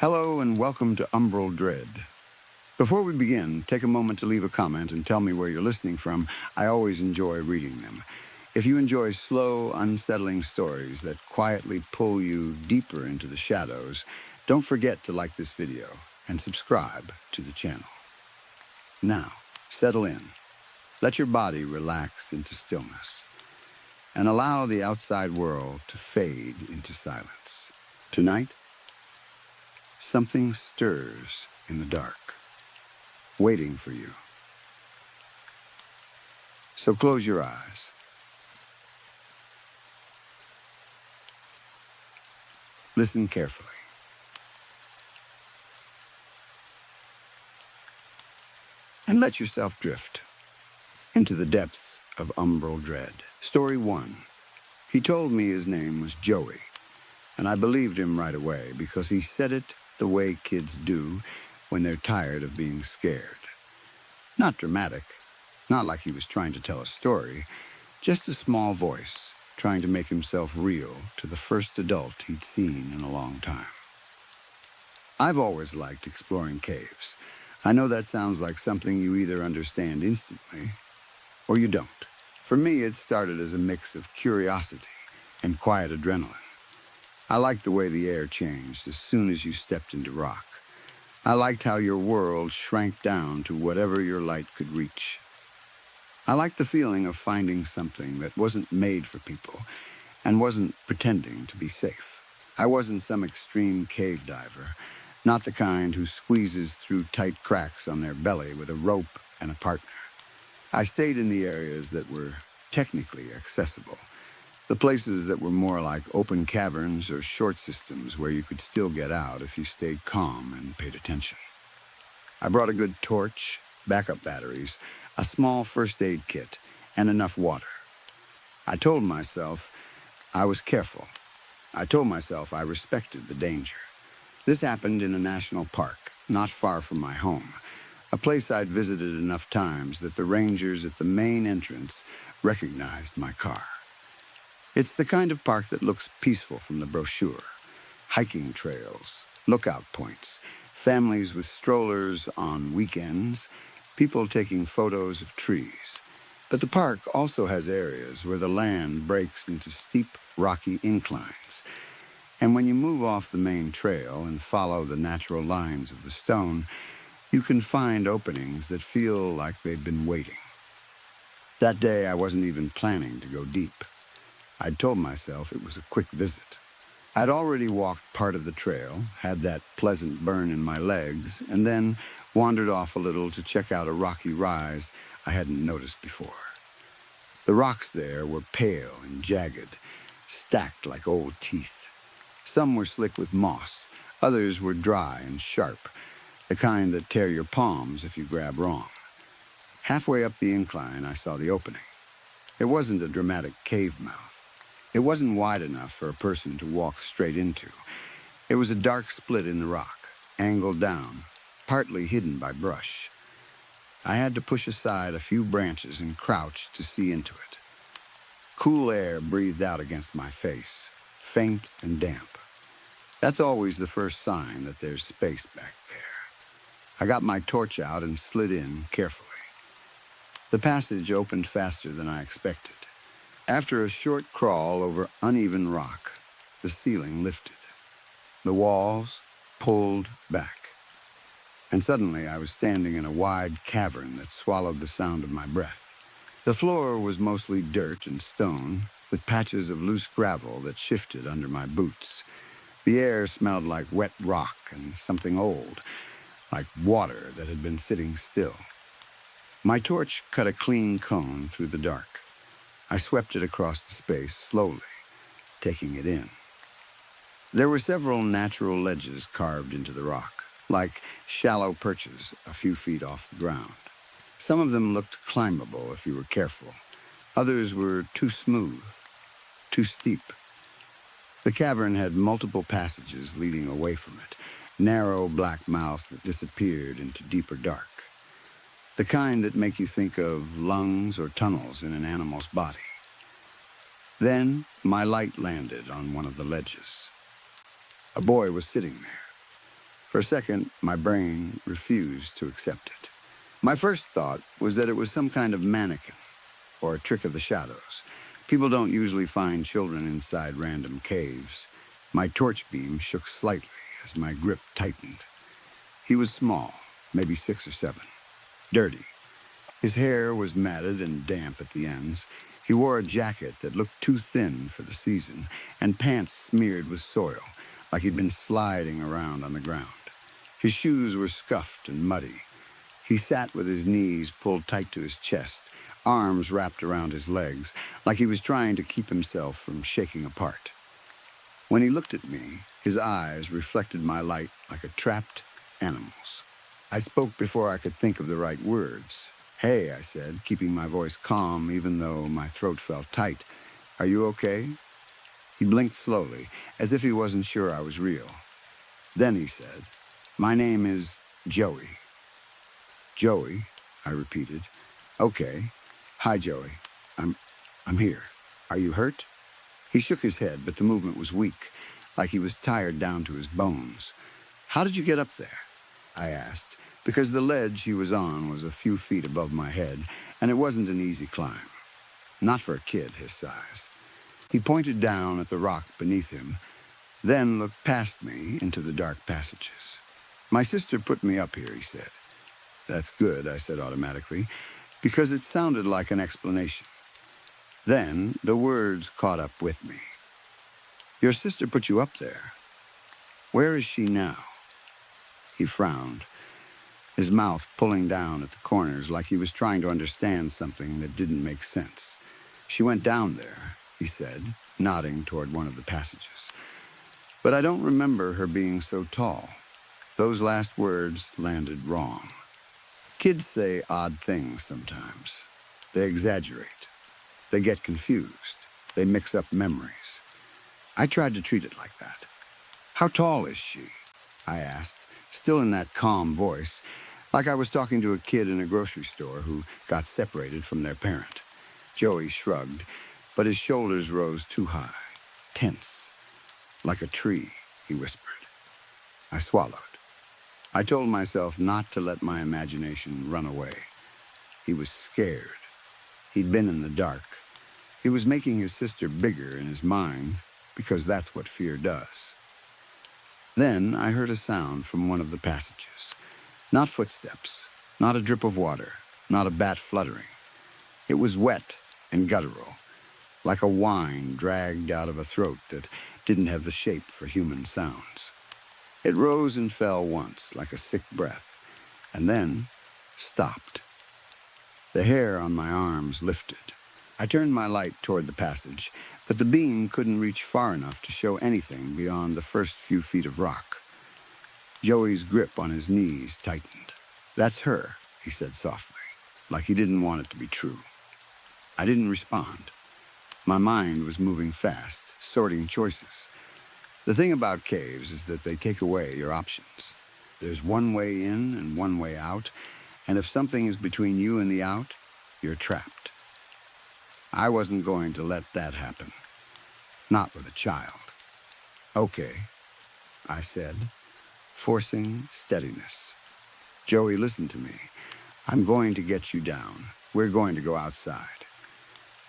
Hello and welcome to Umbral Dread. Before we begin, take a moment to leave a comment and tell me where you're listening from. I always enjoy reading them. If you enjoy slow, unsettling stories that quietly pull you deeper into the shadows, don't forget to like this video and subscribe to the channel. Now, settle in. Let your body relax into stillness and allow the outside world to fade into silence. Tonight, something stirs in the dark, waiting for you. So close your eyes. Listen carefully. And let yourself drift into the depths of Umbral Dread. Story 1. He told me his name was Joey, and I believed him right away because he said it the way kids do when they're tired of being scared. Not dramatic, not like he was trying to tell a story, just a small voice trying to make himself real to the first adult he'd seen in a long time. I've always liked exploring caves. I know that sounds like something you either understand instantly or you don't. For me, it started as a mix of curiosity and quiet adrenaline. I liked the way the air changed as soon as you stepped into rock. I liked how your world shrank down to whatever your light could reach. I liked the feeling of finding something that wasn't made for people and wasn't pretending to be safe. I wasn't some extreme cave diver, not the kind who squeezes through tight cracks on their belly with a rope and a partner. I stayed in the areas that were technically accessible, the places that were more like open caverns or short systems where you could still get out if you stayed calm and paid attention. I brought a good torch, backup batteries, a small first aid kit, and enough water. I told myself I was careful. I told myself I respected the danger. This happened in a national park, not far from my home, a place I'd visited enough times that the rangers at the main entrance recognized my car. It's the kind of park that looks peaceful from the brochure. Hiking trails, lookout points, families with strollers on weekends, people taking photos of trees. But the park also has areas where the land breaks into steep, rocky inclines. And when you move off the main trail and follow the natural lines of the stone, you can find openings that feel like they've been waiting. That day, I wasn't even planning to go deep. I'd told myself it was a quick visit. I'd already walked part of the trail, had that pleasant burn in my legs, and then wandered off a little to check out a rocky rise I hadn't noticed before. The rocks there were pale and jagged, stacked like old teeth. Some were slick with moss, others were dry and sharp, the kind that tear your palms if you grab wrong. Halfway up the incline, I saw the opening. It wasn't a dramatic cave mouth. It wasn't wide enough for a person to walk straight into. It was a dark split in the rock, angled down, partly hidden by brush. I had to push aside a few branches and crouch to see into it. Cool air breathed out against my face, faint and damp. That's always the first sign that there's space back there. I got my torch out and slid in carefully. The passage opened faster than I expected. After a short crawl over uneven rock, the ceiling lifted. The walls pulled back. And suddenly I was standing in a wide cavern that swallowed the sound of my breath. The floor was mostly dirt and stone, with patches of loose gravel that shifted under my boots. The air smelled like wet rock and something old, like water that had been sitting still. My torch cut a clean cone through the dark. I swept it across the space slowly, taking it in. There were several natural ledges carved into the rock, like shallow perches a few feet off the ground. Some of them looked climbable if you were careful. Others were too smooth, too steep. The cavern had multiple passages leading away from it, narrow black mouths that disappeared into deeper dark. The kind that make you think of lungs or tunnels in an animal's body. Then my light landed on one of the ledges. A boy was sitting there, For a second, my brain refused to accept it. My first thought was that it was some kind of mannequin or a trick of the shadows. People don't usually find children inside random caves. My torch beam shook slightly as my grip tightened. He was small, maybe 6 or 7, dirty. His hair was matted and damp at the ends. He wore a jacket that looked too thin for the season, and pants smeared with soil, like he'd been sliding around on the ground. His shoes were scuffed and muddy. He sat with his knees pulled tight to his chest, arms wrapped around his legs, like he was trying to keep himself from shaking apart. When he looked at me, his eyes reflected my light like a trapped animal's. I spoke before I could think of the right words. "Hey," I said, keeping my voice calm even though my throat felt tight. "Are you okay?" He blinked slowly, as if he wasn't sure I was real. Then he said, "My name is Joey." "Joey," I repeated. "Okay. Hi, Joey. I'm here. Are you hurt?" He shook his head, but the movement was weak, like he was tired down to his bones. "How did you get up there?" I asked, because the ledge he was on was a few feet above my head, and it wasn't an easy climb. Not for a kid his size. He pointed down at the rock beneath him, then looked past me into the dark passages. "My sister put me up here," he said. "That's good," I said automatically, because it sounded like an explanation. Then the words caught up with me. "Your sister put you up there. Where is she now?" He frowned, his mouth pulling down at the corners like he was trying to understand something that didn't make sense. "She went down there," he said, nodding toward one of the passages. "But I don't remember her being so tall." Those last words landed wrong. Kids say odd things sometimes. They exaggerate. They get confused. They mix up memories. I tried to treat it like that. "How tall is she?" I asked, still in that calm voice, like I was talking to a kid in a grocery store who got separated from their parent. Joey shrugged, but his shoulders rose too high, tense. "Like a tree," he whispered. I swallowed. I told myself not to let my imagination run away. He was scared. He'd been in the dark. He was making his sister bigger in his mind, because that's what fear does. Then I heard a sound from one of the passages. Not footsteps, not a drip of water, not a bat fluttering. It was wet and guttural, like a whine dragged out of a throat that didn't have the shape for human sounds. It rose and fell once, like a sick breath, and then stopped. The hair on my arms lifted. I turned my light toward the passage, but the beam couldn't reach far enough to show anything beyond the first few feet of rock. Joey's grip on his knees tightened. "That's her," he said softly, like he didn't want it to be true. I didn't respond. My mind was moving fast, sorting choices. The thing about caves is that they take away your options. There's one way in and one way out, and if something is between you and the out, you're trapped. I wasn't going to let that happen. Not with a child. "Okay," I said, forcing steadiness. "Joey, listen to me. I'm going to get you down. We're going to go outside."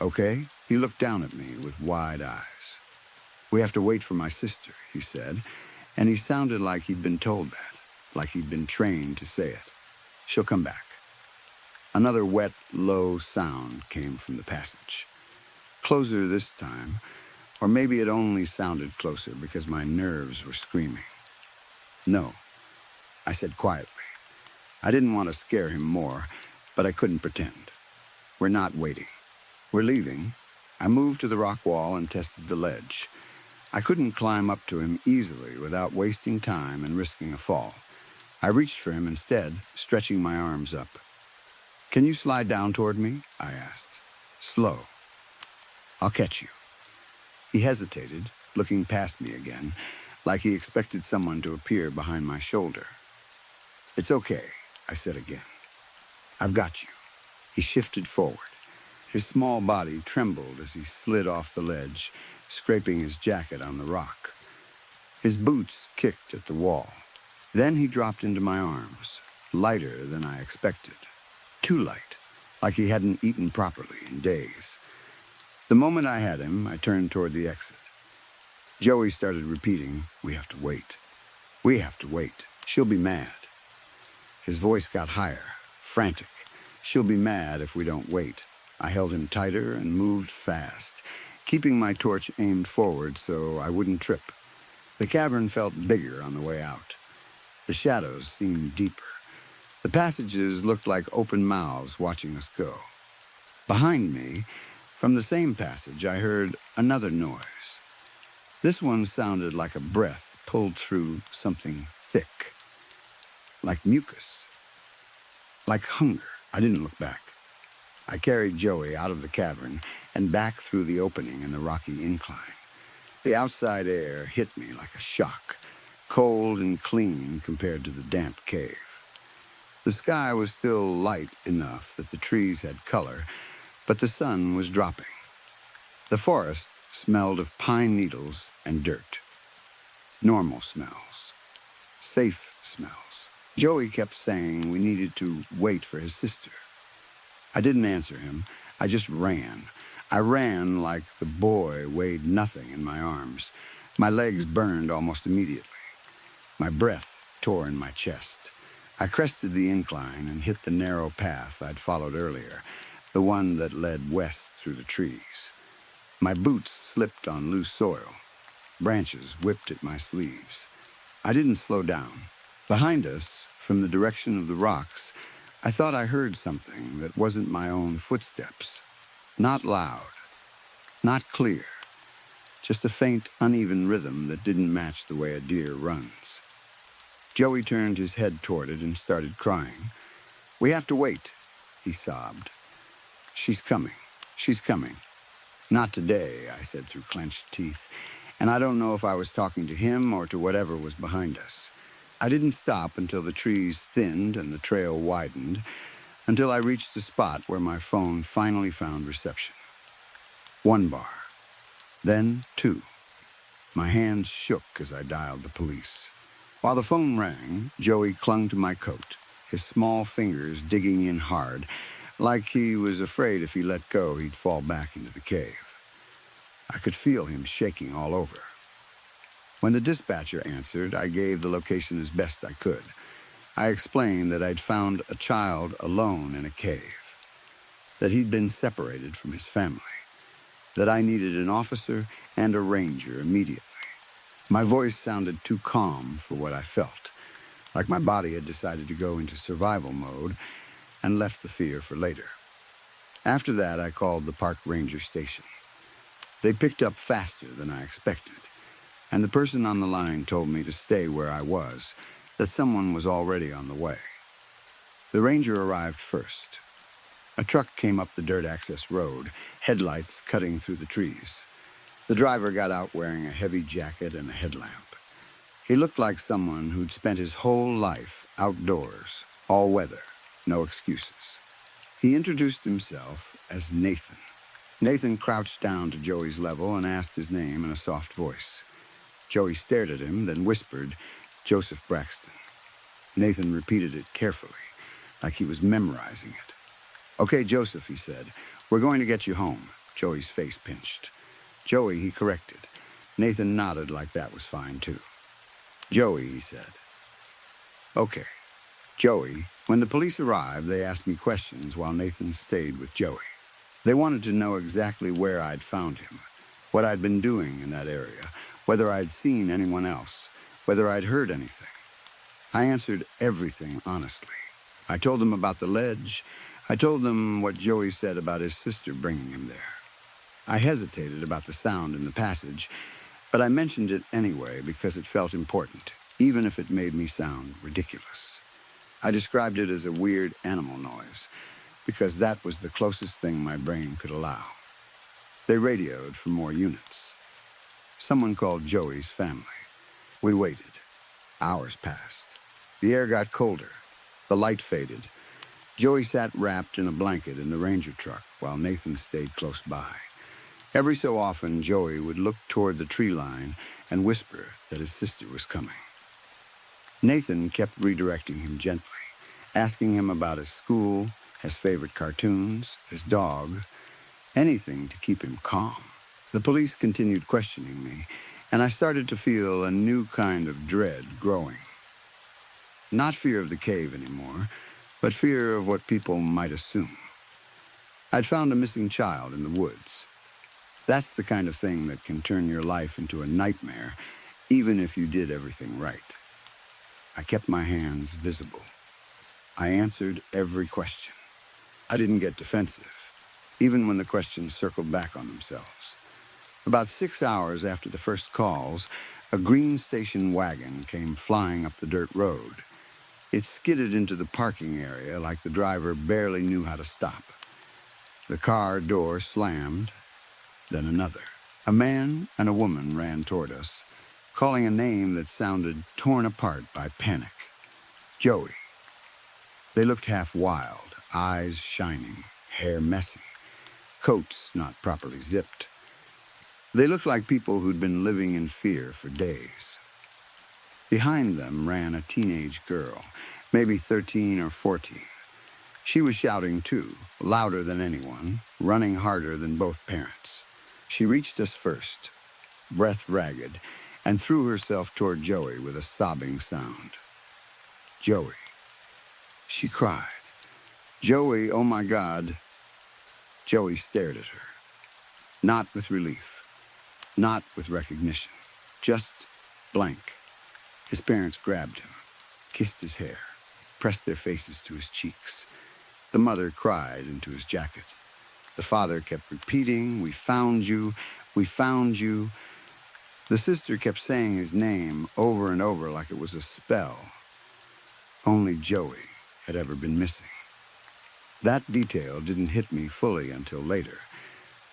"Okay?" He looked down at me with wide eyes. "We have to wait for my sister," he said, and he sounded like he'd been told that, like he'd been trained to say it. "She'll come back." Another wet, low sound came from the passage. Closer this time, or maybe it only sounded closer because my nerves were screaming. "No," I said quietly. I didn't want to scare him more, but I couldn't pretend. "We're not waiting. We're leaving." I moved to the rock wall and tested the ledge. I couldn't climb up to him easily without wasting time and risking a fall. I reached for him instead, stretching my arms up. "Can you slide down toward me?" I asked. "Slow. I'll catch you." He hesitated, looking past me again, like he expected someone to appear behind my shoulder. "It's okay," I said again. "I've got you." He shifted forward. His small body trembled as he slid off the ledge, scraping his jacket on the rock. His boots kicked at the wall. Then he dropped into my arms, lighter than I expected. Too light, like he hadn't eaten properly in days. The moment I had him, I turned toward the exit. Joey started repeating, "We have to wait. We have to wait. She'll be mad." His voice got higher, frantic. "She'll be mad if we don't wait." I held him tighter and moved fast, keeping my torch aimed forward so I wouldn't trip. The cavern felt bigger on the way out. The shadows seemed deeper. The passages looked like open mouths watching us go. Behind me, from the same passage, I heard another noise. This one sounded like a breath pulled through something thick, like mucus, like hunger. I didn't look back. I carried Joey out of the cavern and back through the opening in the rocky incline. The outside air hit me like a shock, cold and clean compared to the damp cave. The sky was still light enough that the trees had color, but the sun was dropping. The forest smelled of pine needles and dirt. Normal smells. Safe smells. Joey kept saying we needed to wait for his sister. I didn't answer him. I just ran. I ran like the boy weighed nothing in my arms. My legs burned almost immediately. My breath tore in my chest. I crested the incline and hit the narrow path I'd followed earlier, the one that led west through the trees. My boots slipped on loose soil. Branches whipped at my sleeves. I didn't slow down. Behind us, from the direction of the rocks, I thought I heard something that wasn't my own footsteps. Not loud, not clear, just a faint, uneven rhythm that didn't match the way a deer runs. Joey turned his head toward it and started crying. "We have to wait," he sobbed. "She's coming. She's coming." "Not today," I said through clenched teeth, and I don't know if I was talking to him or to whatever was behind us. I didn't stop until the trees thinned and the trail widened, until I reached a spot where my phone finally found reception. 1 bar, then 2. My hands shook as I dialed the police. While the phone rang, Joey clung to my coat, his small fingers digging in hard, like he was afraid if he let go he'd fall back into the cave. I could feel him shaking all over. When the dispatcher answered, I gave the location as best I could. I explained that I'd found a child alone in a cave, that he'd been separated from his family, that I needed an officer and a ranger immediately. My voice sounded too calm for what I felt, like my body had decided to go into survival mode and left the fear for later. After that, I called the park ranger station. They picked up faster than I expected, and the person on the line told me to stay where I was, that someone was already on the way. The ranger arrived first. A truck came up the dirt access road, headlights cutting through the trees. The driver got out wearing a heavy jacket and a headlamp. He looked like someone who'd spent his whole life outdoors, all weather, no excuses. He introduced himself as Nathan. Nathan crouched down to Joey's level and asked his name in a soft voice. Joey stared at him, then whispered, "Joseph Braxton." Nathan repeated it carefully, like he was memorizing it. "Okay, Joseph," he said, "we're going to get you home." Joey's face pinched. "Joey," he corrected. Nathan nodded like that was fine, too. "Joey," he said. "Okay, Joey." When the police arrived, they asked me questions while Nathan stayed with Joey. They wanted to know exactly where I'd found him, what I'd been doing in that area, whether I'd seen anyone else, whether I'd heard anything. I answered everything honestly. I told them about the ledge. I told them what Joey said about his sister bringing him there. I hesitated about the sound in the passage, but I mentioned it anyway because it felt important, even if it made me sound ridiculous. I described it as a weird animal noise, because that was the closest thing my brain could allow. They radioed for more units. Someone called Joey's family. We waited. Hours passed. The air got colder. The light faded. Joey sat wrapped in a blanket in the ranger truck while Nathan stayed close by. Every so often, Joey would look toward the tree line and whisper that his sister was coming. Nathan kept redirecting him gently, asking him about his school, his favorite cartoons, his dog, anything to keep him calm. The police continued questioning me, and I started to feel a new kind of dread growing. Not fear of the cave anymore, but fear of what people might assume. I'd found a missing child in the woods. That's the kind of thing that can turn your life into a nightmare, even if you did everything right. I kept my hands visible. I answered every question. I didn't get defensive, even when the questions circled back on themselves. About 6 hours after the first calls, a green station wagon came flying up the dirt road. It skidded into the parking area like the driver barely knew how to stop. The car door slammed, then another. A man and a woman ran toward us, calling a name that sounded torn apart by panic. Joey. They looked half wild, eyes shining, hair messy, coats not properly zipped. They looked like people who'd been living in fear for days. Behind them ran a teenage girl, maybe 13 or 14. She was shouting too, louder than anyone, running harder than both parents. She reached us first, breath ragged, and threw herself toward Joey with a sobbing sound. Joey. She cried. Joey, oh my God. Joey stared at her. Not with relief, not with recognition, just blank. His parents grabbed him, kissed his hair, pressed their faces to his cheeks. The mother cried into his jacket. The father kept repeating, "We found you, we found you." The sister kept saying his name over and over like it was a spell. Only Joey had ever been missing. That detail didn't hit me fully until later,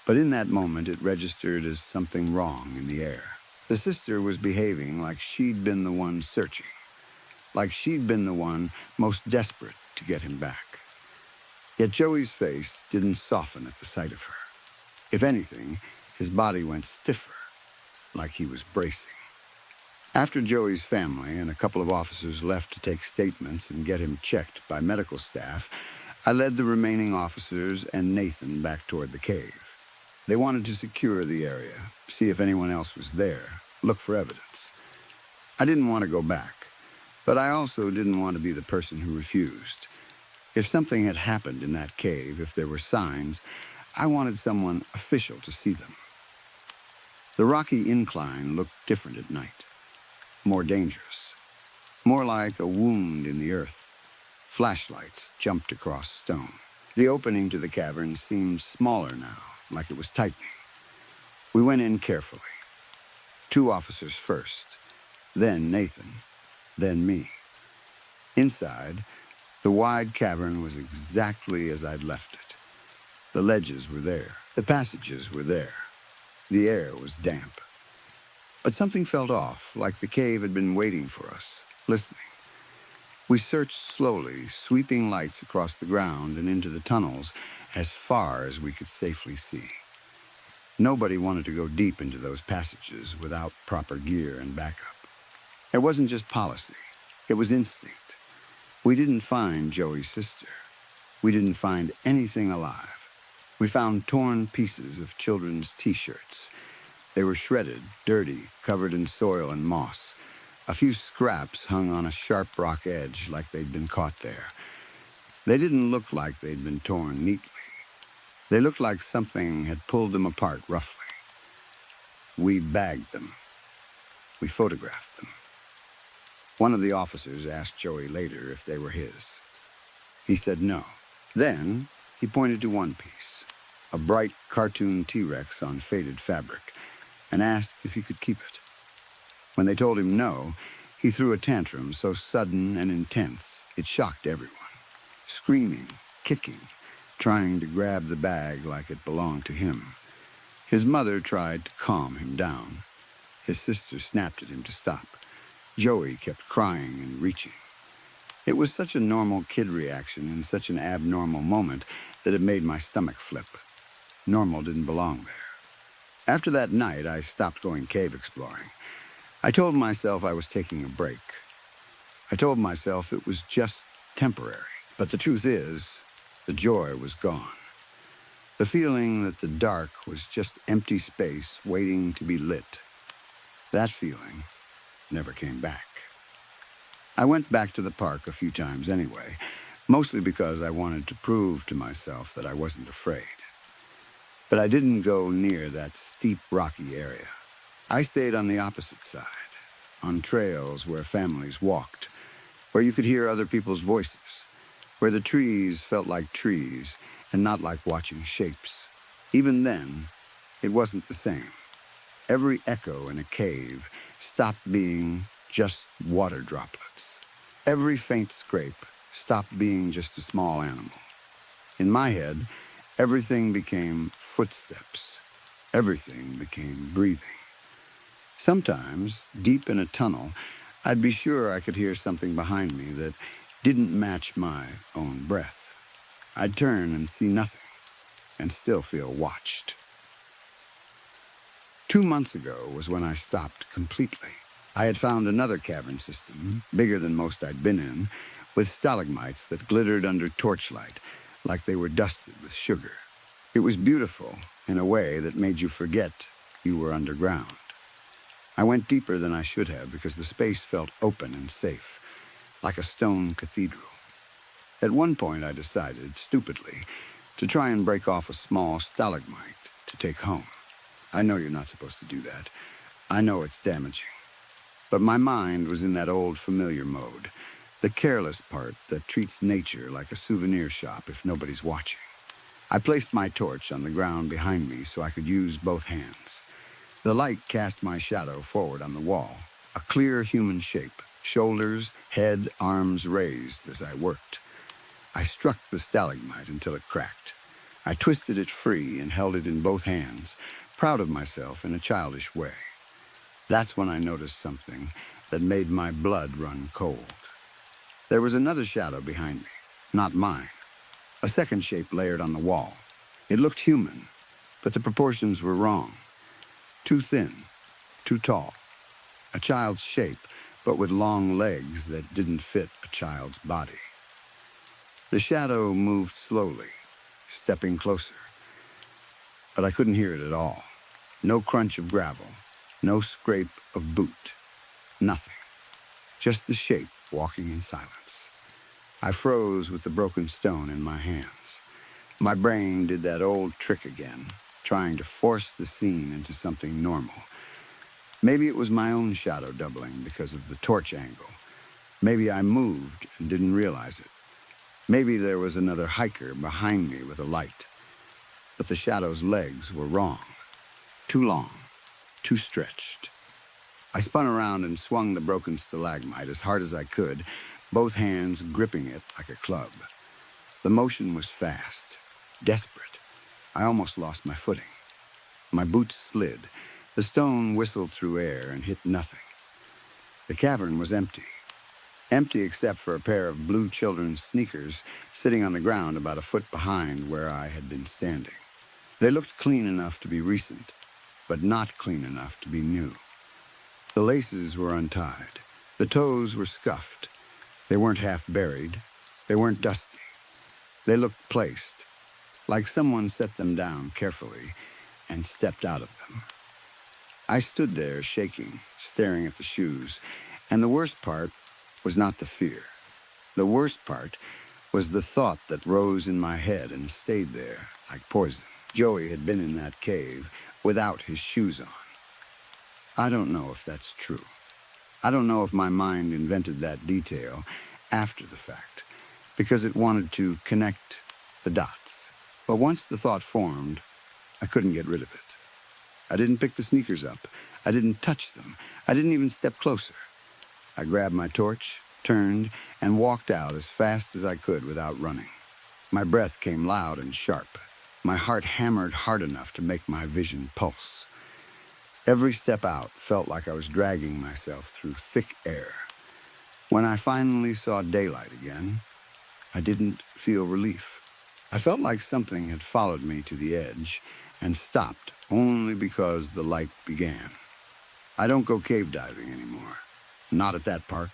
but in that moment it registered as something wrong in the air. The sister was behaving like she'd been the one searching, like she'd been the one most desperate to get him back. Yet Joey's face didn't soften at the sight of her. If anything, his body went stiffer, like he was bracing. After Joey's family and a couple of officers left to take statements and get him checked by medical staff, I led the remaining officers and Nathan back toward the cave. They wanted to secure the area, see if anyone else was there, look for evidence. I didn't want to go back, but I also didn't want to be the person who refused. If something had happened in that cave, if there were signs, I wanted someone official to see them. The rocky incline looked different at night, more dangerous, more like a wound in the earth. Flashlights jumped across stone. The opening to the cavern seemed smaller now, like it was tightening. We went in carefully. 2 officers first, then Nathan, then me. Inside, the wide cavern was exactly as I'd left it. The ledges were there. The passages were there. The air was damp. But something felt off, like the cave had been waiting for us, listening. We searched slowly, sweeping lights across the ground and into the tunnels as far as we could safely see. Nobody wanted to go deep into those passages without proper gear and backup. It wasn't just policy. It was instinct. We didn't find Joey's sister. We didn't find anything alive. We found torn pieces of children's T-shirts. They were shredded, dirty, covered in soil and moss. A few scraps hung on a sharp rock edge like they'd been caught there. They didn't look like they'd been torn neatly. They looked like something had pulled them apart roughly. We bagged them. We photographed them. One of the officers asked Joey later if they were his. He said no. Then he pointed to one piece, a bright cartoon T-Rex on faded fabric, and asked if he could keep it. When they told him no, he threw a tantrum so sudden and intense it shocked everyone, screaming, kicking, trying to grab the bag like it belonged to him. His mother tried to calm him down. His sister snapped at him to stop. Joey kept crying and reaching. It was such a normal kid reaction in such an abnormal moment that it made my stomach flip. Normal didn't belong there. After that night, I stopped going cave exploring. I told myself I was taking a break. I told myself it was just temporary, but the truth is, the joy was gone. The feeling that the dark was just empty space waiting to be lit. That feeling never came back. I went back to the park a few times anyway, mostly because I wanted to prove to myself that I wasn't afraid. But I didn't go near that steep, rocky area. I stayed on the opposite side, on trails where families walked, where you could hear other people's voices, where the trees felt like trees and not like watching shapes. Even then, it wasn't the same. Every echo in a cave stopped being just water droplets. Every faint scrape stopped being just a small animal. In my head, everything became footsteps. Everything became breathing. Sometimes, deep in a tunnel, I'd be sure I could hear something behind me that didn't match my own breath. I'd turn and see nothing, and still feel watched. 2 months ago was when I stopped completely. I had found another cavern system, bigger than most I'd been in, with stalagmites that glittered under torchlight like they were dusted with sugar. It was beautiful in a way that made you forget you were underground. I went deeper than I should have because the space felt open and safe, like a stone cathedral. At one point I decided, stupidly, to try and break off a small stalagmite to take home. I know you're not supposed to do that. I know it's damaging. But my mind was in that old familiar mode, the careless part that treats nature like a souvenir shop if nobody's watching. I placed my torch on the ground behind me so I could use both hands. The light cast my shadow forward on the wall, a clear human shape, shoulders, head, arms raised as I worked. I struck the stalagmite until it cracked. I twisted it free and held it in both hands, proud of myself in a childish way. That's when I noticed something that made my blood run cold. There was another shadow behind me, not mine. A second shape layered on the wall. It looked human, but the proportions were wrong. Too thin, too tall. A child's shape, but with long legs that didn't fit a child's body. The shadow moved slowly, stepping closer. But I couldn't hear it at all. No crunch of gravel, no scrape of boot, nothing. Just the shape walking in silence. I froze with the broken stone in my hands. My brain did that old trick again, trying to force the scene into something normal. Maybe it was my own shadow doubling because of the torch angle. Maybe I moved and didn't realize it. Maybe there was another hiker behind me with a light. But the shadow's legs were wrong. Too long, too stretched. I spun around and swung the broken stalagmite as hard as I could, both hands gripping it like a club. The motion was fast, desperate. I almost lost my footing. My boots slid. The stone whistled through air and hit nothing. The cavern was empty. Empty except for a pair of blue children's sneakers sitting on the ground about a foot behind where I had been standing. They looked clean enough to be recent, but not clean enough to be new. The laces were untied. The toes were scuffed. They weren't half buried. They weren't dusty. They looked placed, like someone set them down carefully and stepped out of them. I stood there shaking, staring at the shoes, and the worst part was not the fear. The worst part was the thought that rose in my head and stayed there like poison. Joey had been in that cave without his shoes on. I don't know if that's true. I don't know if my mind invented that detail after the fact, because it wanted to connect the dots. But once the thought formed, I couldn't get rid of it. I didn't pick the sneakers up. I didn't touch them. I didn't even step closer. I grabbed my torch, turned, and walked out as fast as I could without running. My breath came loud and sharp. My heart hammered hard enough to make my vision pulse. Every step out felt like I was dragging myself through thick air. When I finally saw daylight again, I didn't feel relief. I felt like something had followed me to the edge and stopped only because the light began. I don't go cave diving anymore. Not at that park.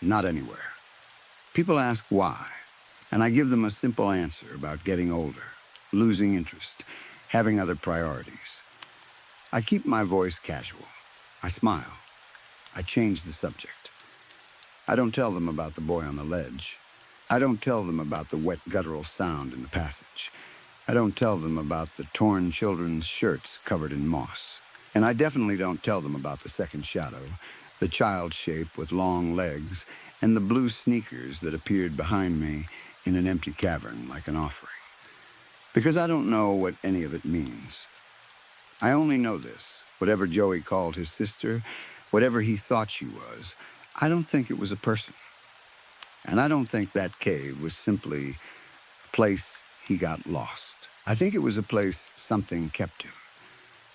Not anywhere. People ask why, and I give them a simple answer about getting older, losing interest, having other priorities. I keep my voice casual. I smile. I change the subject. I don't tell them about the boy on the ledge. I don't tell them about the wet guttural sound in the passage. I don't tell them about the torn children's shirts covered in moss. And I definitely don't tell them about the second shadow, the child shape with long legs, and the blue sneakers that appeared behind me in an empty cavern like an offering. Because I don't know what any of it means. I only know this, whatever Joey called his sister, whatever he thought she was, I don't think it was a person. And I don't think that cave was simply a place he got lost. I think it was a place something kept him.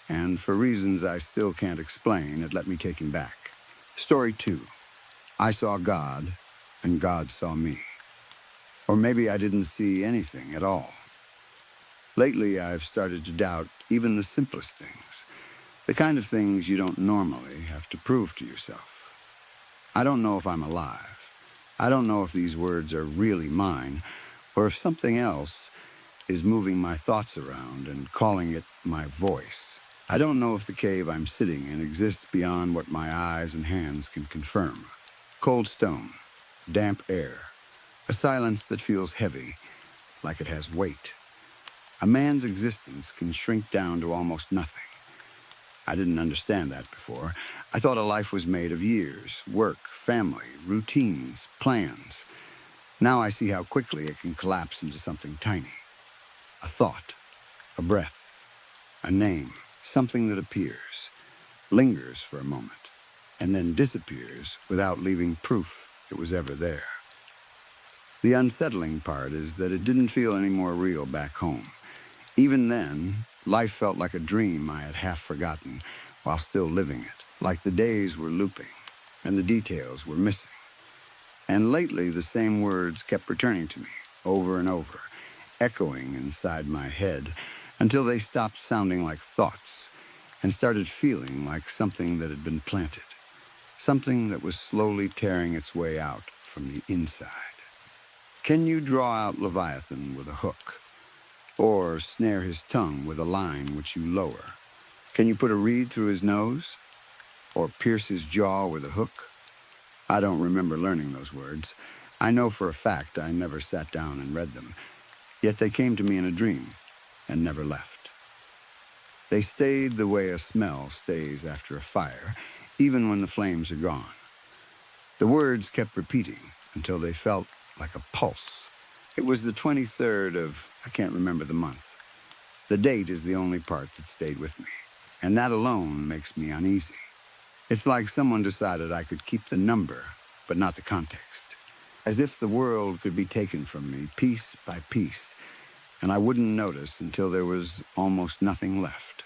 And for reasons I still can't explain, it let me take him back. Story 2. I saw God, and God saw me. Or maybe I didn't see anything at all. Lately, I've started to doubt even the simplest things, the kind of things you don't normally have to prove to yourself. I don't know if I'm alive. I don't know if these words are really mine, or if something else is moving my thoughts around and calling it my voice. I don't know if the cave I'm sitting in exists beyond what my eyes and hands can confirm. Cold stone, damp air, a silence that feels heavy, like it has weight. A man's existence can shrink down to almost nothing. I didn't understand that before. I thought a life was made of years, work, family, routines, plans. Now I see how quickly it can collapse into something tiny. A thought, a breath, a name, something that appears, lingers for a moment, and then disappears without leaving proof it was ever there. The unsettling part is that it didn't feel any more real back home. Even then, life felt like a dream I had half forgotten while still living it, like the days were looping and the details were missing. And lately, the same words kept returning to me over and over, echoing inside my head until they stopped sounding like thoughts and started feeling like something that had been planted, something that was slowly tearing its way out from the inside. Can you draw out Leviathan with a hook? Or snare his tongue with a line which you lower? Can you put a reed through his nose? Or pierce his jaw with a hook? I don't remember learning those words. I know for a fact I never sat down and read them, yet they came to me in a dream and never left. They stayed the way a smell stays after a fire, even when the flames are gone. The words kept repeating until they felt like a pulse. It was the 23rd of, I can't remember the month. The date is the only part that stayed with me, and that alone makes me uneasy. It's like someone decided I could keep the number, but not the context. As if the world could be taken from me piece by piece, and I wouldn't notice until there was almost nothing left.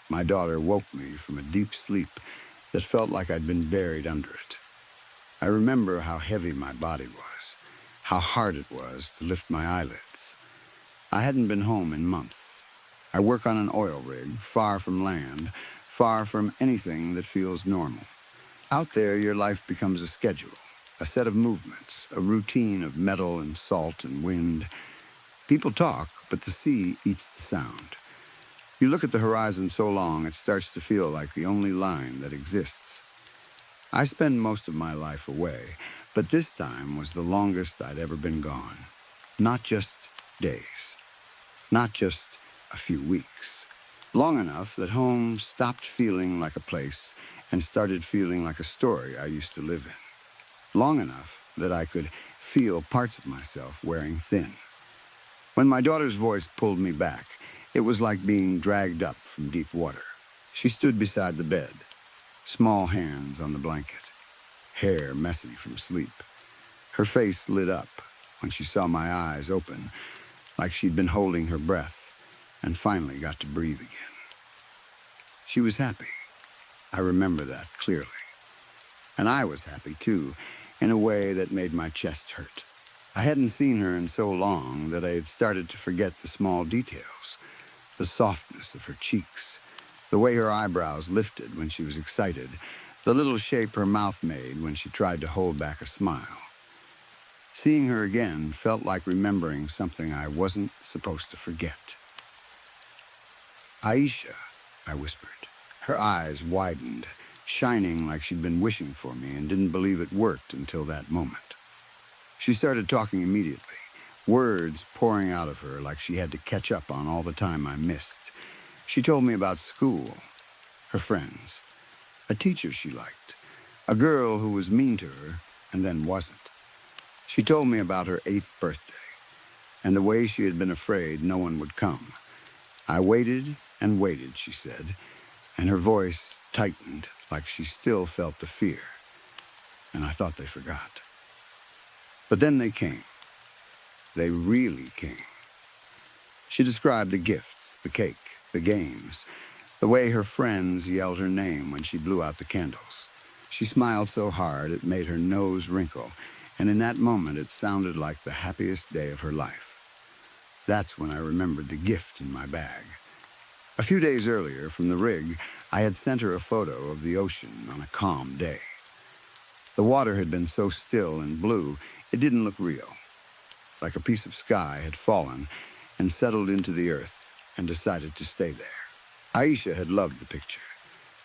My daughter woke me from a deep sleep that felt like I'd been buried under it. I remember how heavy my body was, how hard it was to lift my eyelids. I hadn't been home in months. I work on an oil rig, far from land, far from anything that feels normal. Out there, your life becomes a schedule, a set of movements, a routine of metal and salt and wind. People talk, but the sea eats the sound. You look at the horizon so long, it starts to feel like the only line that exists. I spend most of my life away, but this time was the longest I'd ever been gone. Not just days. Not just a few weeks. Long enough that home stopped feeling like a place and started feeling like a story I used to live in. Long enough that I could feel parts of myself wearing thin. When my daughter's voice pulled me back, it was like being dragged up from deep water. She stood beside the bed, small hands on the blanket, hair messy from sleep. Her face lit up when she saw my eyes open, like she'd been holding her breath and finally got to breathe again. She was happy. I remember that clearly. And I was happy, too, in a way that made my chest hurt. I hadn't seen her in so long that I had started to forget the small details, the softness of her cheeks, the way her eyebrows lifted when she was excited, the little shape her mouth made when she tried to hold back a smile. Seeing her again felt like remembering something I wasn't supposed to forget. "Aisha," I whispered. Her eyes widened, shining like she'd been wishing for me and didn't believe it worked until that moment. She started talking immediately, words pouring out of her like she had to catch up on all the time I missed. She told me about school, her friends, a teacher she liked, a girl who was mean to her and then wasn't. She told me about her 8th birthday and the way she had been afraid no one would come. "I waited and waited," she said, and her voice tightened like she still felt the fear, and I thought they forgot. But then they came. They really came. She described the gifts, the cake, the games, the way her friends yelled her name when she blew out the candles. She smiled so hard it made her nose wrinkle, and in that moment it sounded like the happiest day of her life. That's when I remembered the gift in my bag. A few days earlier, from the rig, I had sent her a photo of the ocean on a calm day. The water had been so still and blue, it didn't look real, like a piece of sky had fallen and settled into the earth and decided to stay there. Aisha had loved the picture.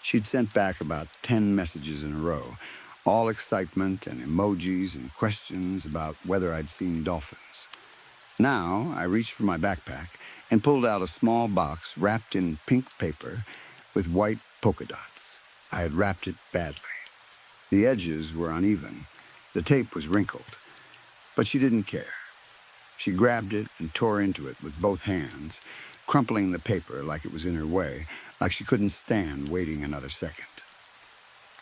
She'd sent back about 10 messages in a row, all excitement and emojis and questions about whether I'd seen dolphins. Now, I reached for my backpack and pulled out a small box wrapped in pink paper with white polka dots. I had wrapped it badly. The edges were uneven. The tape was wrinkled. But she didn't care. She grabbed it and tore into it with both hands, crumpling the paper like it was in her way, like she couldn't stand waiting another second.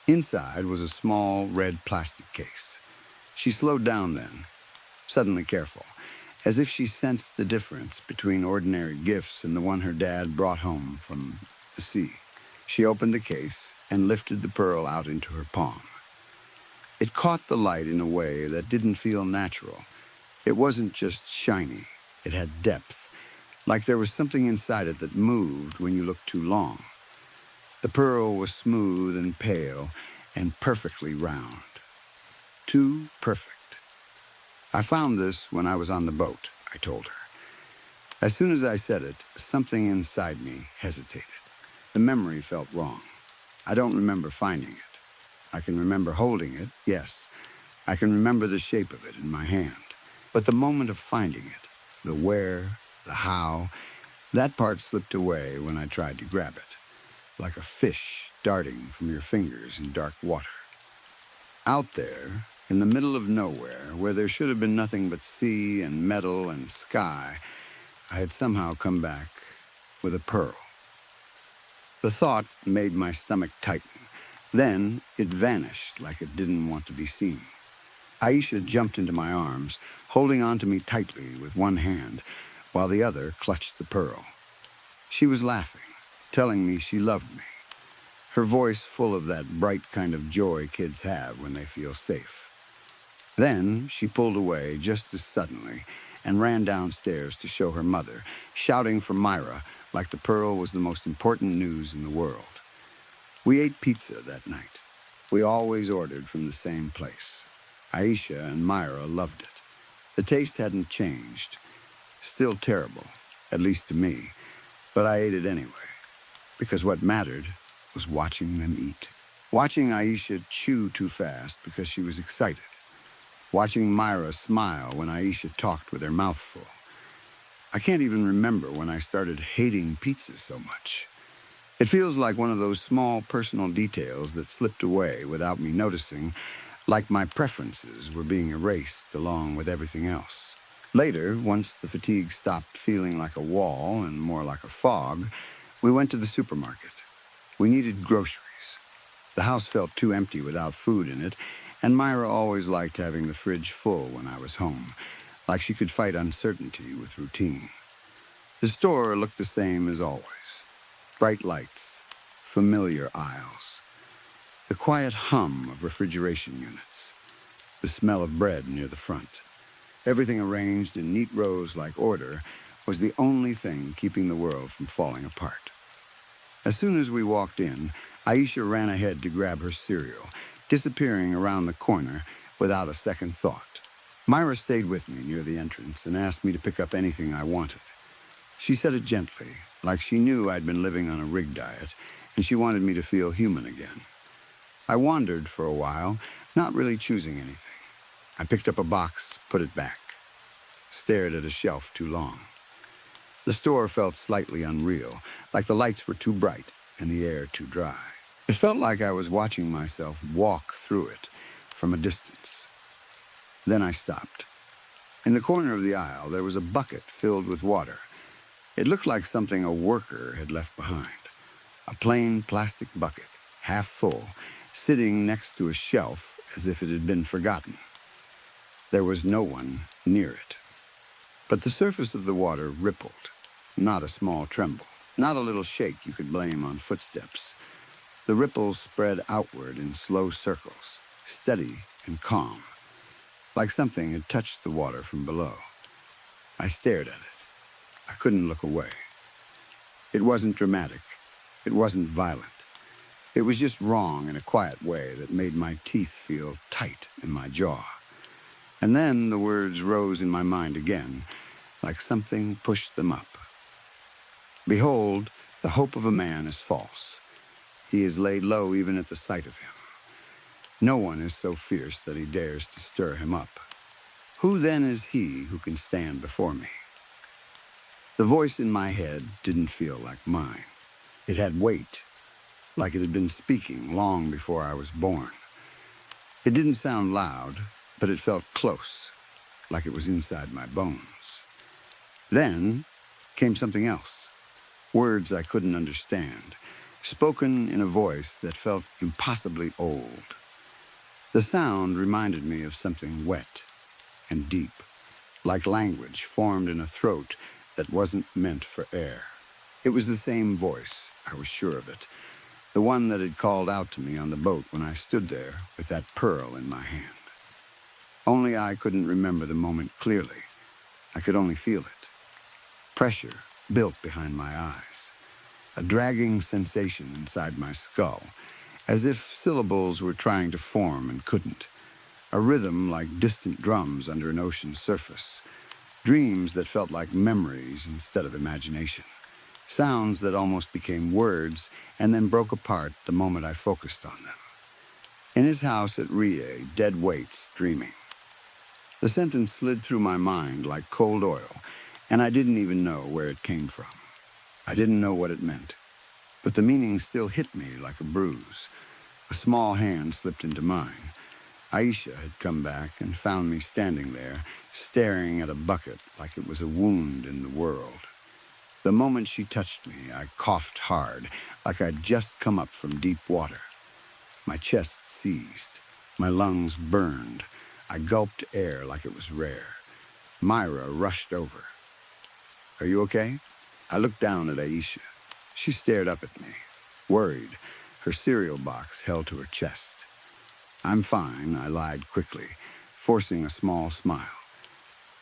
Inside was a small red plastic case. She slowed down then, suddenly careful, as if she sensed the difference between ordinary gifts and the one her dad brought home from the sea. She opened the case and lifted the pearl out into her palm. It caught the light in a way that didn't feel natural. It wasn't just shiny. It had depth, like there was something inside it that moved when you looked too long. The pearl was smooth and pale and perfectly round. Too perfect. "I found this when I was on the boat," I told her. As soon as I said it, something inside me hesitated. The memory felt wrong. I don't remember finding it. I can remember holding it, yes. I can remember the shape of it in my hand. But the moment of finding it, the where, the how, that part slipped away when I tried to grab it, like a fish darting from your fingers in dark water. Out there, in the middle of nowhere, where there should have been nothing but sea and metal and sky, I had somehow come back with a pearl. The thought made my stomach tighten. Then it vanished like it didn't want to be seen. Aisha jumped into my arms, holding onto me tightly with one hand, while the other clutched the pearl. She was laughing, telling me she loved me, her voice full of that bright kind of joy kids have when they feel safe. Then she pulled away just as suddenly and ran downstairs to show her mother, shouting for Myra like the pearl was the most important news in the world. We ate pizza that night. We always ordered from the same place. Aisha and Myra loved it. The taste hadn't changed. Still terrible, at least to me, but I ate it anyway, because what mattered was watching them eat. Watching Aisha chew too fast because she was excited. Watching Myra smile when Aisha talked with her mouth full. I can't even remember when I started hating pizza so much. It feels like one of those small personal details that slipped away without me noticing, like my preferences were being erased along with everything else. Later, once the fatigue stopped feeling like a wall and more like a fog, we went to the supermarket. We needed groceries. The house felt too empty without food in it, and Myra always liked having the fridge full when I was home, like she could fight uncertainty with routine. The store looked the same as always. Bright lights, familiar aisles, the quiet hum of refrigeration units, the smell of bread near the front. Everything arranged in neat rows like order was the only thing keeping the world from falling apart. As soon as we walked in, Aisha ran ahead to grab her cereal, disappearing around the corner without a second thought. Myra stayed with me near the entrance and asked me to pick up anything I wanted. She said it gently, like she knew I'd been living on a rig diet, and she wanted me to feel human again. I wandered for a while, not really choosing anything. I picked up a box, put it back, stared at a shelf too long. The store felt slightly unreal, like the lights were too bright and the air too dry. It felt like I was watching myself walk through it from a distance. Then I stopped. In the corner of the aisle, there was a bucket filled with water. It looked like something a worker had left behind. A plain plastic bucket, half full, sitting next to a shelf as if it had been forgotten. There was no one near it. But the surface of the water rippled, not a small tremble, not a little shake you could blame on footsteps. The ripples spread outward in slow circles, steady and calm, like something had touched the water from below. I stared at it. I couldn't look away. It wasn't dramatic. It wasn't violent. It was just wrong in a quiet way that made my teeth feel tight in my jaw. And then the words rose in my mind again, like something pushed them up. Behold, the hope of a man is false. He is laid low even at the sight of him. No one is so fierce that he dares to stir him up. Who then is he who can stand before me? The voice in my head didn't feel like mine. It had weight, like it had been speaking long before I was born. It didn't sound loud, but it felt close, like it was inside my bones. Then came something else, words I couldn't understand, spoken in a voice that felt impossibly old. The sound reminded me of something wet and deep, like language formed in a throat that wasn't meant for air. It was the same voice, I was sure of it, the one that had called out to me on the boat when I stood there with that pearl in my hand. Only I couldn't remember the moment clearly. I could only feel it. Pressure built behind my eyes, a dragging sensation inside my skull, as if syllables were trying to form and couldn't, a rhythm like distant drums under an ocean surface, dreams that felt like memories instead of imagination, sounds that almost became words and then broke apart the moment I focused on them. In his house at Rie, dead weights, dreaming. The sentence slid through my mind like cold oil, and I didn't even know where it came from. I didn't know what it meant, but the meaning still hit me like a bruise. A small hand slipped into mine. Aisha had come back and found me standing there, staring at a bucket like it was a wound in the world. The moment she touched me, I coughed hard, like I'd just come up from deep water. My chest seized. My lungs burned. I gulped air like it was rare. Myra rushed over. "Are you okay?" I looked down at Aisha. She stared up at me, worried, her cereal box held to her chest. "I'm fine," I lied quickly, forcing a small smile.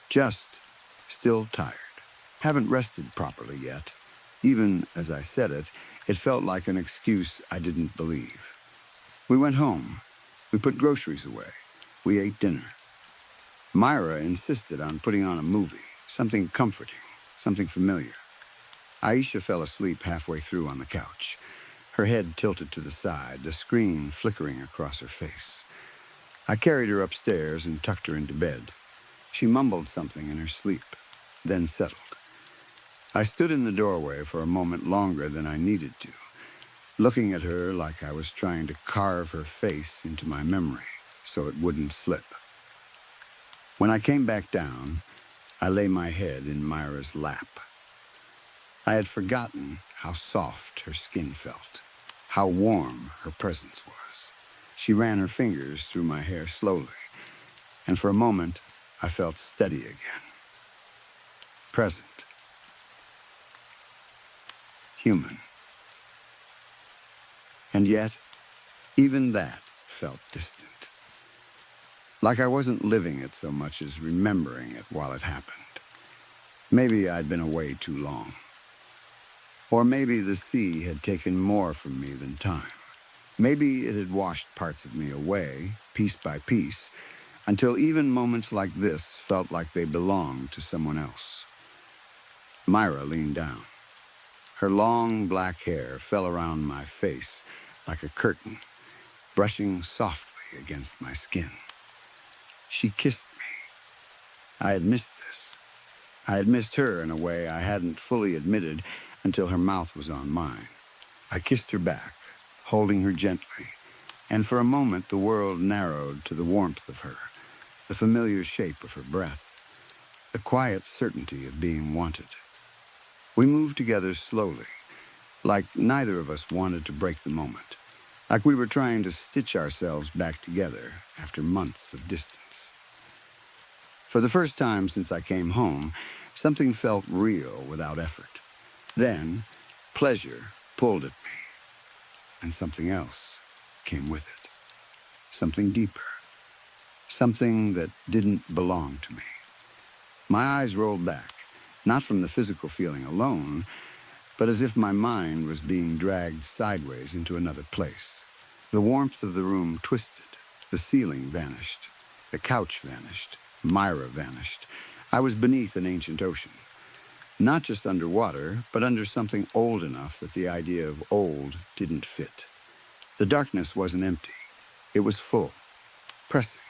"Just still tired. Haven't rested properly yet." Even as I said it, it felt like an excuse I didn't believe. We went home. We put groceries away. We ate dinner. Myra insisted on putting on a movie, something comforting, something familiar. Aisha fell asleep halfway through on the couch, her head tilted to the side, the screen flickering across her face. I carried her upstairs and tucked her into bed. She mumbled something in her sleep, then settled. I stood in the doorway for a moment longer than I needed to, looking at her like I was trying to carve her face into my memory so it wouldn't slip. When I came back down, I lay my head in Myra's lap. I had forgotten how soft her skin felt, how warm her presence was. She ran her fingers through my hair slowly, and for a moment, I felt steady again. Present. Human. And yet, even that felt distant. Like I wasn't living it so much as remembering it while it happened. Maybe I'd been away too long. Or maybe the sea had taken more from me than time. Maybe it had washed parts of me away, piece by piece, until even moments like this felt like they belonged to someone else. Myra leaned down. Her long black hair fell around my face like a curtain, brushing softly against my skin. She kissed me. I had missed this. I had missed her in a way I hadn't fully admitted until her mouth was on mine. I kissed her back, holding her gently, and for a moment the world narrowed to the warmth of her, the familiar shape of her breath, the quiet certainty of being wanted. We moved together slowly, like neither of us wanted to break the moment, like we were trying to stitch ourselves back together after months of distance. For the first time since I came home, something felt real without effort. Then, pleasure pulled at me, and something else came with it. Something deeper. Something that didn't belong to me. My eyes rolled back, not from the physical feeling alone, but as if my mind was being dragged sideways into another place. The warmth of the room twisted. The ceiling vanished. The couch vanished. Myra vanished. I was beneath an ancient ocean. Not just underwater, but under something old enough that the idea of old didn't fit. The darkness wasn't empty. It was full, pressing,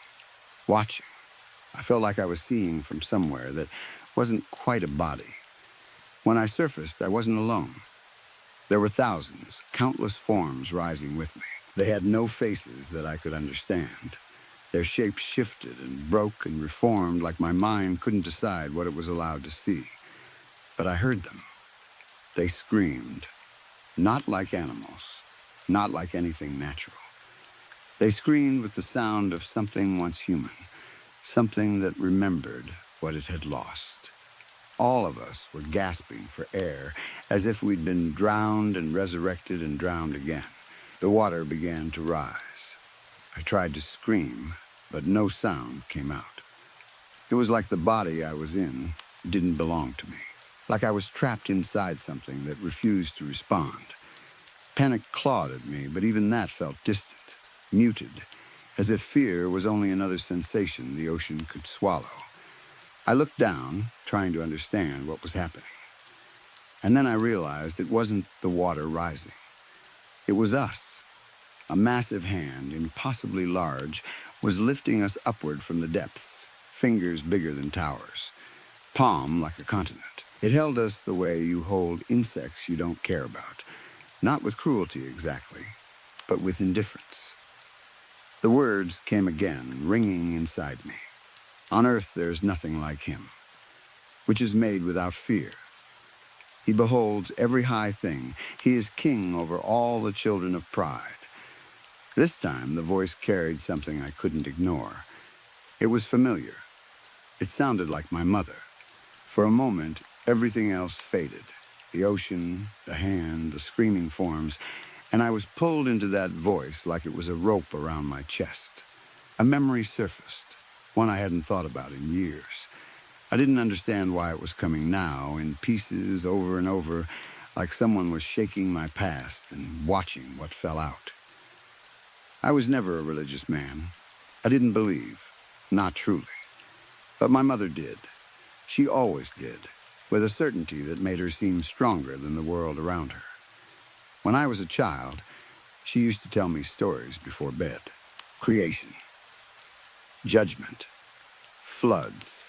watching. I felt like I was seeing from somewhere that wasn't quite a body. When I surfaced, I wasn't alone. There were thousands, countless forms rising with me. They had no faces that I could understand. Their shapes shifted and broke and reformed like my mind couldn't decide what it was allowed to see. But I heard them. They screamed, not like animals, not like anything natural. They screamed with the sound of something once human, something that remembered what it had lost. All of us were gasping for air, as if we'd been drowned and resurrected and drowned again. The water began to rise. I tried to scream, but no sound came out. It was like the body I was in didn't belong to me, like I was trapped inside something that refused to respond. Panic clawed at me, but even that felt distant, muted, as if fear was only another sensation the ocean could swallow. I looked down, trying to understand what was happening. And then I realized it wasn't the water rising. It was us. A massive hand, impossibly large, was lifting us upward from the depths, fingers bigger than towers, palm like a continent. It held us the way you hold insects you don't care about, not with cruelty exactly, but with indifference. The words came again, ringing inside me. On earth there's nothing like him, which is made without fear. He beholds every high thing. He is king over all the children of pride. This time the voice carried something I couldn't ignore. It was familiar. It sounded like my mother. For a moment, everything else faded. The ocean, the hand, the screaming forms, and I was pulled into that voice like it was a rope around my chest. A memory surfaced, one I hadn't thought about in years. I didn't understand why it was coming now, in pieces over and over, like someone was shaking my past and watching what fell out. I was never a religious man. I didn't believe, not truly. But my mother did. She always did, with a certainty that made her seem stronger than the world around her. When I was a child, she used to tell me stories before bed. Creation, judgment, floods,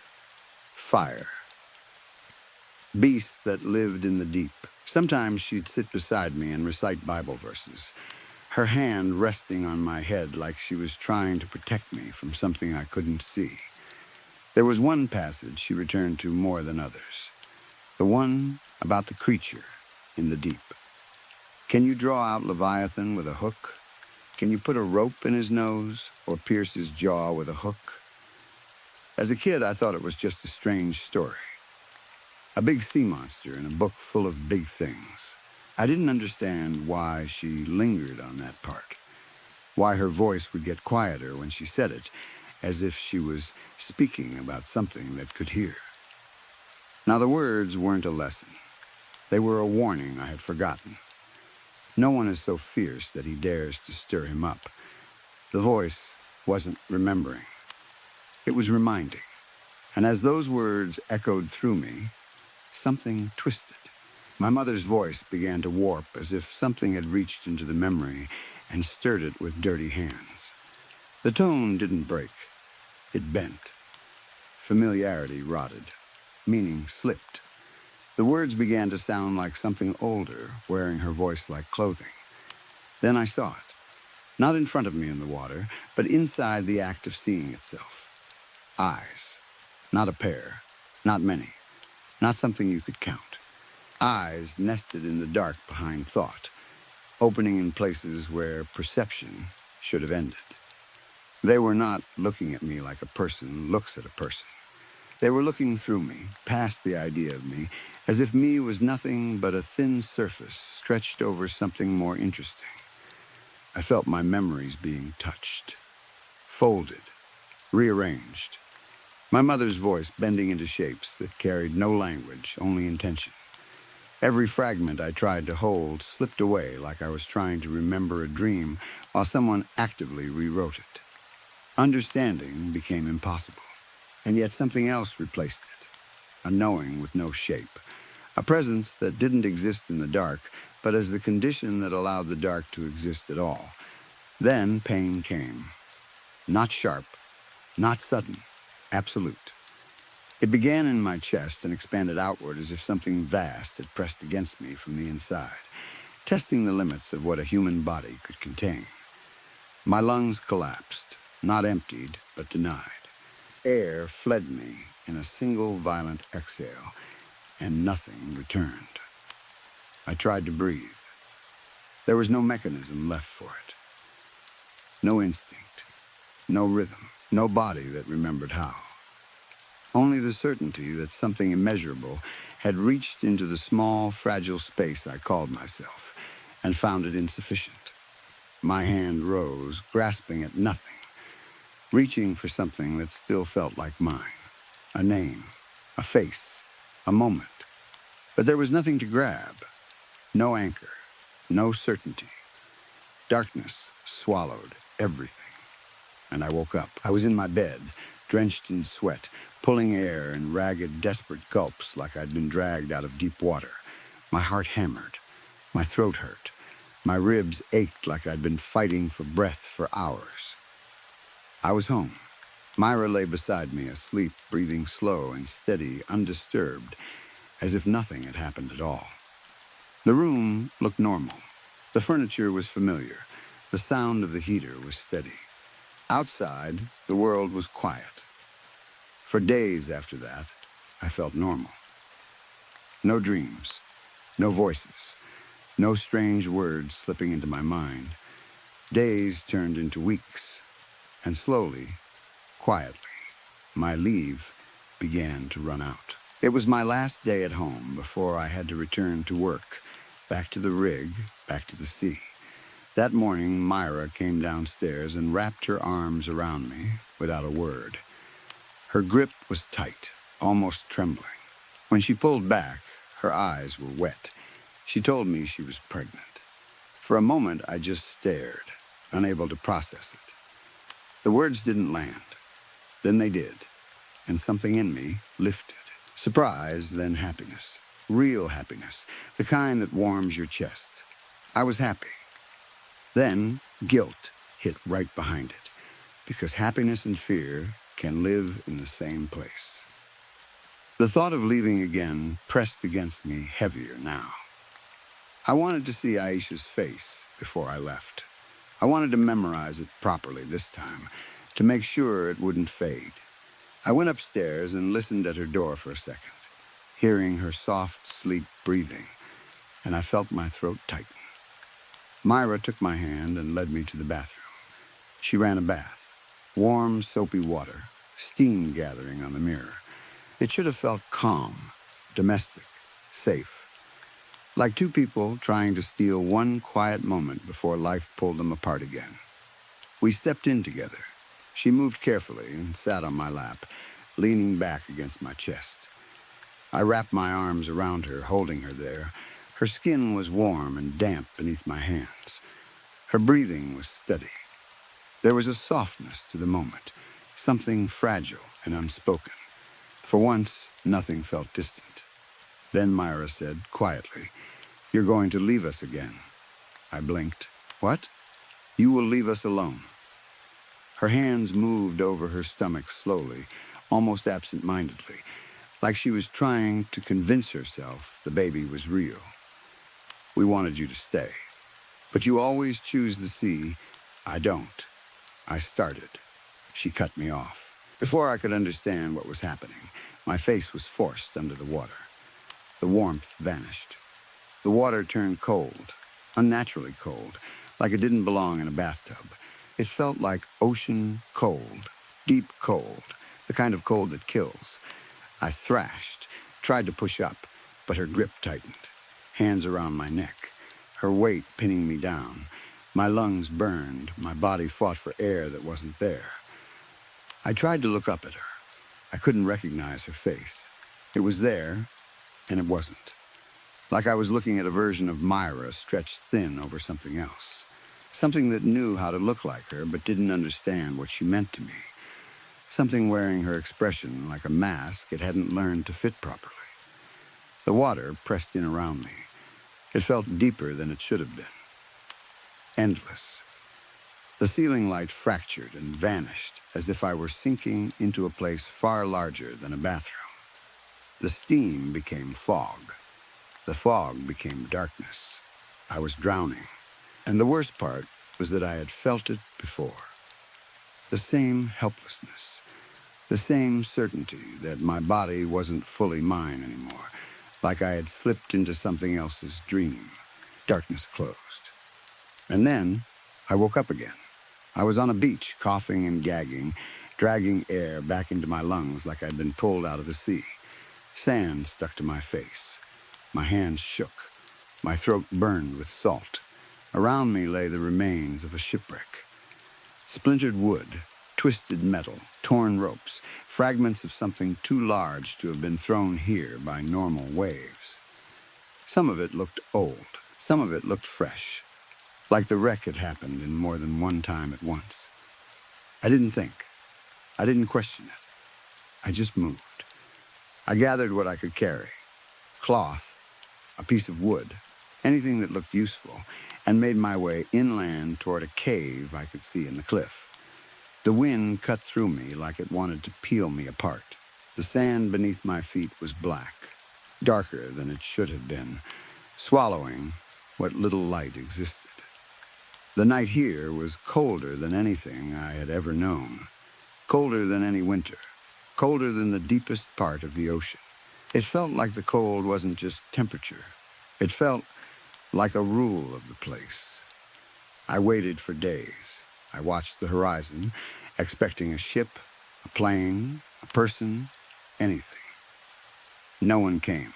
fire, beasts that lived in the deep. Sometimes she'd sit beside me and recite Bible verses, her hand resting on my head like she was trying to protect me from something I couldn't see. There was one passage she returned to more than others, the one about the creature in the deep. Can you draw out Leviathan with a hook? Can you put a rope in his nose or pierce his jaw with a hook? As a kid, I thought it was just a strange story. A big sea monster in a book full of big things. I didn't understand why she lingered on that part, why her voice would get quieter when she said it, as if she was speaking about something that could hear. Now, the words weren't a lesson. They were a warning I had forgotten. No one is so fierce that he dares to stir him up. The voice wasn't remembering. It was reminding. And as those words echoed through me, something twisted. My mother's voice began to warp as if something had reached into the memory and stirred it with dirty hands. The tone didn't break. It bent. Familiarity rotted. Meaning slipped. The words began to sound like something older, wearing her voice like clothing. Then I saw it. Not in front of me in the water, but inside the act of seeing itself. Eyes. Not a pair. Not many. Not something you could count. Eyes nested in the dark behind thought, opening in places where perception should have ended. They were not looking at me like a person looks at a person. They were looking through me, past the idea of me, as if me was nothing but a thin surface stretched over something more interesting. I felt my memories being touched, folded, rearranged. My mother's voice bending into shapes that carried no language, only intention. Every fragment I tried to hold slipped away like I was trying to remember a dream while someone actively rewrote it. Understanding became impossible, and yet something else replaced it. A knowing with no shape, a presence that didn't exist in the dark, but as the condition that allowed the dark to exist at all. Then pain came. Not sharp, not sudden, absolute. It began in my chest and expanded outward as if something vast had pressed against me from the inside, testing the limits of what a human body could contain. My lungs collapsed, not emptied, but denied. Air fled me in a single violent exhale, and nothing returned. I tried to breathe. There was no mechanism left for it. No instinct, no rhythm, no body that remembered how. Only the certainty that something immeasurable had reached into the small, fragile space I called myself, and found it insufficient. My hand rose, grasping at nothing, reaching for something that still felt like mine. A name, a face, a moment. But there was nothing to grab. No anchor, no certainty. Darkness swallowed everything. And I woke up. I was in my bed, drenched in sweat, pulling air in ragged, desperate gulps like I'd been dragged out of deep water. My heart hammered. My throat hurt. My ribs ached like I'd been fighting for breath for hours. I was home. Myra lay beside me, asleep, breathing slow and steady, undisturbed, as if nothing had happened at all. The room looked normal. The furniture was familiar. The sound of the heater was steady. Outside, the world was quiet. For days after that, I felt normal. No dreams, no voices, no strange words slipping into my mind. Days turned into weeks, and slowly, quietly, my leave began to run out. It was my last day at home before I had to return to work, back to the rig, back to the sea. That morning, Myra came downstairs and wrapped her arms around me without a word. Her grip was tight, almost trembling. When she pulled back, her eyes were wet. She told me she was pregnant. For a moment, I just stared, unable to process it. The words didn't land. Then they did, and something in me lifted. Surprise, then happiness. Real happiness, the kind that warms your chest. I was happy. Then guilt hit right behind it, because happiness and fear can live in the same place. The thought of leaving again pressed against me heavier now. I wanted to see Aisha's face before I left. I wanted to memorize it properly this time, to make sure it wouldn't fade. I went upstairs and listened at her door for a second, hearing her soft, sleep breathing, and I felt my throat tighten. Myra took my hand and led me to the bathroom. She ran a bath, warm, soapy water, steam gathering on the mirror. It should have felt calm, domestic, safe, like two people trying to steal one quiet moment before life pulled them apart again. We stepped in together. She moved carefully and sat on my lap, leaning back against my chest. I wrapped my arms around her, holding her there, Her skin was warm and damp beneath my hands. Her breathing was steady. There was a softness to the moment, something fragile and unspoken. For once, nothing felt distant. Then Myra said quietly, "You're going to leave us again." I blinked. "What?" "You will leave us alone." Her hands moved over her stomach slowly, almost absent-mindedly, like she was trying to convince herself the baby was real. "We wanted you to stay. But you always choose the sea." "I don't." I started. She cut me off. Before I could understand what was happening, my face was forced under the water. The warmth vanished. The water turned cold, unnaturally cold, like it didn't belong in a bathtub. It felt like ocean cold, deep cold, the kind of cold that kills. I thrashed, tried to push up, but her grip tightened. Hands around my neck, her weight pinning me down. My lungs burned, my body fought for air that wasn't there. I tried to look up at her. I couldn't recognize her face. It was there, and it wasn't. Like I was looking at a version of Myra stretched thin over something else. Something that knew how to look like her but didn't understand what she meant to me. Something wearing her expression like a mask it hadn't learned to fit properly. The water pressed in around me. It felt deeper than it should have been. Endless. The ceiling light fractured and vanished as if I were sinking into a place far larger than a bathroom. The steam became fog. The fog became darkness. I was drowning. And the worst part was that I had felt it before. The same helplessness. The same certainty that my body wasn't fully mine anymore, like I had slipped into something else's dream. Darkness closed. And then I woke up again. I was on a beach, coughing and gagging, dragging air back into my lungs like I'd been pulled out of the sea. Sand stuck to my face. My hands shook. My throat burned with salt. Around me lay the remains of a shipwreck. Splintered wood, twisted metal, torn ropes, fragments of something too large to have been thrown here by normal waves. Some of it looked old. Some of it looked fresh, like the wreck had happened in more than one time at once. I didn't think. I didn't question it. I just moved. I gathered what I could carry. Cloth, a piece of wood, anything that looked useful, and made my way inland toward a cave I could see in the cliff. The wind cut through me like it wanted to peel me apart. The sand beneath my feet was black, darker than it should have been, swallowing what little light existed. The night here was colder than anything I had ever known, colder than any winter, colder than the deepest part of the ocean. It felt like the cold wasn't just temperature. It felt like a rule of the place. I waited for days. I watched the horizon, expecting a ship, a plane, a person, anything. No one came.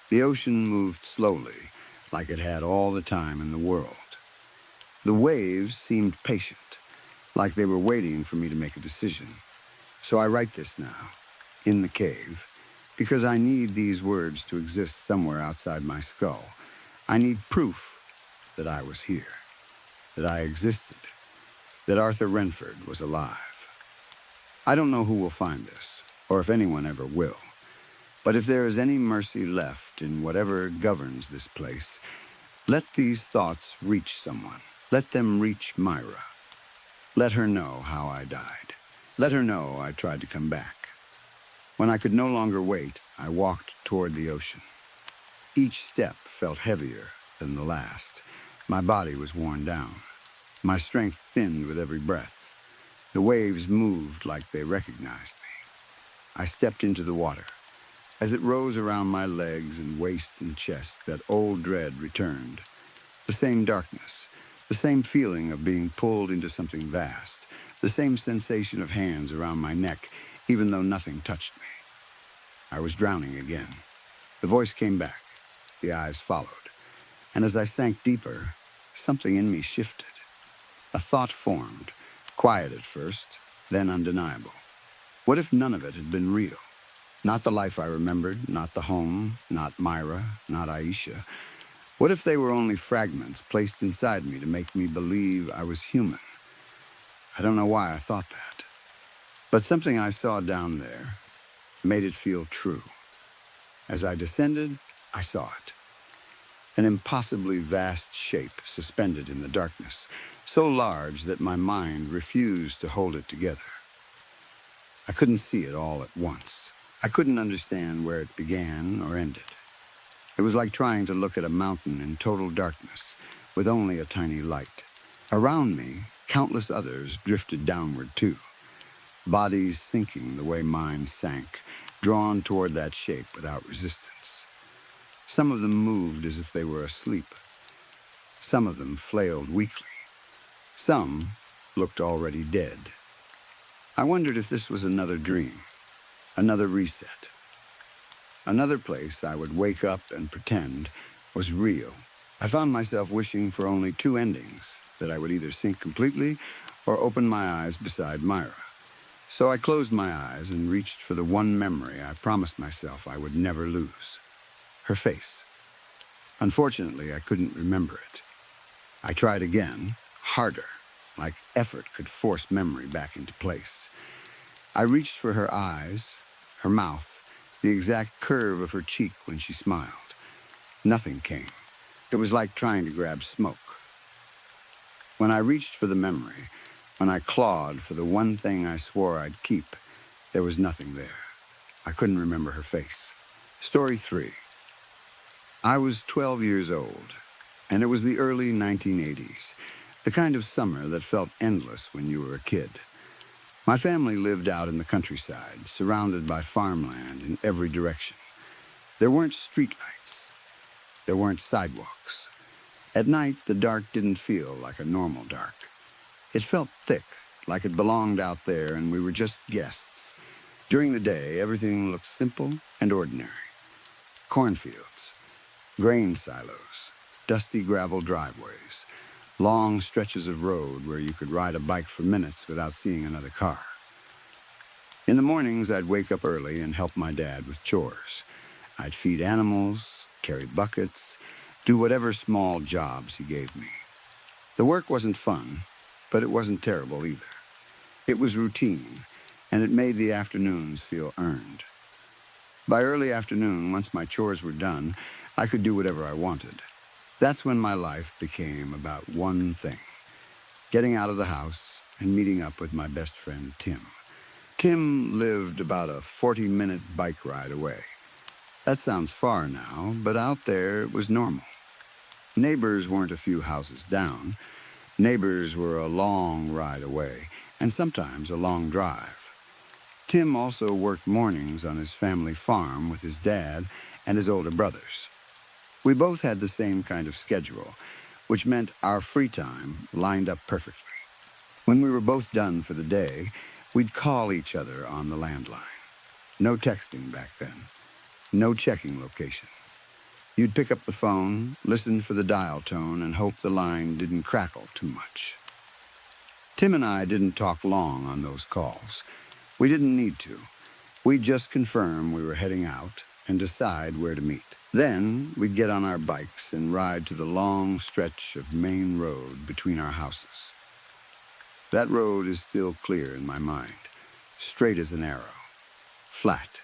The ocean moved slowly, like it had all the time in the world. The waves seemed patient, like they were waiting for me to make a decision. So I write this now, in the cave, because I need these words to exist somewhere outside my skull. I need proof that I was here, that I existed, that Arthur Renford was alive. I don't know who will find this, or if anyone ever will, but if there is any mercy left in whatever governs this place, let these thoughts reach someone. Let them reach Myra. Let her know how I died. Let her know I tried to come back. When I could no longer wait, I walked toward the ocean. Each step felt heavier than the last. My body was worn down. My strength thinned with every breath. The waves moved like they recognized me. I stepped into the water. As it rose around my legs and waist and chest, that old dread returned. The same darkness, the same feeling of being pulled into something vast, the same sensation of hands around my neck, even though nothing touched me. I was drowning again. The voice came back. The eyes followed. And as I sank deeper, something in me shifted. A thought formed, quiet at first, then undeniable. What if none of it had been real? Not the life I remembered, not the home, not Myra, not Aisha. What if they were only fragments placed inside me to make me believe I was human? I don't know why I thought that. But something I saw down there made it feel true. As I descended, I saw it. An impossibly vast shape suspended in the darkness, so large that my mind refused to hold it together. I couldn't see it all at once. I couldn't understand where it began or ended. It was like trying to look at a mountain in total darkness, with only a tiny light. Around me, countless others drifted downward too, bodies sinking the way mine sank, drawn toward that shape without resistance. Some of them moved as if they were asleep. Some of them flailed weakly. Some looked already dead. I wondered if this was another dream, another reset. Another place I would wake up and pretend was real. I found myself wishing for only two endings, that I would either sink completely or open my eyes beside Myra. So I closed my eyes and reached for the one memory I promised myself I would never lose. Her face. Unfortunately, I couldn't remember it. I tried again, harder, like effort could force memory back into place. I reached for her eyes, her mouth, the exact curve of her cheek when she smiled. Nothing came. It was like trying to grab smoke. When I reached for the memory, when I clawed for the one thing I swore I'd keep, there was nothing there. I couldn't remember her face. Story 3. I was 12 years old, and it was the early 1980s, the kind of summer that felt endless when you were a kid. My family lived out in the countryside, surrounded by farmland in every direction. There weren't streetlights. There weren't sidewalks. At night, the dark didn't feel like a normal dark. It felt thick, like it belonged out there and we were just guests. During the day, everything looked simple and ordinary. Cornfields, grain silos, dusty gravel driveways, long stretches of road where you could ride a bike for minutes without seeing another car. In the mornings, I'd wake up early and help my dad with chores. I'd feed animals, carry buckets, do whatever small jobs he gave me. The work wasn't fun, but it wasn't terrible either. It was routine, and it made the afternoons feel earned. By early afternoon, once my chores were done, I could do whatever I wanted. That's when my life became about one thing: getting out of the house and meeting up with my best friend, Tim. Tim lived about a 40-minute bike ride away. That sounds far now, but out there it was normal. Neighbors weren't a few houses down. Neighbors were a long ride away, and sometimes a long drive. Tim also worked mornings on his family farm with his dad and his older brothers. We both had the same kind of schedule, which meant our free time lined up perfectly. When we were both done for the day, we'd call each other on the landline. No texting back then. No checking location. You'd pick up the phone, listen for the dial tone, and hope the line didn't crackle too much. Tim and I didn't talk long on those calls. We didn't need to. We'd just confirm we were heading out and decide where to meet. Then we'd get on our bikes and ride to the long stretch of main road between our houses. That road is still clear in my mind, straight as an arrow, flat.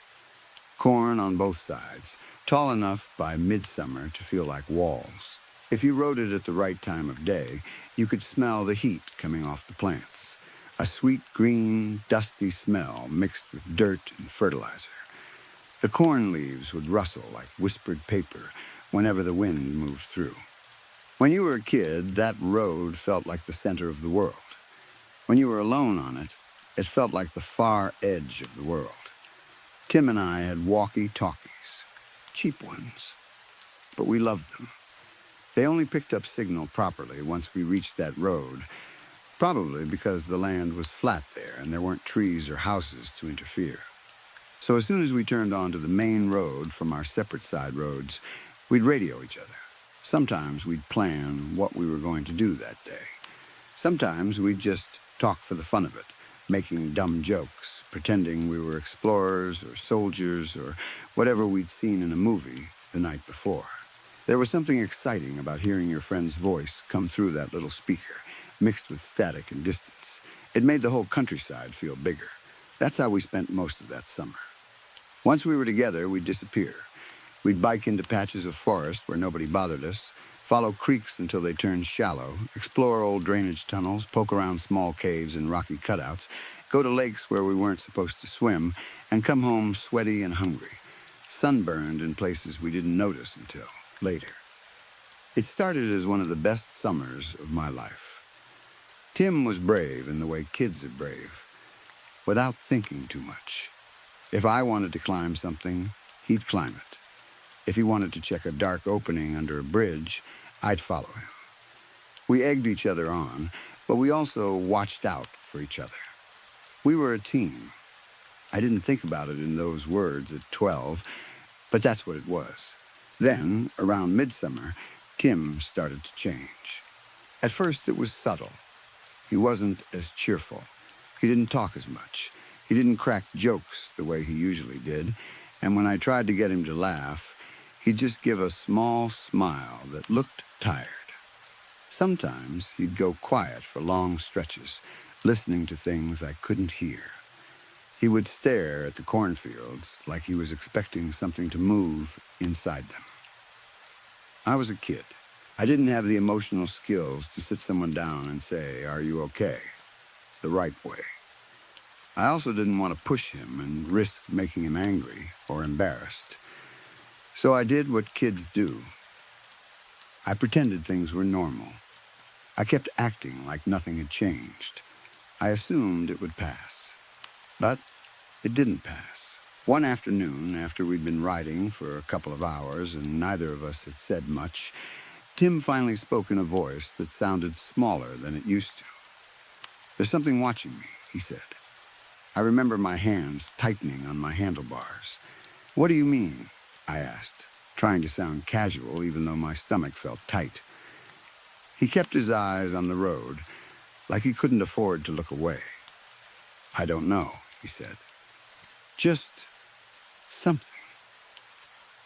Corn on both sides, tall enough by midsummer to feel like walls. If you rode it at the right time of day, you could smell the heat coming off the plants, a sweet green, dusty smell mixed with dirt and fertilizer. The corn leaves would rustle like whispered paper whenever the wind moved through. When you were a kid, that road felt like the center of the world. When you were alone on it, it felt like the far edge of the world. Tim and I had walkie-talkies, cheap ones, but we loved them. They only picked up signal properly once we reached that road, probably because the land was flat there and there weren't trees or houses to interfere. So as soon as we turned onto the main road from our separate side roads, we'd radio each other. Sometimes we'd plan what we were going to do that day. Sometimes we'd just talk for the fun of it, making dumb jokes, pretending we were explorers or soldiers or whatever we'd seen in a movie the night before. There was something exciting about hearing your friend's voice come through that little speaker, mixed with static and distance. It made the whole countryside feel bigger. That's how we spent most of that summer. Once we were together, we'd disappear. We'd bike into patches of forest where nobody bothered us, follow creeks until they turned shallow, explore old drainage tunnels, poke around small caves and rocky cutouts, go to lakes where we weren't supposed to swim, and come home sweaty and hungry, sunburned in places we didn't notice until later. It started as one of the best summers of my life. Tim was brave in the way kids are brave, without thinking too much. If I wanted to climb something, he'd climb it. If he wanted to check a dark opening under a bridge, I'd follow him. We egged each other on, but we also watched out for each other. We were a team. I didn't think about it in those words at 12, but that's what it was. Then, around midsummer, Tim started to change. At first, it was subtle. He wasn't as cheerful. He didn't talk as much. He didn't crack jokes the way he usually did, and when I tried to get him to laugh, he'd just give a small smile that looked tired. Sometimes he'd go quiet for long stretches, listening to things I couldn't hear. He would stare at the cornfields like he was expecting something to move inside them. I was a kid. I didn't have the emotional skills to sit someone down and say, "Are you okay?" the right way. I also didn't want to push him and risk making him angry or embarrassed. So I did what kids do. I pretended things were normal. I kept acting like nothing had changed. I assumed it would pass. But it didn't pass. One afternoon, after we'd been riding for a couple of hours and neither of us had said much, Tim finally spoke in a voice that sounded smaller than it used to. "There's something watching me," he said. I remember my hands tightening on my handlebars. "What do you mean?" I asked, trying to sound casual even though my stomach felt tight. He kept his eyes on the road, like he couldn't afford to look away. "I don't know," he said. "Just something.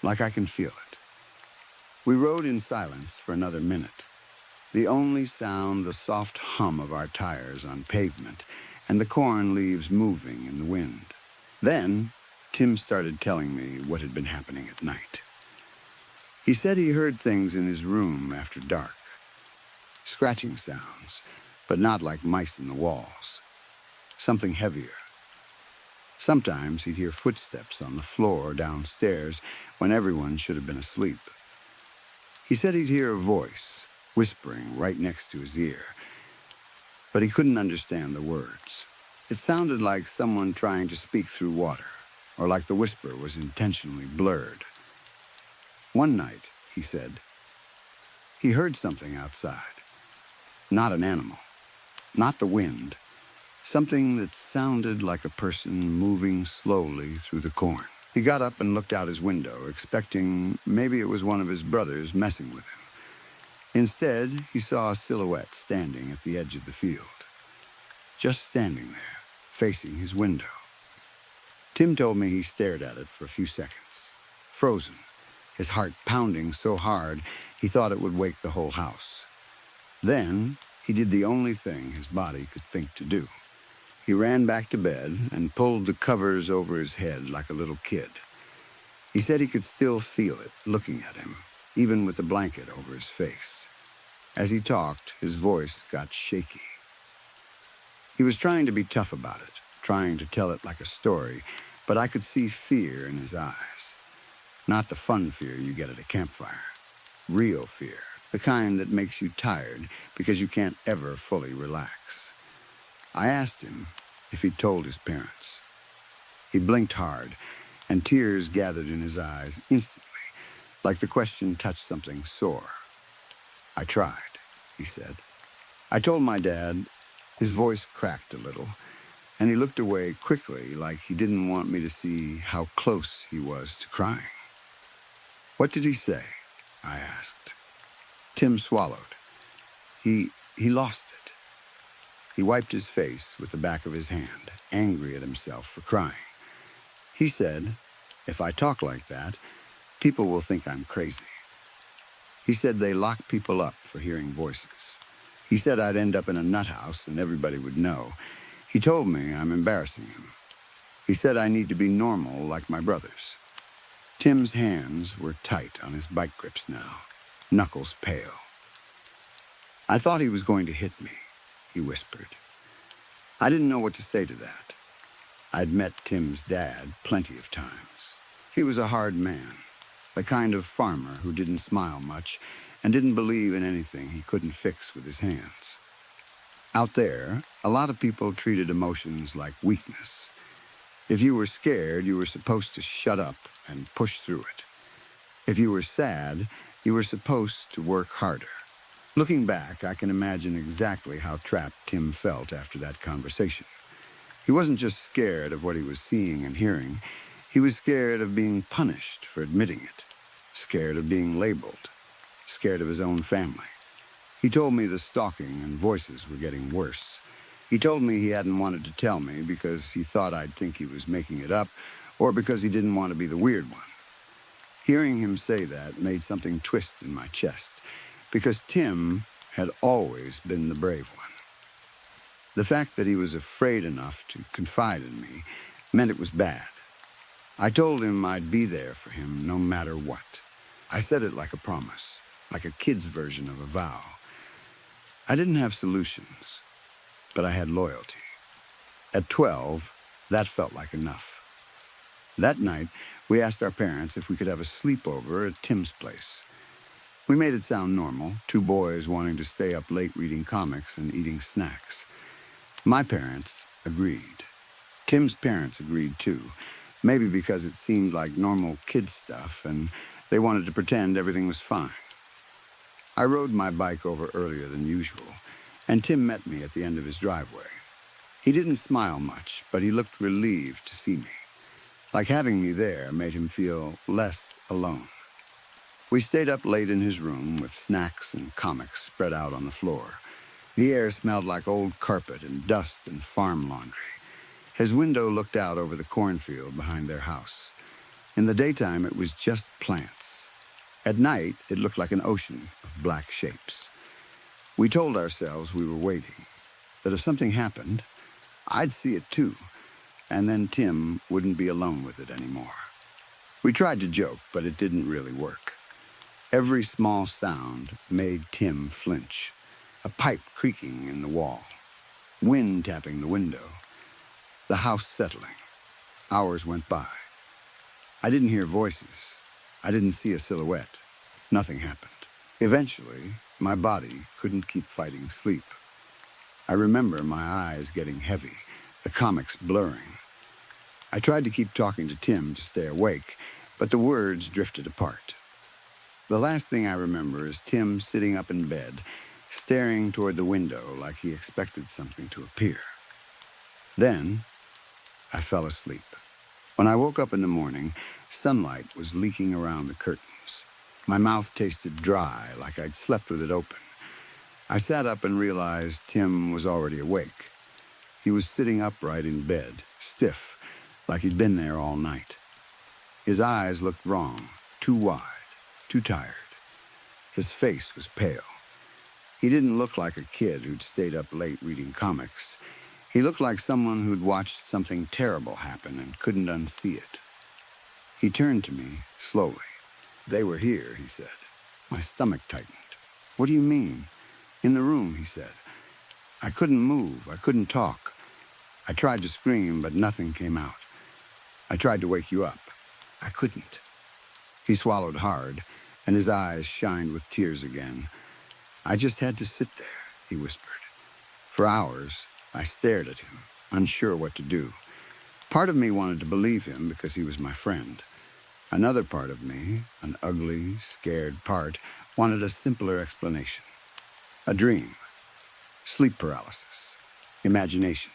Like I can feel it." We rode in silence for another minute. The only sound the soft hum of our tires on pavement and the corn leaves moving in the wind. Then, Tim started telling me what had been happening at night. He said he heard things in his room after dark. Scratching sounds, but not like mice in the walls. Something heavier. Sometimes he'd hear footsteps on the floor downstairs when everyone should have been asleep. He said he'd hear a voice, whispering right next to his ear, but he couldn't understand the words. It sounded like someone trying to speak through water, or like the whisper was intentionally blurred. One night, he said, he heard something outside. Not an animal, not the wind, something that sounded like a person moving slowly through the corn. He got up and looked out his window, expecting maybe it was one of his brothers messing with him. Instead, he saw a silhouette standing at the edge of the field. Just standing there, facing his window. Tim told me he stared at it for a few seconds, frozen, his heart pounding so hard he thought it would wake the whole house. Then, he did the only thing his body could think to do. He ran back to bed and pulled the covers over his head like a little kid. He said he could still feel it looking at him, even with the blanket over his face. As he talked, his voice got shaky. He was trying to be tough about it, trying to tell it like a story, but I could see fear in his eyes. Not the fun fear you get at a campfire. Real fear, the kind that makes you tired because you can't ever fully relax. I asked him if he'd told his parents. He blinked hard, and tears gathered in his eyes instantly, like the question touched something sore. "I tried," he said. I told my dad. His voice cracked a little, and he looked away quickly like he didn't want me to see how close he was to crying. "What did he say?" I asked. Tim swallowed. He lost it. He wiped his face with the back of his hand, angry at himself for crying. He said, "If I talk like that, people will think I'm crazy." He said they lock people up for hearing voices. He said I'd end up in a nut house and everybody would know. He told me I'm embarrassing him. He said I need to be normal like my brothers. Tim's hands were tight on his bike grips now, knuckles pale. "I thought he was going to hit me," he whispered. I didn't know what to say to that. I'd met Tim's dad plenty of times. He was a hard man, the kind of farmer who didn't smile much and didn't believe in anything he couldn't fix with his hands. Out there, a lot of people treated emotions like weakness. If you were scared, you were supposed to shut up and push through it. If you were sad, you were supposed to work harder. Looking back, I can imagine exactly how trapped Tim felt after that conversation. He wasn't just scared of what he was seeing and hearing. He was scared of being punished for admitting it, scared of being labeled, scared of his own family. He told me the stalking and voices were getting worse. He told me he hadn't wanted to tell me because he thought I'd think he was making it up or because he didn't want to be the weird one. Hearing him say that made something twist in my chest, because Tim had always been the brave one. The fact that he was afraid enough to confide in me meant it was bad. I told him I'd be there for him no matter what. I said it like a promise, like a kid's version of a vow. I didn't have solutions, but I had loyalty. At 12, that felt like enough. That night, we asked our parents if we could have a sleepover at Tim's place. We made it sound normal, two boys wanting to stay up late reading comics and eating snacks. My parents agreed. Tim's parents agreed too, maybe because it seemed like normal kid stuff and they wanted to pretend everything was fine. I rode my bike over earlier than usual, and Tim met me at the end of his driveway. He didn't smile much, but he looked relieved to see me. Like having me there made him feel less alone. We stayed up late in his room with snacks and comics spread out on the floor. The air smelled like old carpet and dust and farm laundry. His window looked out over the cornfield behind their house. In the daytime, it was just plants. At night, it looked like an ocean of black shapes. We told ourselves we were waiting, that if something happened, I'd see it too, and then Tim wouldn't be alone with it anymore. We tried to joke, but it didn't really work. Every small sound made Tim flinch. A pipe creaking in the wall, wind tapping the window, the house settling. Hours went by. I didn't hear voices. I didn't see a silhouette. Nothing happened. Eventually, my body couldn't keep fighting sleep. I remember my eyes getting heavy, the comics blurring. I tried to keep talking to Tim to stay awake, but the words drifted apart. The last thing I remember is Tim sitting up in bed, staring toward the window like he expected something to appear. Then, I fell asleep. When I woke up in the morning, sunlight was leaking around the curtains. My mouth tasted dry, like I'd slept with it open. I sat up and realized Tim was already awake. He was sitting upright in bed, stiff, like he'd been there all night. His eyes looked wrong, too wide, too tired. His face was pale. He didn't look like a kid who'd stayed up late reading comics. He looked like someone who'd watched something terrible happen and couldn't unsee it. He turned to me slowly. "They were here," he said. My stomach tightened. "What do you mean?" "In the room," he said. I couldn't move. I couldn't talk. I tried to scream, but nothing came out. I tried to wake you up. I couldn't. He swallowed hard, and his eyes shined with tears again. "I just had to sit there," he whispered. For hours, I stared at him, unsure what to do. Part of me wanted to believe him because he was my friend. Another part of me, an ugly, scared part, wanted a simpler explanation. A dream, sleep paralysis, imagination.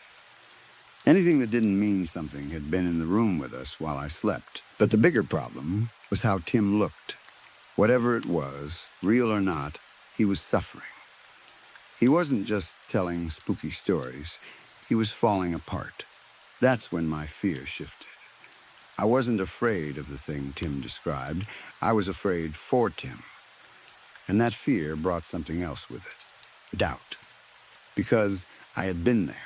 Anything that didn't mean something had been in the room with us while I slept. But the bigger problem was how Tim looked. Whatever it was, real or not, he was suffering. He wasn't just telling spooky stories, he was falling apart. That's when my fear shifted. I wasn't afraid of the thing Tim described, I was afraid for Tim. And that fear brought something else with it, doubt. Because I had been there.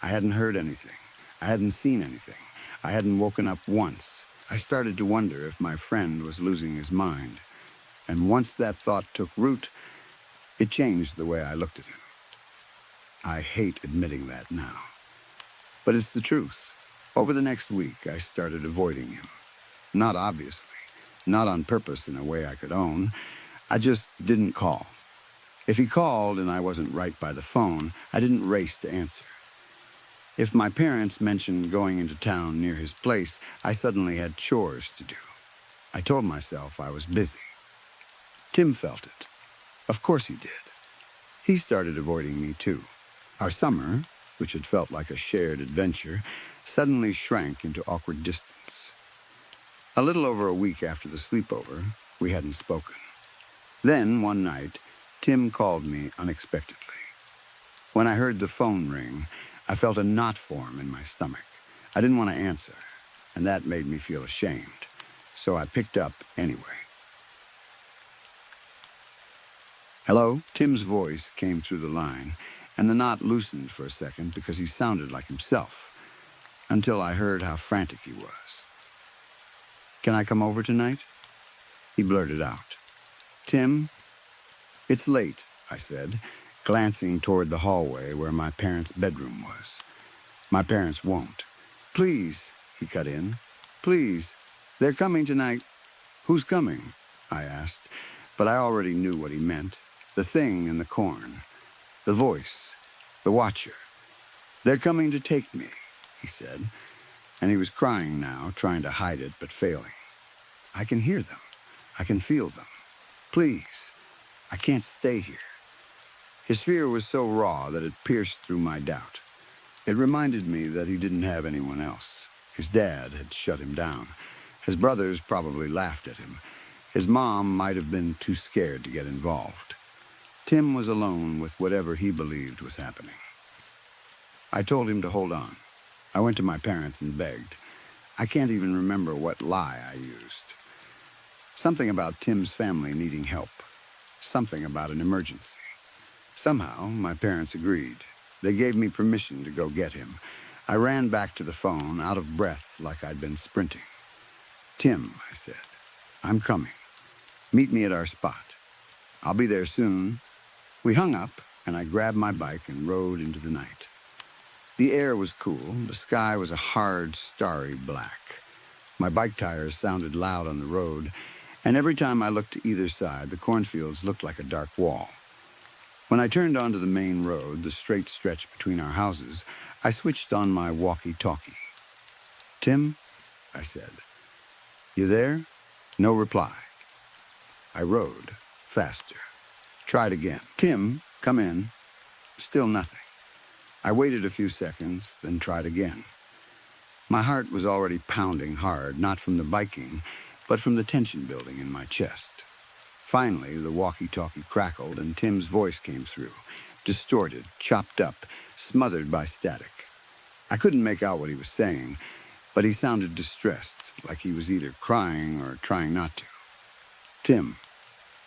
I hadn't heard anything. I hadn't seen anything. I hadn't woken up once. I started to wonder if my friend was losing his mind. And once that thought took root, it changed the way I looked at him. I hate admitting that now. But it's the truth. Over the next week, I started avoiding him. Not obviously, not on purpose in a way I could own. I just didn't call. If he called and I wasn't right by the phone, I didn't race to answer. If my parents mentioned going into town near his place, I suddenly had chores to do. I told myself I was busy. Tim felt it. Of course he did. He started avoiding me too. Our summer, which had felt like a shared adventure, suddenly shrank into awkward distance. A little over a week after the sleepover, we hadn't spoken. Then, one night, Tim called me unexpectedly. When I heard the phone ring, I felt a knot form in my stomach. I didn't want to answer, and that made me feel ashamed. So I picked up anyway. Hello? Tim's voice came through the line, and the knot loosened for a second because he sounded like himself, until I heard how frantic he was. Can I come over tonight? He blurted out. Tim? It's late, I said, glancing toward the hallway where my parents' bedroom was. My parents won't. Please, he cut in. Please. They're coming tonight. Who's coming? I asked, but I already knew what he meant. The thing in the corn. The voice. The watcher. They're coming to take me, he said, and he was crying now, trying to hide it but failing. I can hear them. I can feel them. Please. I can't stay here. His fear was so raw that it pierced through my doubt. It reminded me that he didn't have anyone else. His dad had shut him down. His brothers probably laughed at him. His mom might have been too scared to get involved. Tim was alone with whatever he believed was happening. I told him to hold on. I went to my parents and begged. I can't even remember what lie I used. Something about Tim's family needing help. Something about an emergency. Somehow, my parents agreed. They gave me permission to go get him. I ran back to the phone, out of breath like I'd been sprinting. Tim, I said, I'm coming. Meet me at our spot. I'll be there soon. We hung up, and I grabbed my bike and rode into the night. The air was cool. The sky was a hard, starry black. My bike tires sounded loud on the road, and every time I looked to either side, the cornfields looked like a dark wall. When I turned onto the main road, the straight stretch between our houses, I switched on my walkie-talkie. Tim, I said, you there? No reply. I rode, faster. Tried again. Tim, come in. Still nothing. I waited a few seconds, then tried again. My heart was already pounding hard, not from the biking, but from the tension building in my chest. Finally, the walkie-talkie crackled and Tim's voice came through, distorted, chopped up, smothered by static. I couldn't make out what he was saying, but he sounded distressed, like he was either crying or trying not to. Tim,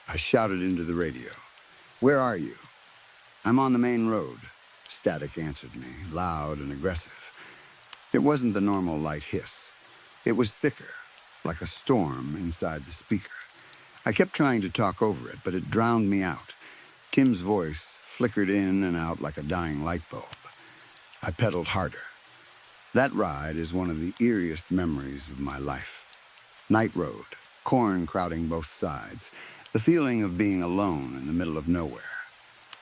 I shouted into the radio. Where are you? I'm on the main road. Static answered me, loud and aggressive. It wasn't the normal light hiss. It was thicker, like a storm inside the speaker. I kept trying to talk over it, but it drowned me out. Tim's voice flickered in and out like a dying light bulb. I pedaled harder. That ride is one of the eeriest memories of my life. Night road, corn crowding both sides, the feeling of being alone in the middle of nowhere.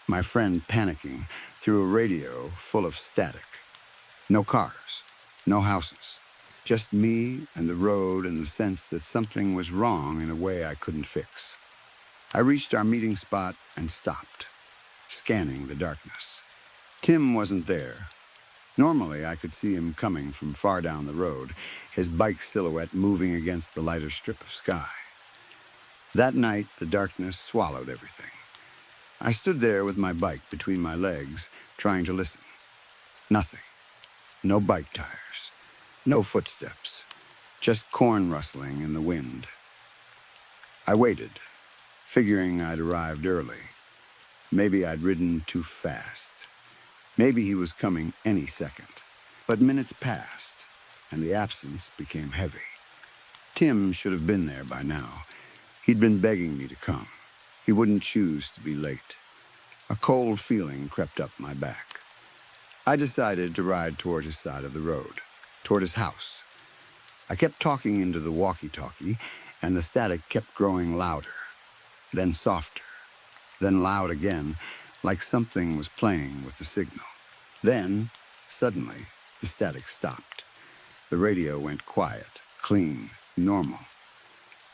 My friend panicking through a radio full of static. No cars, no houses. Just me and the road and the sense that something was wrong in a way I couldn't fix. I reached our meeting spot and stopped, scanning the darkness. Tim wasn't there. Normally, I could see him coming from far down the road, his bike silhouette moving against the lighter strip of sky. That night, the darkness swallowed everything. I stood there with my bike between my legs, trying to listen. Nothing. No bike tires. No footsteps. Just corn rustling in the wind. I waited, figuring I'd arrived early. Maybe I'd ridden too fast. Maybe he was coming any second. But minutes passed, and the absence became heavy. Tim should have been there by now. He'd been begging me to come. He wouldn't choose to be late. A cold feeling crept up my back. I decided to ride toward his side of the road, toward his house. I kept talking into the walkie-talkie, and the static kept growing louder, then softer, then loud again, like something was playing with the signal. Then, suddenly, the static stopped. The radio went quiet, clean, normal.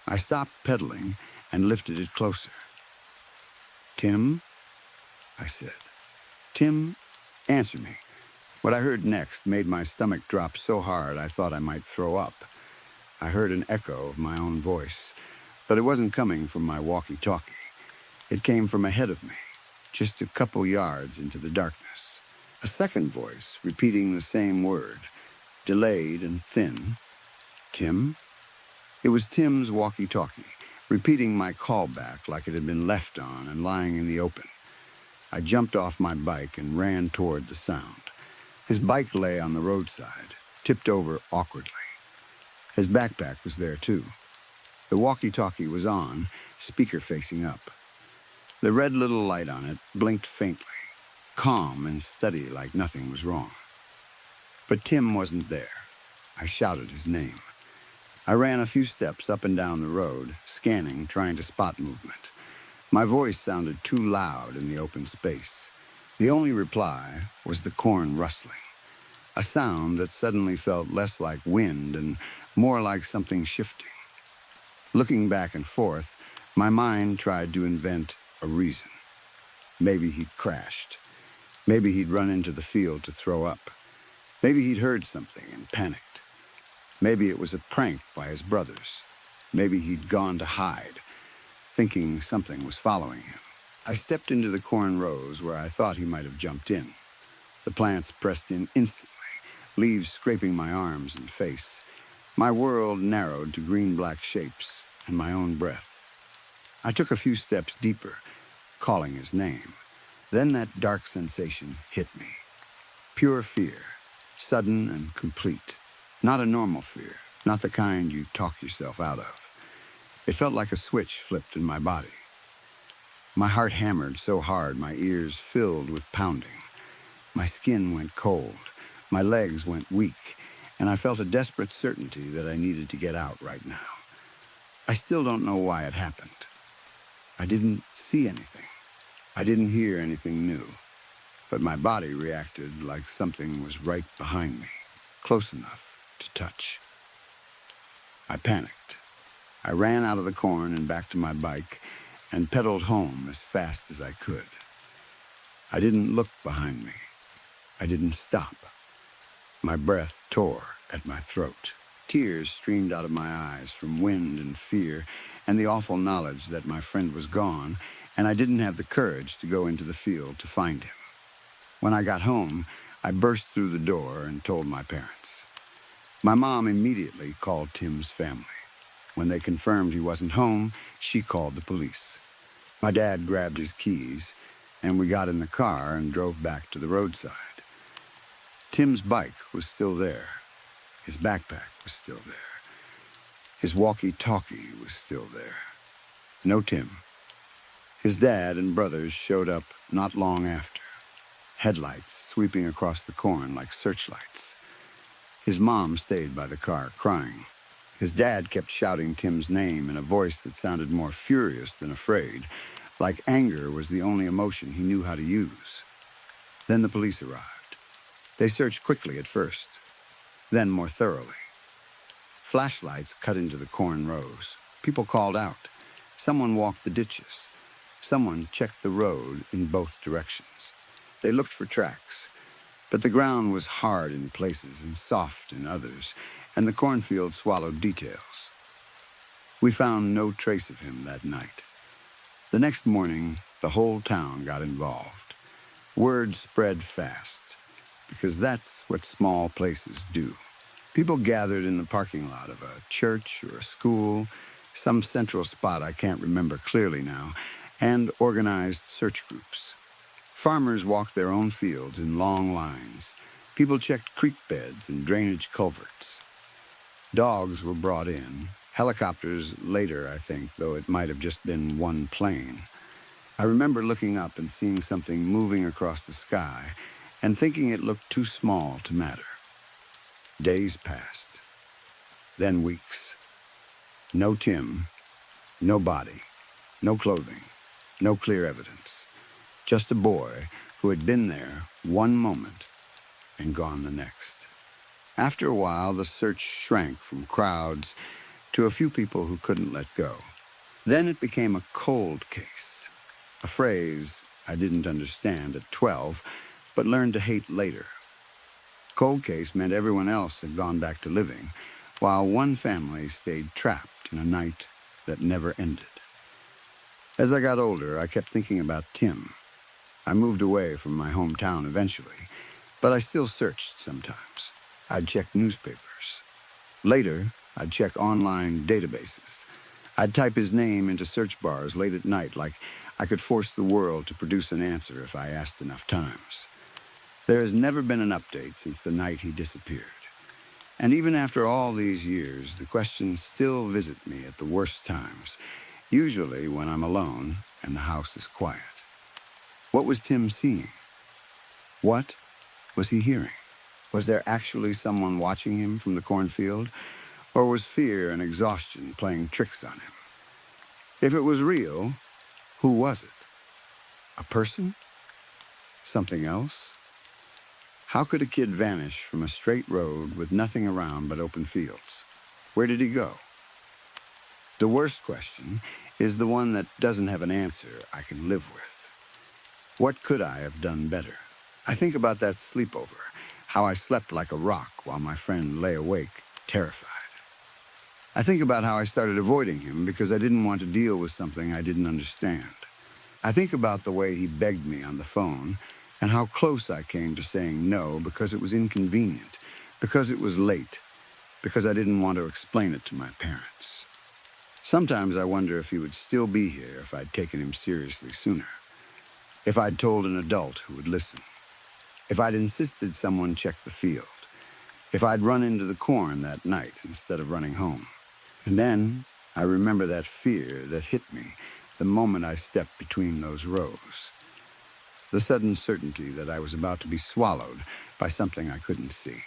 I stopped pedaling and lifted it closer. "Tim?" I said. "Tim, answer me." What I heard next made my stomach drop so hard I thought I might throw up. I heard an echo of my own voice, but it wasn't coming from my walkie-talkie. It came from ahead of me, just a couple yards into the darkness. A second voice repeating the same word, delayed and thin. "Tim?" It was Tim's walkie-talkie, repeating my callback like it had been left on and lying in the open. I jumped off my bike and ran toward the sound. His bike lay on the roadside, tipped over awkwardly. His backpack was there, too. The walkie-talkie was on, speaker facing up. The red little light on it blinked faintly, calm and steady like nothing was wrong. But Tim wasn't there. I shouted his name. I ran a few steps up and down the road, scanning, trying to spot movement. My voice sounded too loud in the open space. The only reply was the corn rustling, a sound that suddenly felt less like wind and more like something shifting. Looking back and forth, my mind tried to invent a reason. Maybe he'd crashed. Maybe he'd run into the field to throw up. Maybe he'd heard something and panicked. Maybe it was a prank by his brothers. Maybe he'd gone to hide, thinking something was following him. I stepped into the corn rows where I thought he might have jumped in. The plants pressed in instantly, leaves scraping my arms and face. My world narrowed to green-black shapes and my own breath. I took a few steps deeper, calling his name. Then that dark sensation hit me. Pure fear, sudden and complete. Not a normal fear, not the kind you talk yourself out of. It felt like a switch flipped in my body. My heart hammered so hard my ears filled with pounding. My skin went cold, my legs went weak, and I felt a desperate certainty that I needed to get out right now. I still don't know why it happened. I didn't see anything. I didn't hear anything new. But my body reacted like something was right behind me, close enough to touch. I panicked. I ran out of the corn and back to my bike and pedaled home as fast as I could. I didn't look behind me. I didn't stop. My breath tore at my throat. Tears streamed out of my eyes from wind and fear and the awful knowledge that my friend was gone, and I didn't have the courage to go into the field to find him. When I got home, I burst through the door and told my parents. My mom immediately called Tim's family. When they confirmed he wasn't home, she called the police. My dad grabbed his keys, and we got in the car and drove back to the roadside. Tim's bike was still there. His backpack was still there. His walkie-talkie was still there. No Tim. His dad and brothers showed up not long after, headlights sweeping across the corn like searchlights. His mom stayed by the car, crying. His dad kept shouting Tim's name in a voice that sounded more furious than afraid, like anger was the only emotion he knew how to use. Then the police arrived. They searched quickly at first, then more thoroughly. Flashlights cut into the corn rows. People called out. Someone walked the ditches. Someone checked the road in both directions. They looked for tracks, but the ground was hard in places and soft in others, and the cornfield swallowed details. We found no trace of him that night. The next morning, The whole town got involved. Word spread fast, because that's what small places do. People gathered in the parking lot of a church or a school, some central spot I can't remember clearly now, and organized search groups. Farmers walked their own fields in long lines. People checked creek beds and drainage culverts. Dogs were brought in. Helicopters later, I think, though it might have just been one plane. I remember looking up and seeing something moving across the sky and thinking it looked too small to matter. Days passed. Then weeks. No Tim, no body, no clothing, no clear evidence. Just a boy who had been there one moment and gone the next. After a while, the search shrank from crowds to a few people who couldn't let go. Then it became a cold case, a phrase I didn't understand at 12, but learned to hate later. Cold case meant everyone else had gone back to living, while one family stayed trapped in a night that never ended. As I got older, I kept thinking about Tim. I moved away from my hometown eventually, but I still searched sometimes. I'd check newspapers. Later, I'd check online databases. I'd type his name into search bars late at night, like I could force the world to produce an answer if I asked enough times. There has never been an update since the night he disappeared. And even after all these years, the questions still visit me at the worst times, usually when I'm alone and the house is quiet. What was Tim seeing? What was he hearing? Was there actually someone watching him from the cornfield, or was fear and exhaustion playing tricks on him? If it was real, who was it? A person? Something else? How could a kid vanish from a straight road with nothing around but open fields? Where did he go? The worst question is the one that doesn't have an answer I can live with. What could I have done better? I think about that sleepover, how I slept like a rock while my friend lay awake, terrified. I think about how I started avoiding him because I didn't want to deal with something I didn't understand. I think about the way he begged me on the phone and how close I came to saying no because it was inconvenient, because it was late, because I didn't want to explain it to my parents. Sometimes I wonder if he would still be here if I'd taken him seriously sooner, if I'd told an adult who would listen, if I'd insisted someone check the field, if I'd run into the corn that night instead of running home. And then I remember that fear that hit me the moment I stepped between those rows. The sudden certainty that I was about to be swallowed by something I couldn't see.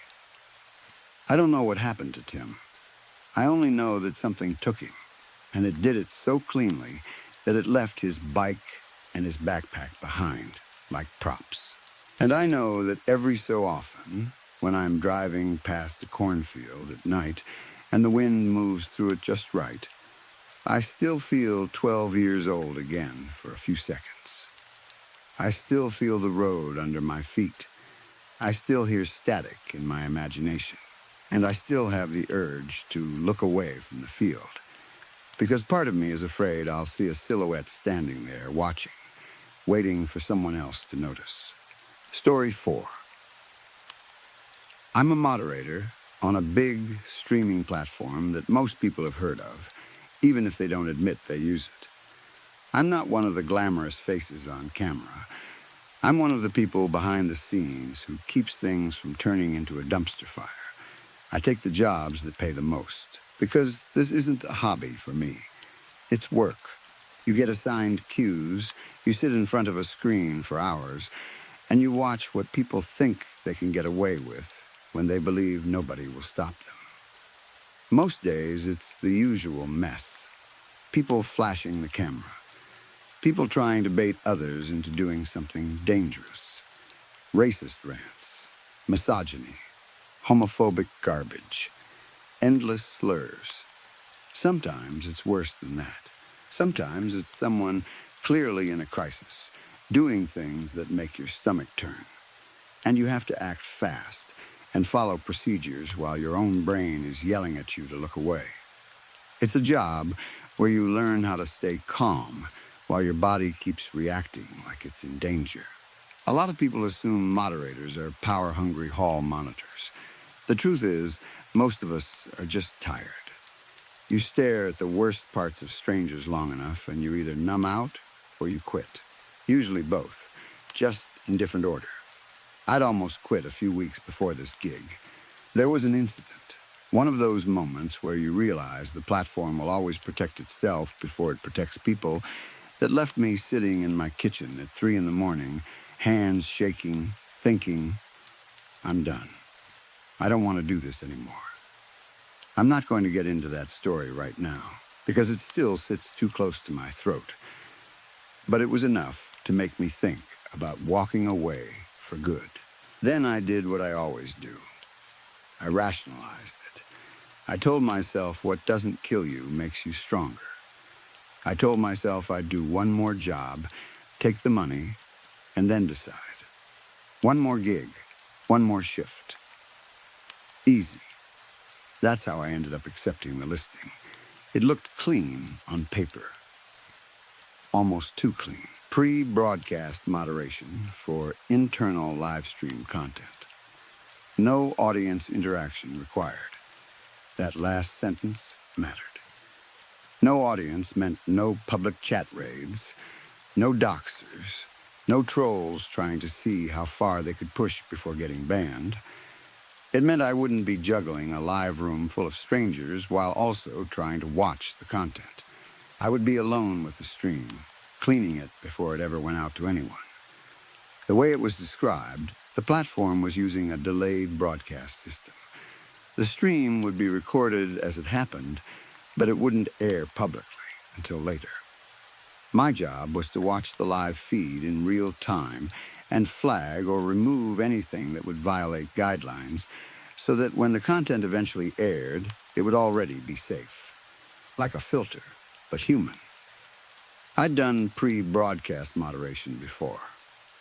I don't know what happened to Tim. I only know that something took him, and it did it so cleanly that it left his bike and his backpack behind, like props. And I know that every so often, when I'm driving past a cornfield at night and the wind moves through it just right, I still feel 12 years old again for a few seconds. I still feel the road under my feet. I still hear static in my imagination. And I still have the urge to look away from the field. Because part of me is afraid I'll see a silhouette standing there watching, waiting for someone else to notice. Story 4. I'm a moderator on a big streaming platform that most people have heard of, even if they don't admit they use it. I'm not one of the glamorous faces on camera. I'm one of the people behind the scenes who keeps things from turning into a dumpster fire. I take the jobs that pay the most, because this isn't a hobby for me. It's work. You get assigned cues, you sit in front of a screen for hours, and you watch what people think they can get away with when they believe nobody will stop them. Most days, it's the usual mess. People flashing the camera. People trying to bait others into doing something dangerous. Racist rants. Misogyny. Homophobic garbage. Endless slurs. Sometimes it's worse than that. Sometimes it's someone clearly in a crisis, doing things that make your stomach turn. And you have to act fast and follow procedures while your own brain is yelling at you to look away. It's a job where you learn how to stay calm while your body keeps reacting like it's in danger. A lot of people assume moderators are power-hungry hall monitors. The truth is, most of us are just tired. You stare at the worst parts of strangers long enough, and you either numb out or you quit. Usually both, just in different order. I'd almost quit a few weeks before this gig. There was an incident, one of those moments where you realize the platform will always protect itself before it protects people, that left me sitting in my kitchen at 3 in the morning, hands shaking, thinking, I'm done. I don't want to do this anymore. I'm not going to get into that story right now, because it still sits too close to my throat. But it was enough to make me think about walking away for good. Then I did what I always do. I rationalized it. I told myself what doesn't kill you makes you stronger. I told myself I'd do one more job, take the money, and then decide. One more gig, one more shift. Easy. That's how I ended up accepting the listing. It looked clean on paper. Almost too clean. Pre-broadcast moderation for internal live stream content. No audience interaction required. That last sentence mattered. No audience meant no public chat raids, no doxers, no trolls trying to see how far they could push before getting banned. It meant I wouldn't be juggling a live room full of strangers while also trying to watch the content. I would be alone with the stream, cleaning it before it ever went out to anyone. The way it was described, the platform was using a delayed broadcast system. The stream would be recorded as it happened, but it wouldn't air publicly until later. My job was to watch the live feed in real time and flag or remove anything that would violate guidelines so that when the content eventually aired, it would already be safe. Like a filter, but human. I'd done pre-broadcast moderation before.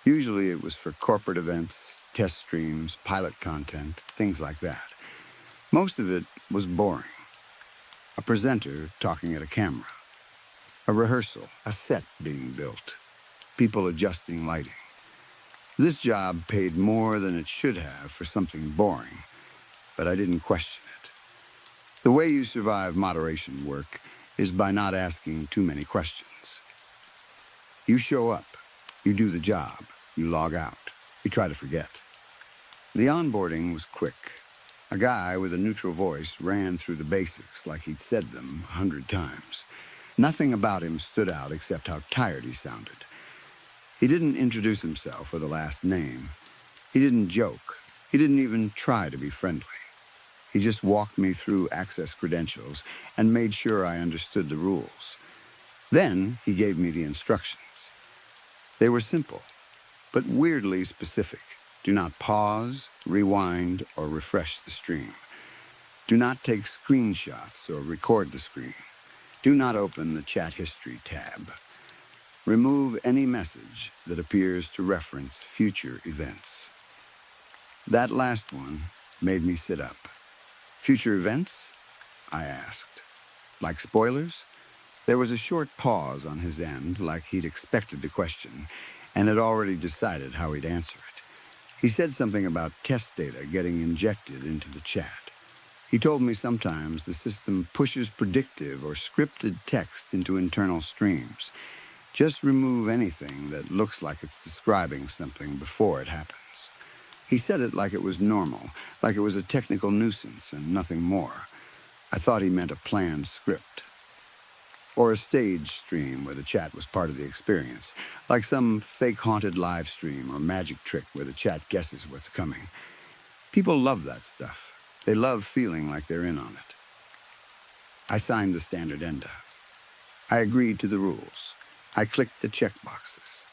Usually it was for corporate events, test streams, pilot content, things like that. Most of it was boring. A presenter talking at a camera. A rehearsal, a set being built. People adjusting lighting. This job paid more than it should have for something boring, but I didn't question it. The way you survive moderation work is by not asking too many questions. You show up, you do the job, you log out, you try to forget. The onboarding was quick. A guy with a neutral voice ran through the basics like he'd said them 100 times. Nothing about him stood out except how tired he sounded. He didn't introduce himself with a last name. He didn't joke. He didn't even try to be friendly. He just walked me through access credentials and made sure I understood the rules. Then he gave me the instructions. They were simple, but weirdly specific. Do not pause, rewind, or refresh the stream. Do not take screenshots or record the screen. Do not open the chat history tab. Remove any message that appears to reference future events. That last one made me sit up. Future events? I asked. Like spoilers? There was a short pause on his end, like he'd expected the question, and had already decided how he'd answer it. He said something about test data getting injected into the chat. He told me sometimes the system pushes predictive or scripted text into internal streams. Just remove anything that looks like it's describing something before it happens. He said it like it was normal, like it was a technical nuisance and nothing more. I thought he meant a planned script. Or a stage stream where the chat was part of the experience, like some fake haunted live stream or magic trick where the chat guesses what's coming. People love that stuff. They love feeling like they're in on it. I signed the standard enda. I agreed to the rules. I clicked the checkboxes.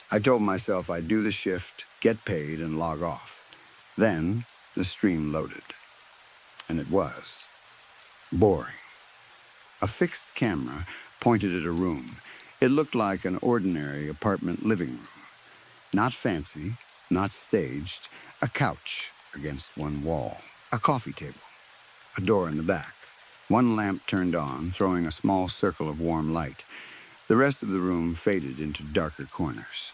I told myself I'd do the shift, get paid, and log off. Then the stream loaded. And it was boring. A fixed camera pointed at a room. It looked like an ordinary apartment living room. Not fancy, not staged, a couch against one wall, a coffee table, a door in the back, one lamp turned on, throwing a small circle of warm light. The rest of the room faded into darker corners.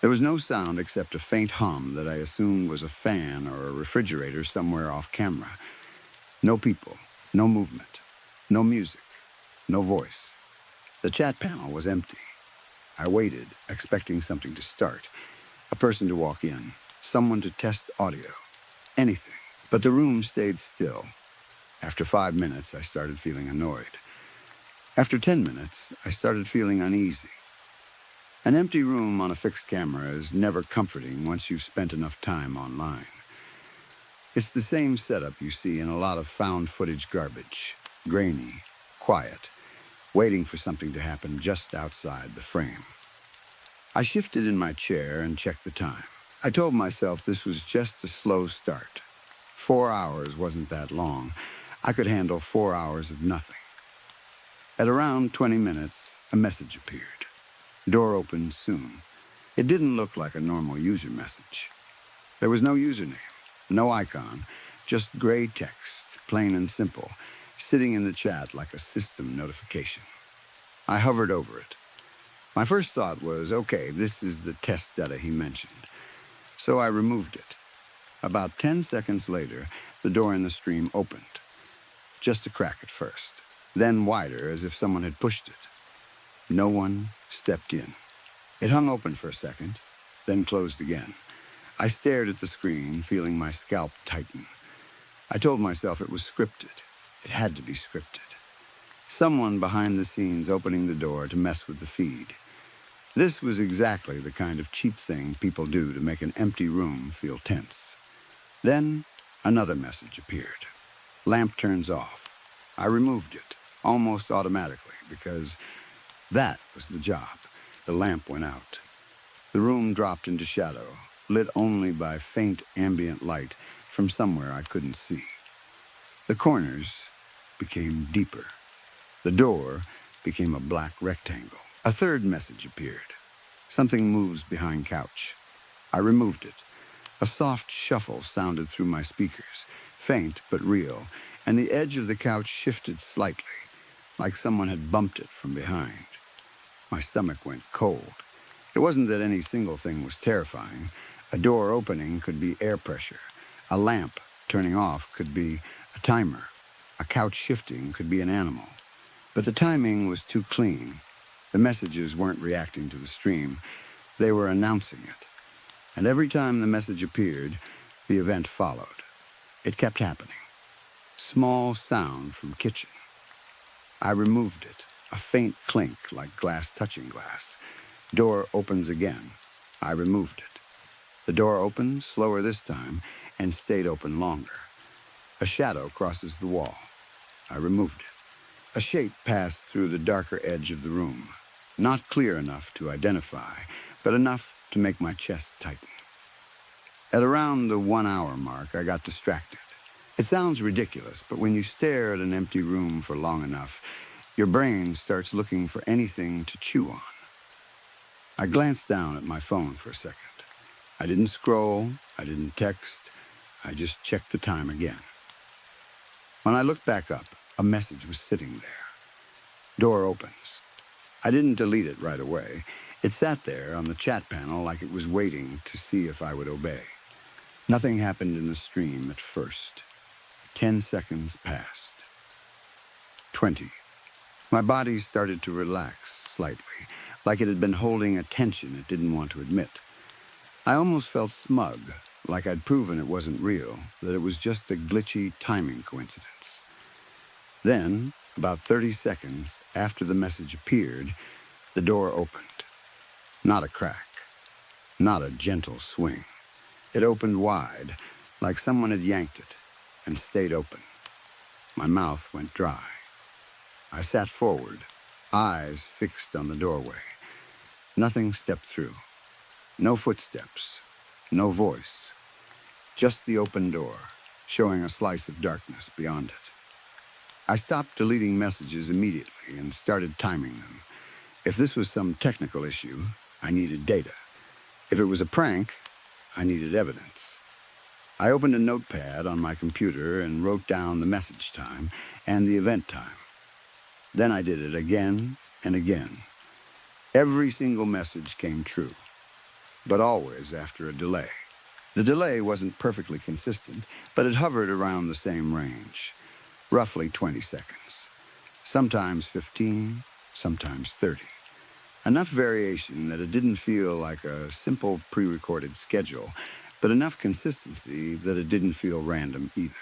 There was no sound except a faint hum that I assumed was a fan or a refrigerator somewhere off camera. No people, no movement, no music, no voice. The chat panel was empty. I waited, expecting something to start, a person to walk in, someone to test audio, anything. But the room stayed still. After 5 minutes, I started feeling annoyed. After 10 minutes, I started feeling uneasy. An empty room on a fixed camera is never comforting once you've spent enough time online. It's the same setup you see in a lot of found footage garbage, grainy, quiet, waiting for something to happen just outside the frame. I shifted in my chair and checked the time. I told myself this was just a slow start. 4 hours wasn't that long. I could handle 4 hours of nothing. At around 20 minutes, a message appeared. Door opened soon. It didn't look like a normal user message. There was no username, no icon, just gray text, plain and simple, sitting in the chat like a system notification. I hovered over it. My first thought was, okay, this is the test data he mentioned. So I removed it. About 10 seconds later, the door in the stream opened. Just a crack at first, then wider as if someone had pushed it. No one stepped in. It hung open for a second, then closed again. I stared at the screen, feeling my scalp tighten. I told myself it was scripted. It had to be scripted. Someone behind the scenes opening the door to mess with the feed. This was exactly the kind of cheap thing people do to make an empty room feel tense. Then another message appeared. Lamp turns off. I removed it, almost automatically, because that was the job. The lamp went out. The room dropped into shadow, lit only by faint ambient light from somewhere I couldn't see. The corners became deeper. The door became a black rectangle. A third message appeared. Something moves behind couch. I removed it. A soft shuffle sounded through my speakers, faint but real, and the edge of the couch shifted slightly, like someone had bumped it from behind. My stomach went cold. It wasn't that any single thing was terrifying. A door opening could be air pressure. A lamp turning off could be a timer. A couch shifting could be an animal. But the timing was too clean. The messages weren't reacting to the stream. They were announcing it. And every time the message appeared, the event followed. It kept happening. Small sound from kitchen. I removed it. A faint clink like glass touching glass. Door opens again. I removed it. The door opened, slower this time, and stayed open longer. A shadow crosses the wall. I removed it. A shape passed through the darker edge of the room. Not clear enough to identify, but enough to make my chest tighten. At around the 1 hour mark, I got distracted. It sounds ridiculous, but when you stare at an empty room for long enough, your brain starts looking for anything to chew on. I glanced down at my phone for a second. I didn't scroll, I didn't text, I just checked the time again. When I looked back up, a message was sitting there. Door opens. I didn't delete it right away. It sat there on the chat panel like it was waiting to see if I would obey. Nothing happened in the stream at first. 10 seconds passed. 20. My body started to relax slightly, like it had been holding a tension it didn't want to admit. I almost felt smug, like I'd proven it wasn't real, that it was just a glitchy timing coincidence. Then, about 30 seconds after the message appeared, the door opened. Not a crack, not a gentle swing. It opened wide, like someone had yanked it, and stayed open. My mouth went dry. I sat forward, eyes fixed on the doorway. Nothing stepped through. No footsteps, no voice. Just the open door, showing a slice of darkness beyond it. I stopped deleting messages immediately and started timing them. If this was some technical issue, I needed data. If it was a prank, I needed evidence. I opened a notepad on my computer and wrote down the message time and the event time. Then I did it again and again. Every single message came true, but always after a delay. The delay wasn't perfectly consistent, but it hovered around the same range, roughly 20 seconds. Sometimes 15, sometimes 30. Enough variation that it didn't feel like a simple pre-recorded schedule, but enough consistency that it didn't feel random either.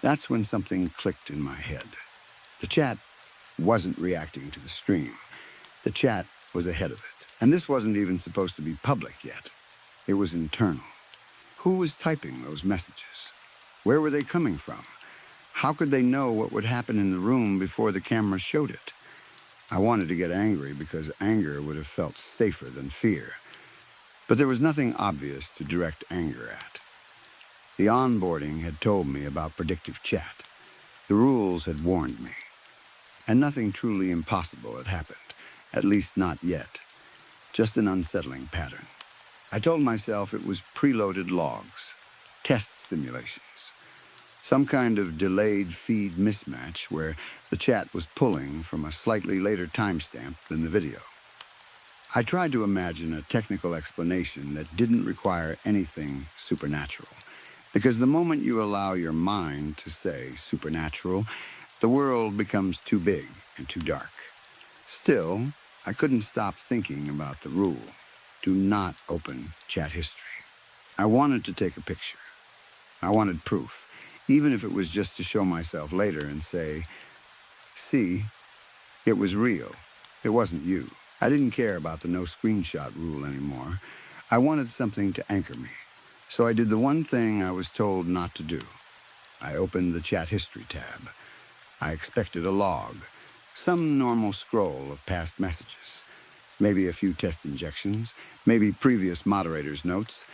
That's when something clicked in my head. The chat wasn't reacting to the stream. The chat was ahead of it. And this wasn't even supposed to be public yet. It was internal. Who was typing those messages? Where were they coming from? How could they know what would happen in the room before the camera showed it? I wanted to get angry because anger would have felt safer than fear. But there was nothing obvious to direct anger at. The onboarding had told me about predictive chat. The rules had warned me. And nothing truly impossible had happened, at least not yet. Just an unsettling pattern. I told myself it was preloaded logs, test simulations. Some kind of delayed feed mismatch where the chat was pulling from a slightly later timestamp than the video. I tried to imagine a technical explanation that didn't require anything supernatural, because the moment you allow your mind to say supernatural, the world becomes too big and too dark. Still, I couldn't stop thinking about the rule. Do not open chat history. I wanted to take a picture. I wanted proof, even if it was just to show myself later and say, see, it was real. It wasn't you. I didn't care about the no screenshot rule anymore. I wanted something to anchor me. So I did the one thing I was told not to do. I opened the chat history tab. I expected a log, some normal scroll of past messages, maybe a few test injections, maybe previous moderators' notes.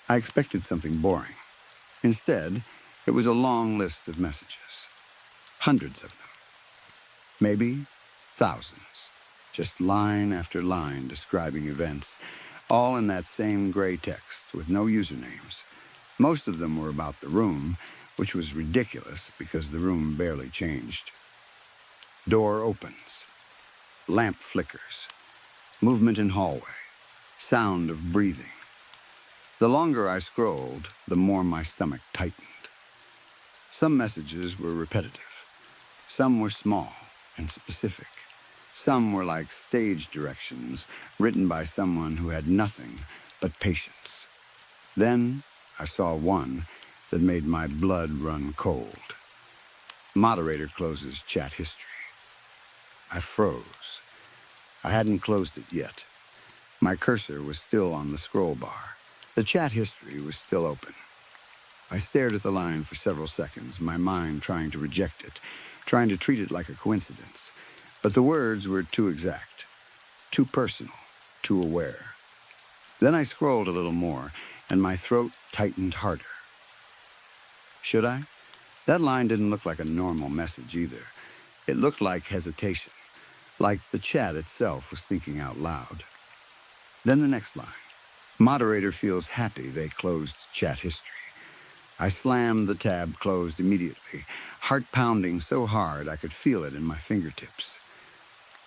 I expected something boring. Instead, it was a long list of messages, hundreds of them, maybe thousands, just line after line describing events, all in that same gray text with no usernames. Most of them were about the room, which was ridiculous because the room barely changed. Door opens, lamp flickers, movement in hallway, sound of breathing. The longer I scrolled, the more my stomach tightened. Some messages were repetitive. Some were small and specific. Some were like stage directions written by someone who had nothing but patience. Then I saw one that made my blood run cold. Moderator closes chat history. I froze. I hadn't closed it yet. My cursor was still on the scroll bar. The chat history was still open. I stared at the line for several seconds, my mind trying to reject it, trying to treat it like a coincidence. But the words were too exact, too personal, too aware. Then I scrolled a little more, and my throat tightened harder. Should I? That line didn't look like a normal message either. It looked like hesitation, like the chat itself was thinking out loud. Then the next line. Moderator feels happy they closed chat history. I slammed the tab closed immediately, heart pounding so hard I could feel it in my fingertips.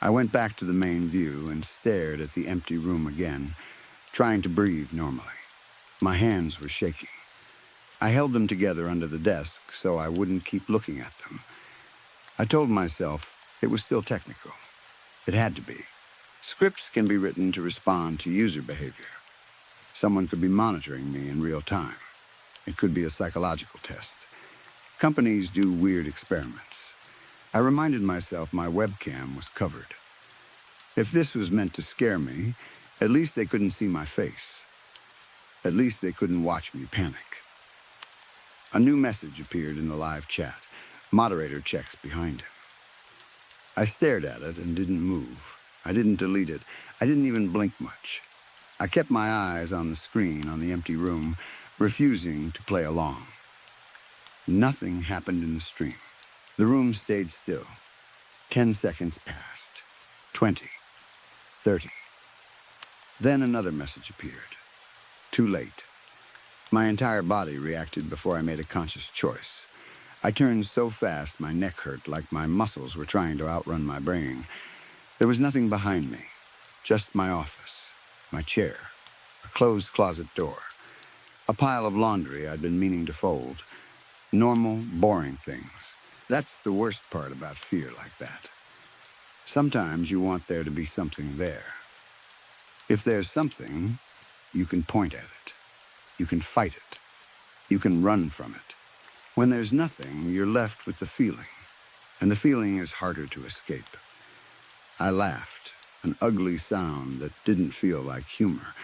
I went back to the main view and stared at the empty room again, trying to breathe normally. My hands were shaking. I held them together under the desk so I wouldn't keep looking at them. I told myself it was still technical. It had to be. Scripts can be written to respond to user behavior. Someone could be monitoring me in real time. It could be a psychological test. Companies do weird experiments. I reminded myself my webcam was covered. If this was meant to scare me, at least they couldn't see my face. At least they couldn't watch me panic. A new message appeared in the live chat. Moderator checks behind him. I stared at it and didn't move. I didn't delete it. I didn't even blink much. I kept my eyes on the screen on the empty room, refusing to play along. Nothing happened in the stream. The room stayed still. 10 seconds passed. 20. 30. Then another message appeared. Too late. My entire body reacted before I made a conscious choice. I turned so fast my neck hurt like my muscles were trying to outrun my brain. There was nothing behind me. Just my office, my chair, a closed closet door, a pile of laundry I'd been meaning to fold. Normal, boring things. That's the worst part about fear like that. Sometimes you want there to be something there. If there's something, you can point at it. You can fight it. You can run from it. When there's nothing, you're left with the feeling, and the feeling is harder to escape. I laughed, an ugly sound that didn't feel like humor.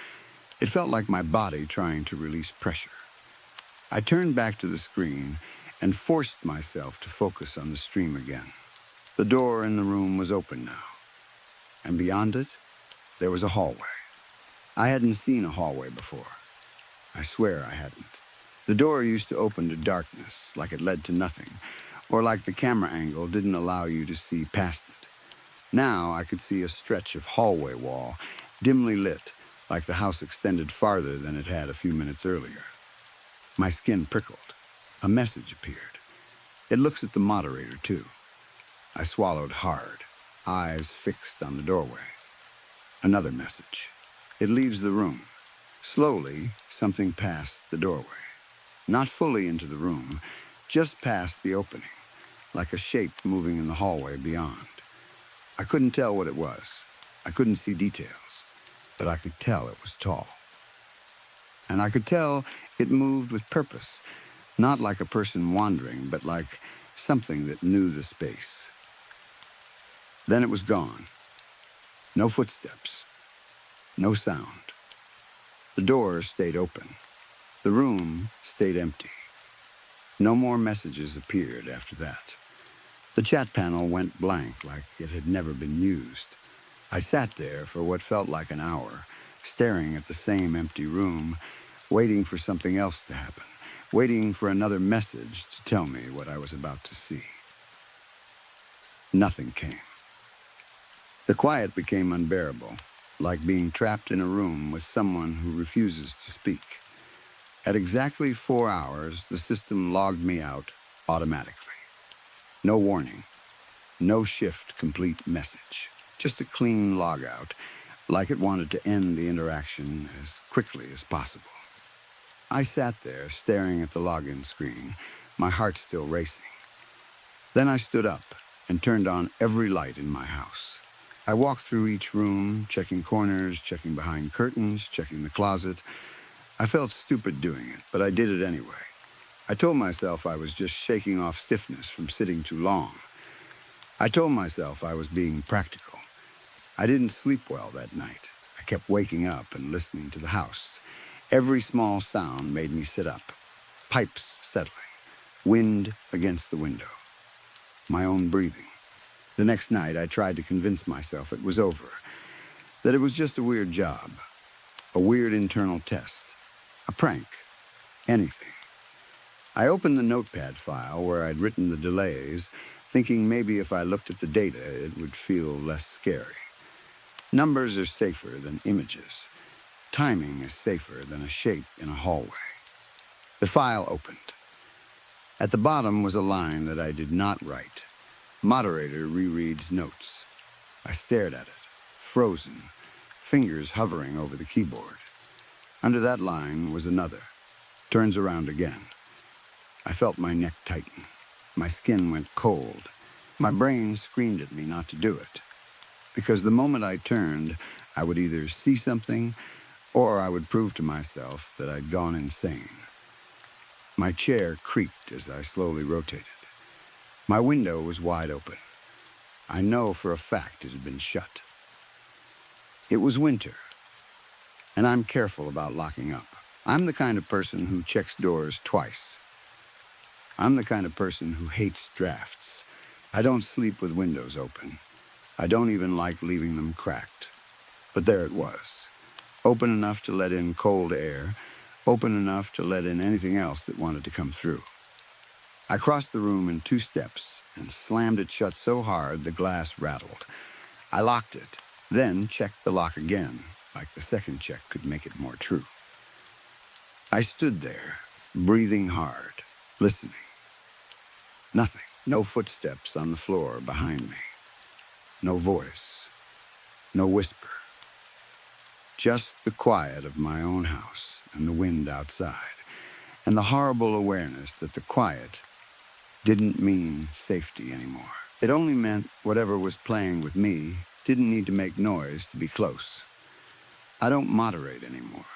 It felt like my body trying to release pressure. I turned back to the screen and forced myself to focus on the stream again. The door in the room was open now, and beyond it, there was a hallway. I hadn't seen a hallway before. I swear I hadn't. The door used to open to darkness, like it led to nothing, or like the camera angle didn't allow you to see past it. Now I could see a stretch of hallway wall, dimly lit, like the house extended farther than it had a few minutes earlier. My skin prickled. A message appeared. It looks at the moderator, too. I swallowed hard, eyes fixed on the doorway. Another message. It leaves the room. Slowly, something passed the doorway. Not fully into the room, just past the opening, like a shape moving in the hallway beyond. I couldn't tell what it was. I couldn't see details, but I could tell it was tall. And I could tell it moved with purpose, not like a person wandering, but like something that knew the space. Then it was gone. No footsteps. No sound. The door stayed open. The room stayed empty. No more messages appeared after that. The chat panel went blank, like it had never been used. I sat there for what felt like an hour, staring at the same empty room, waiting for something else to happen, waiting for another message to tell me what I was about to see. Nothing came. The quiet became unbearable, like being trapped in a room with someone who refuses to speak. At exactly 4 hours, the system logged me out automatically. No warning, no shift complete message, just a clean logout, like it wanted to end the interaction as quickly as possible. I sat there staring at the login screen, my heart still racing. Then I stood up and turned on every light in my house. I walked through each room, checking corners, checking behind curtains, checking the closet. I felt stupid doing it, but I did it anyway. I told myself I was just shaking off stiffness from sitting too long. I told myself I was being practical. I didn't sleep well that night. I kept waking up and listening to the house. Every small sound made me sit up. Pipes settling. Wind against the window. My own breathing. The next night, I tried to convince myself it was over, that it was just a weird job, a weird internal test, a prank, anything. I opened the notepad file where I'd written the delays, thinking maybe if I looked at the data, it would feel less scary. Numbers are safer than images. Timing is safer than a shape in a hallway. The file opened. At the bottom was a line that I did not write. Moderator rereads notes. I stared at it, frozen, fingers hovering over the keyboard. Under that line was another. Turns around again. I felt my neck tighten. My skin went cold. My brain screamed at me not to do it. Because the moment I turned, I would either see something or I would prove to myself that I'd gone insane. My chair creaked as I slowly rotated. My window was wide open. I know for a fact it had been shut. It was winter, and I'm careful about locking up. I'm the kind of person who checks doors twice. I'm the kind of person who hates drafts. I don't sleep with windows open. I don't even like leaving them cracked. But there it was, open enough to let in cold air, open enough to let in anything else that wanted to come through. I crossed the room in 2 steps and slammed it shut so hard the glass rattled. I locked it, then checked the lock again, like the second check could make it more true. I stood there, breathing hard, listening. Nothing. No footsteps on the floor behind me. No voice. No whisper. just the quiet of my own house and the wind outside, and the horrible awareness that the quiet didn't mean safety anymore. It only meant whatever was playing with me didn't need to make noise to be close. I don't moderate anymore.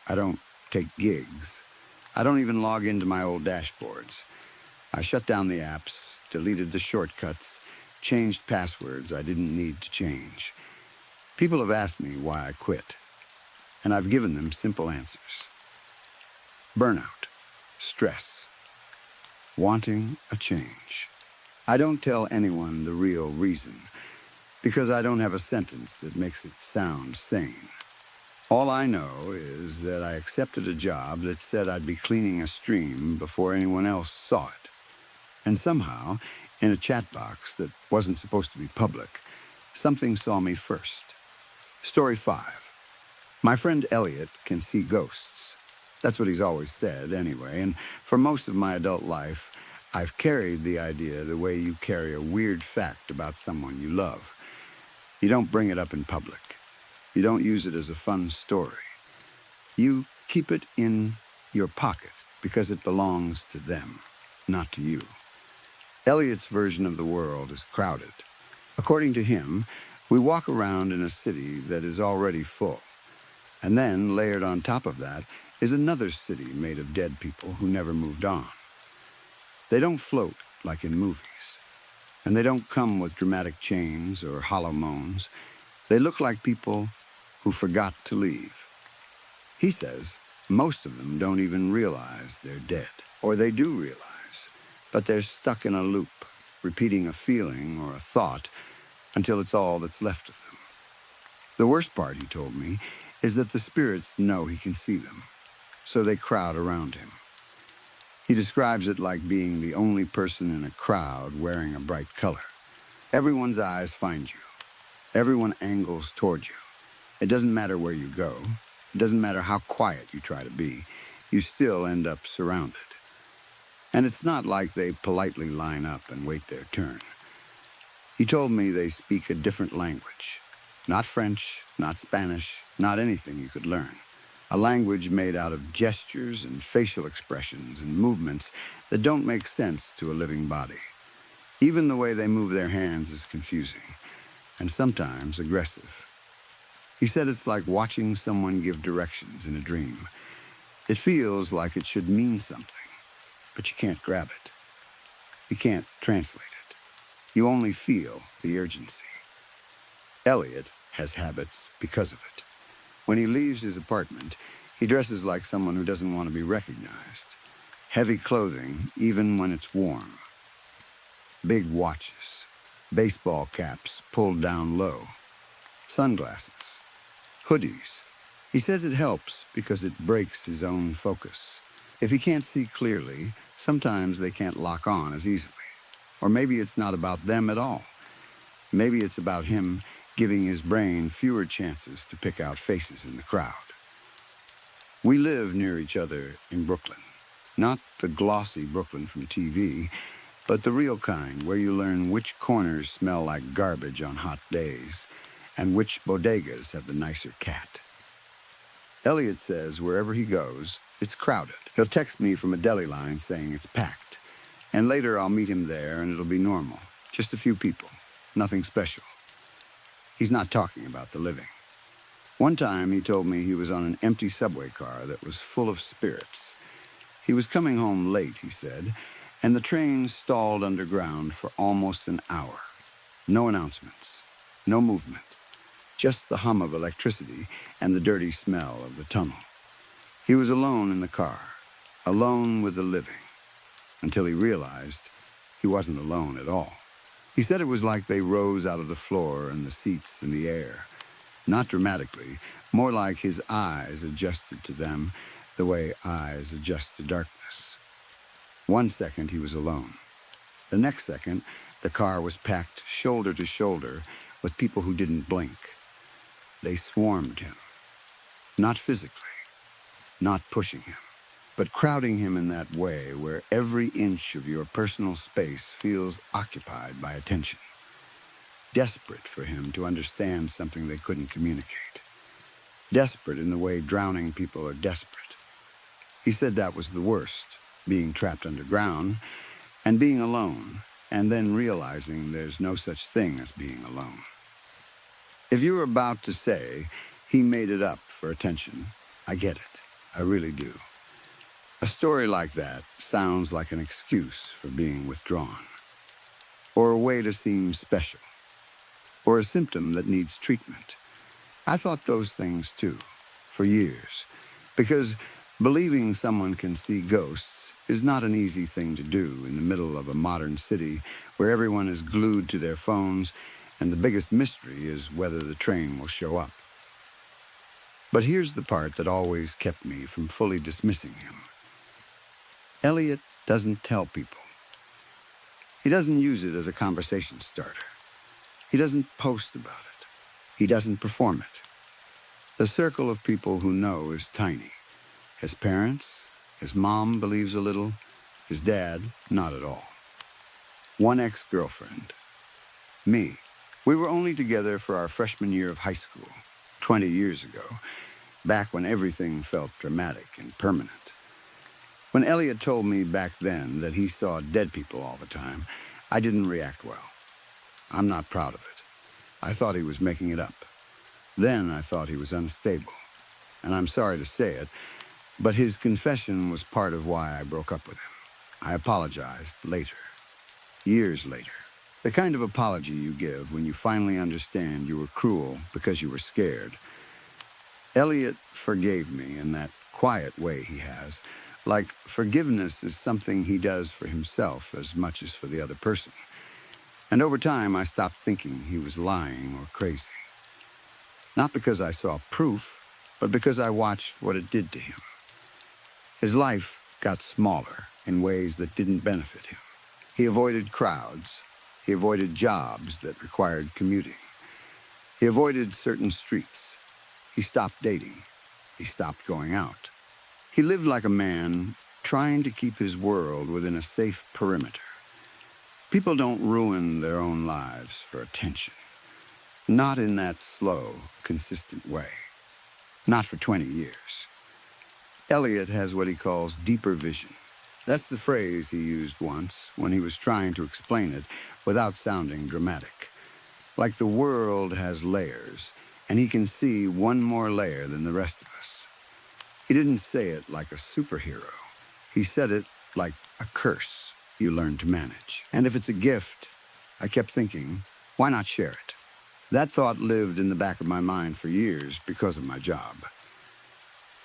I don't take gigs. I don't even log into my old dashboards. I shut down the apps, deleted the shortcuts, changed passwords I didn't need to change. People have asked me why I quit, and I've given them simple answers. Burnout, stress, wanting a change. I don't tell anyone the real reason, because I don't have a sentence that makes it sound sane. All I know is that I accepted a job that said I'd be cleaning a stream before anyone else saw it. And somehow, in a chat box that wasn't supposed to be public, something saw me first. Story 5. My friend Elliot can see ghosts. That's what he's always said, anyway, and for most of my adult life, I've carried the idea the way you carry a weird fact about someone you love. You don't bring it up in public. You don't use it as a fun story. You keep it in your pocket because it belongs to them, not to you. Elliot's version of the world is crowded. According to him, we walk around in a city that is already full. And then, layered on top of that, is another city made of dead people who never moved on. They don't float like in movies. And they don't come with dramatic chains or hollow moans. They look like people who forgot to leave. He says most of them don't even realize they're dead. Or they do realize, but they're stuck in a loop, repeating a feeling or a thought until it's all that's left of them. The worst part, he told me, is that the spirits know he can see them, so they crowd around him. He describes it like being the only person in a crowd wearing a bright color. Everyone's eyes find you. Everyone angles toward you. It doesn't matter where you go. It doesn't matter how quiet you try to be. You still end up surrounded. And it's not like they politely line up and wait their turn. He told me they speak a different language. Not French, not Spanish, not anything you could learn. A language made out of gestures and facial expressions and movements that don't make sense to a living body. Even the way they move their hands is confusing, and sometimes aggressive. He said it's like watching someone give directions in a dream. It feels like it should mean something, but you can't grab it. You can't translate it. You only feel the urgency. Elliot has habits because of it. When he leaves his apartment, he dresses like someone who doesn't want to be recognized. Heavy clothing, even when it's warm. Big watches, baseball caps pulled down low, sunglasses, hoodies. He says it helps because it breaks his own focus. If he can't see clearly, sometimes they can't lock on as easily. Or maybe it's not about them at all. Maybe it's about him giving his brain fewer chances to pick out faces in the crowd. We live near each other in Brooklyn. Not the glossy Brooklyn from TV, but the real kind where you learn which corners smell like garbage on hot days and which bodegas have the nicer cat. Elliot says wherever he goes, it's crowded. He'll text me from a deli line saying it's packed, and later I'll meet him there and it'll be normal. Just a few people, nothing special. He's not talking about the living. One time he told me he was on an empty subway car that was full of spirits. He was coming home late, he said, and the train stalled underground for almost an hour. No announcements, no movement, just the hum of electricity and the dirty smell of the tunnel. He was alone in the car, alone with the living, until he realized he wasn't alone at all. He said it was like they rose out of the floor and the seats and the air. Not dramatically, more like his eyes adjusted to them the way eyes adjust to darkness. 1 second he was alone. The next second, the car was packed shoulder to shoulder with people who didn't blink. They swarmed him. Not physically, not pushing him, but crowding him in that way where every inch of your personal space feels occupied by attention. Desperate for him to understand something they couldn't communicate. desperate in the way drowning people are desperate. He said that was the worst, being trapped underground and being alone, and then realizing there's no such thing as being alone. If you were about to say he made it up for attention, I get it. I really do. A story like that sounds like an excuse for being withdrawn, or a way to seem special, or a symptom that needs treatment. I thought those things too, for years, because believing someone can see ghosts is not an easy thing to do in the middle of a modern city where everyone is glued to their phones and the biggest mystery is whether the train will show up. But here's the part that always kept me from fully dismissing him. Elliot doesn't tell people. He doesn't use it as a conversation starter. He doesn't post about it. He doesn't perform it. The circle of people who know is tiny. His parents, his mom believes a little, his dad, not at all. One ex-girlfriend. Me. We were only together for our freshman year of high school, 20 years ago, back when everything felt dramatic and permanent. When Elliot told me back then that he saw dead people all the time, I didn't react well. I'm not proud of it. I thought he was making it up. Then I thought he was unstable. And I'm sorry to say it, but his confession was part of why I broke up with him. I apologized later. Years later. The kind of apology you give when you finally understand you were cruel because you were scared. Elliot forgave me in that quiet way he has, like forgiveness is something he does for himself as much as for the other person. And over time, I stopped thinking he was lying or crazy. Not because I saw proof, but because I watched what it did to him. His life got smaller in ways that didn't benefit him. He avoided crowds. He avoided jobs that required commuting. He avoided certain streets. He stopped dating. He stopped going out. He lived like a man trying to keep his world within a safe perimeter. People don't ruin their own lives for attention. Not in that slow, consistent way. Not for 20 years. Elliot has what he calls deeper vision. That's the phrase he used once when he was trying to explain it without sounding dramatic. Like the world has layers, and he can see one more layer than the rest of us. He didn't say it like a superhero. He said it like a curse you learn to manage. And if it's a gift, I kept thinking, why not share it? That thought lived in the back of my mind for years because of my job.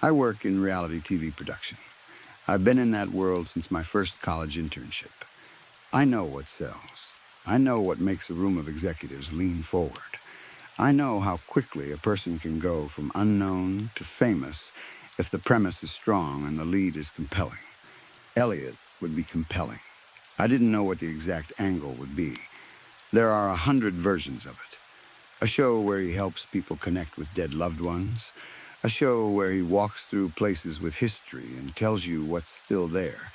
I work in reality TV production. I've been in that world since my first college internship. I know what sells. I know what makes a room of executives lean forward. I know how quickly a person can go from unknown to famous if the premise is strong and the lead is compelling. Elliot would be compelling. I didn't know what the exact angle would be. There are 100 versions of it. A show where he helps people connect with dead loved ones. A show where he walks through places with history and tells you what's still there.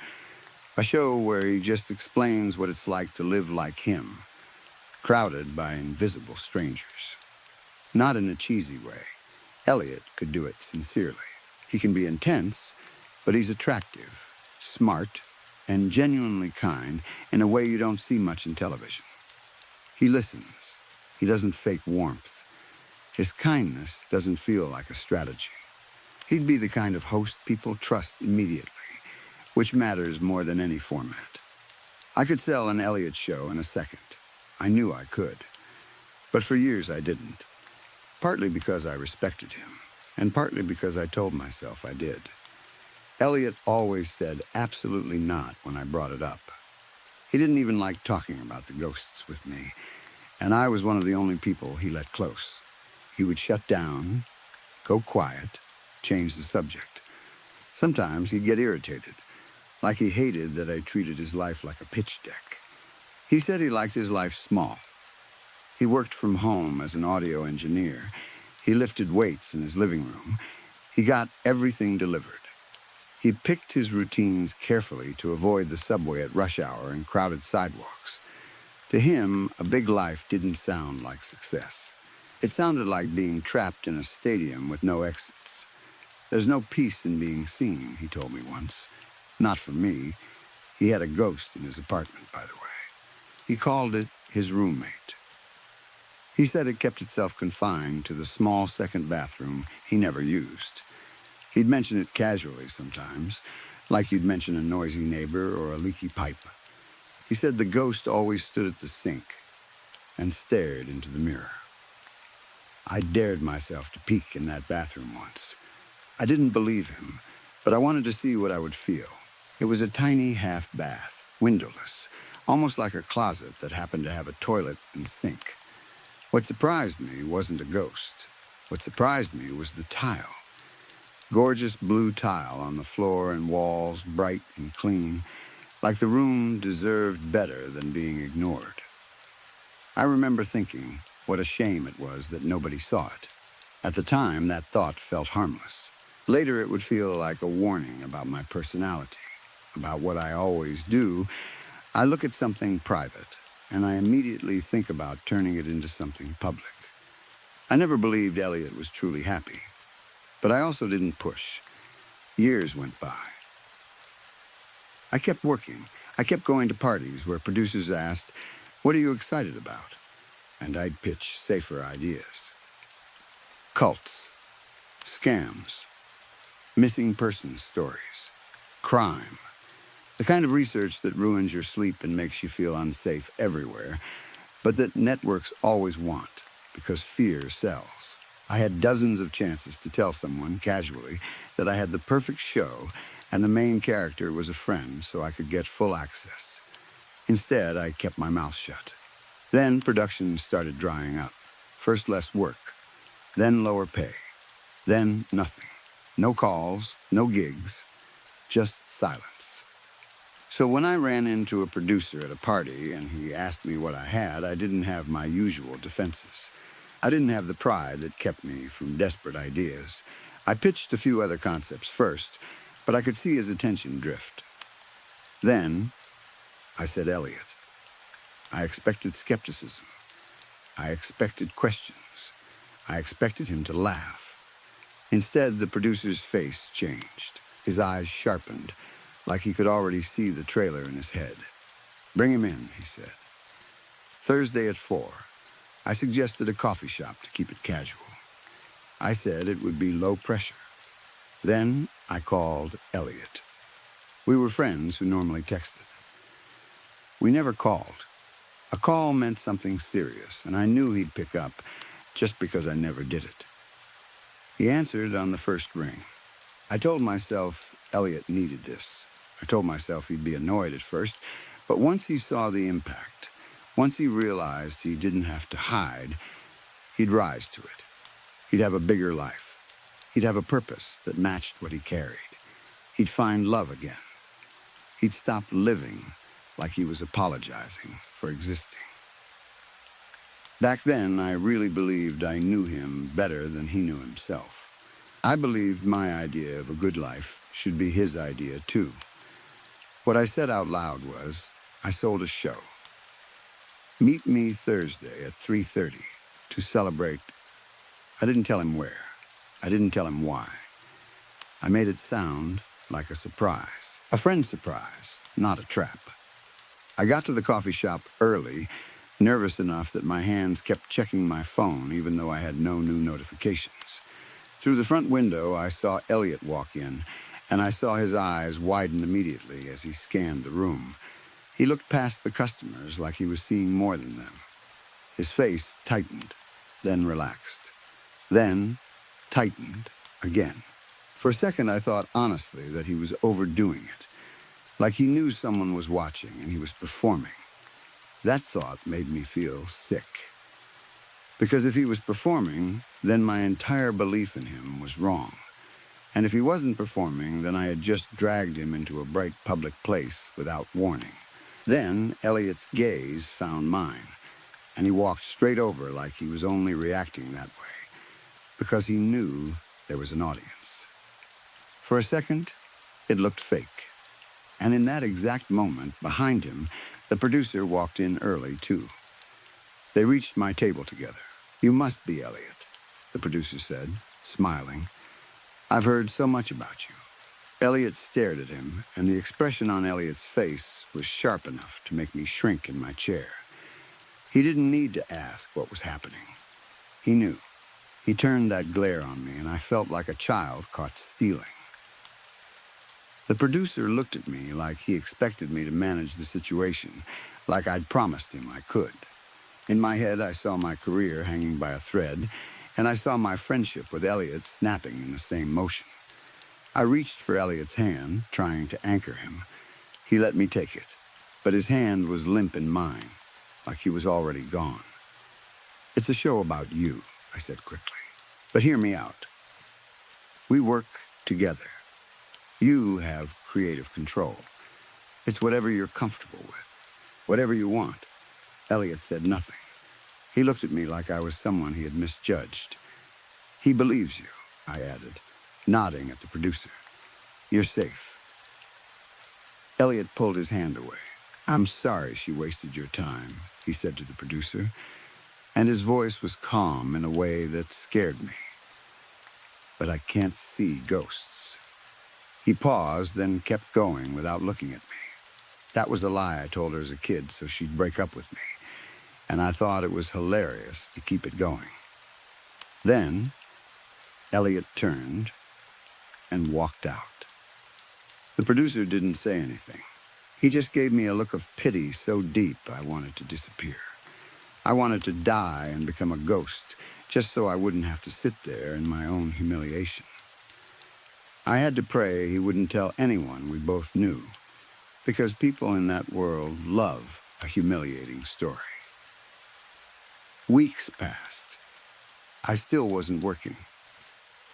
A show where he just explains what it's like to live like him, crowded by invisible strangers. Not in a cheesy way. Elliot could do it sincerely. He can be intense, but he's attractive, smart, and genuinely kind in a way you don't see much in television. He listens. He doesn't fake warmth. His kindness doesn't feel like a strategy. He'd be the kind of host people trust immediately, which matters more than any format. I could sell an Elliot show in a second. I knew I could. But for years I didn't. Partly because I respected him, and partly because I told myself I did. Elliot always said absolutely not when I brought it up. He didn't even like talking about the ghosts with me, and I was one of the only people he let close. He would shut down, go quiet, change the subject. Sometimes he'd get irritated, like he hated that I treated his life like a pitch deck. He said he liked his life small. He worked from home as an audio engineer. He lifted weights in his living room. He got everything delivered. He picked his routines carefully to avoid the subway at rush hour and crowded sidewalks. To him, a big life didn't sound like success. It sounded like being trapped in a stadium with no exits. There's no peace in being seen, he told me once. Not for me. He had a ghost in his apartment, by the way. He called it his roommate. He said it kept itself confined to the small second bathroom he never used. He'd mention it casually sometimes, like you'd mention a noisy neighbor or a leaky pipe. He said the ghost always stood at the sink and stared into the mirror. I dared myself to peek in that bathroom once. I didn't believe him, but I wanted to see what I would feel. It was a tiny half bath, windowless, almost like a closet that happened to have a toilet and sink. What surprised me wasn't a ghost. What surprised me was the tile. Gorgeous blue tile on the floor and walls, bright and clean, like the room deserved better than being ignored. I remember thinking what a shame it was that nobody saw it. At the time, that thought felt harmless. Later, it would feel like a warning about my personality, about what I always do. I look at something private, and I immediately think about turning it into something public. I never believed Elliot was truly happy, but I also didn't push. Years went by. I kept working. I kept going to parties where producers asked, "What are you excited about?" And I'd pitch safer ideas. Cults, scams, missing persons stories, crime, the kind of research that ruins your sleep and makes you feel unsafe everywhere, but that networks always want because fear sells. I had dozens of chances to tell someone casually that I had the perfect show and the main character was a friend so I could get full access. Instead, I kept my mouth shut. Then production started drying up. First less work, then lower pay, then nothing. No calls, no gigs, just silence. So when I ran into a producer at a party and he asked me what I had, I didn't have my usual defenses. I didn't have the pride that kept me from desperate ideas. I pitched a few other concepts first, but I could see his attention drift. Then I said Elliot. I expected skepticism. I expected questions. I expected him to laugh. Instead, the producer's face changed. His eyes sharpened, like he could already see the trailer in his head. "Bring him in," he said. Thursday at 4, I suggested a coffee shop to keep it casual. I said it would be low pressure. Then I called Elliot. We were friends who normally texted. We never called. A call meant something serious, and I knew he'd pick up just because I never did it. He answered on the first ring. I told myself Elliot needed this. I told myself he'd be annoyed at first, but once he saw the impact, once he realized he didn't have to hide, he'd rise to it. He'd have a bigger life. He'd have a purpose that matched what he carried. He'd find love again. He'd stop living like he was apologizing for existing. Back then, I really believed I knew him better than he knew himself. I believed my idea of a good life should be his idea, too. What I said out loud was, I sold a show. Meet me Thursday at 3:30 to celebrate. I didn't tell him where. I didn't tell him why. I made it sound like a surprise. A friend's surprise, not a trap. I got to the coffee shop early, nervous enough that my hands kept checking my phone even though I had no new notifications. Through the front window, I saw Elliot walk in, and I saw his eyes widen immediately as he scanned the room. He looked past the customers like he was seeing more than them. His face tightened, then relaxed, then tightened again. For a second, I thought honestly that he was overdoing it, like he knew someone was watching and he was performing. That thought made me feel sick. Because if he was performing, then my entire belief in him was wrong. And if he wasn't performing, then I had just dragged him into a bright public place without warning. Then Elliot's gaze found mine, and he walked straight over like he was only reacting that way, because he knew there was an audience. For a second, it looked fake. And in that exact moment, behind him, the producer walked in early, too. They reached my table together. "You must be Elliot," the producer said, smiling. "I've heard so much about you." Elliot stared at him, and the expression on Elliot's face was sharp enough to make me shrink in my chair. He didn't need to ask what was happening. He knew. He turned that glare on me, and I felt like a child caught stealing. The producer looked at me like he expected me to manage the situation, like I'd promised him I could. In my head, I saw my career hanging by a thread, and I saw my friendship with Elliot snapping in the same motion. I reached for Elliot's hand, trying to anchor him. He let me take it, but his hand was limp in mine, like he was already gone. "It's a show about you," I said quickly. "But hear me out. We work together. You have creative control. It's whatever you're comfortable with, whatever you want." Elliot said nothing. He looked at me like I was someone he had misjudged. "He believes you," I added, nodding at the producer. "You're safe." Elliot pulled his hand away. "I'm sorry she wasted your time," he said to the producer, and his voice was calm in a way that scared me. "But I can't see ghosts." He paused, then kept going without looking at me. That was a lie I told her as a kid so she'd break up with me, and I thought it was hilarious to keep it going. Then Elliot turned and walked out. The producer didn't say anything. He just gave me a look of pity so deep I wanted to disappear. I wanted to die and become a ghost, just so I wouldn't have to sit there in my own humiliation. I had to pray he wouldn't tell anyone we both knew, because people in that world love a humiliating story. Weeks passed. I still wasn't working.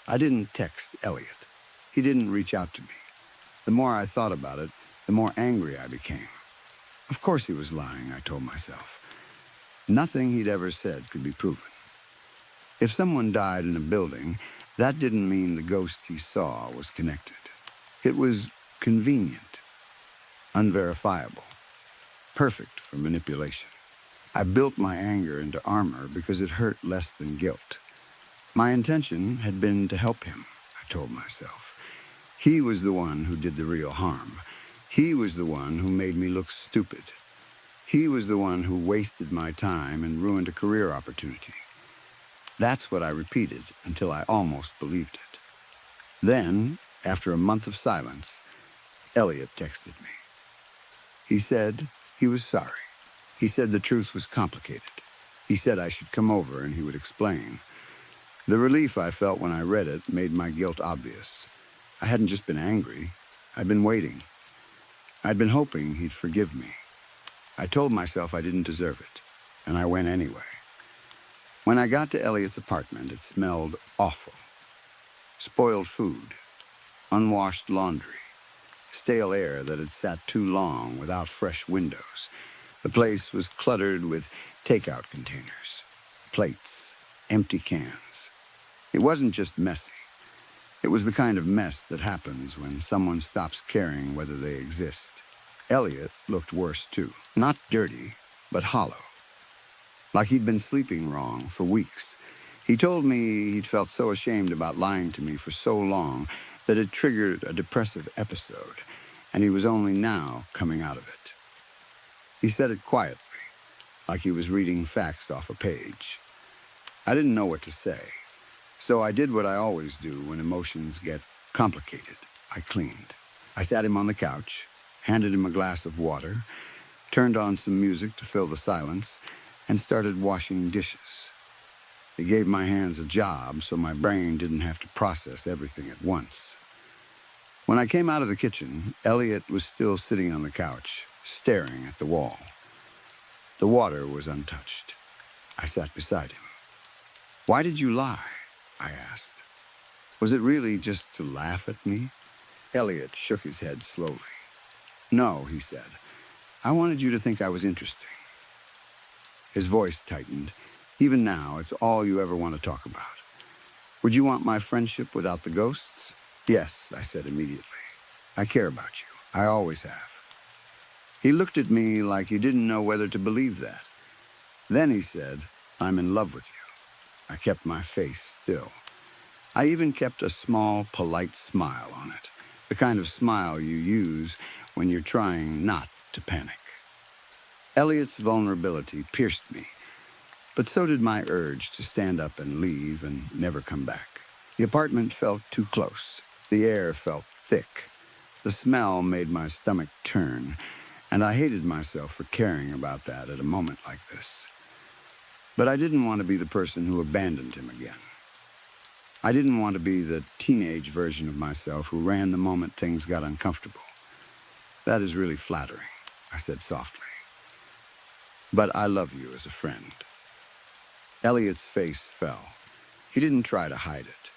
I didn't text Elliot. He didn't reach out to me. The more I thought about it, the more angry I became. Of course he was lying, I told myself. Nothing he'd ever said could be proven. If someone died in a building, that didn't mean the ghost he saw was connected. It was convenient, unverifiable, perfect for manipulation. I built my anger into armor because it hurt less than guilt. My intention had been to help him, I told myself. He was the one who did the real harm. He was the one who made me look stupid. He was the one who wasted my time and ruined a career opportunity. That's what I repeated until I almost believed it. Then, after a month of silence, Elliot texted me. He said he was sorry. He said the truth was complicated. He said I should come over and he would explain. The relief I felt when I read it made my guilt obvious. I hadn't just been angry. I'd been waiting. I'd been hoping he'd forgive me. I told myself I didn't deserve it, and I went anyway. When I got to Elliot's apartment, it smelled awful. Spoiled food, unwashed laundry, stale air that had sat too long without fresh windows. The place was cluttered with takeout containers, plates, empty cans. It wasn't just messy. It was the kind of mess that happens when someone stops caring whether they exist. Elliot looked worse too. Not dirty, but hollow. Like he'd been sleeping wrong for weeks. He told me he'd felt so ashamed about lying to me for so long that it triggered a depressive episode, and he was only now coming out of it. He said it quietly, like he was reading facts off a page. I didn't know what to say, so I did what I always do when emotions get complicated. I cleaned. I sat him on the couch, handed him a glass of water, turned on some music to fill the silence, and started washing dishes. It gave my hands a job so my brain didn't have to process everything at once. When I came out of the kitchen, Elliot was still sitting on the couch, staring at the wall. The water was untouched. I sat beside him. "Why did you lie?" I asked. "Was it really just to laugh at me?" Elliot shook his head slowly. "No," he said. "I wanted you to think I was interesting." His voice tightened. "Even now, it's all you ever want to talk about. Would you want my friendship without the ghosts?" "Yes," I said immediately. "I care about you. I always have." He looked at me like he didn't know whether to believe that. Then he said, "I'm in love with you." I kept my face still. I even kept a small, polite smile on it, the kind of smile you use when you're trying not to panic. Elliot's vulnerability pierced me, but so did my urge to stand up and leave and never come back. The apartment felt too close. The air felt thick. The smell made my stomach turn, and I hated myself for caring about that at a moment like this. But I didn't want to be the person who abandoned him again. I didn't want to be the teenage version of myself who ran the moment things got uncomfortable. That is really flattering, I said softly. But I love you as a friend. Elliot's face fell. He didn't try to hide it.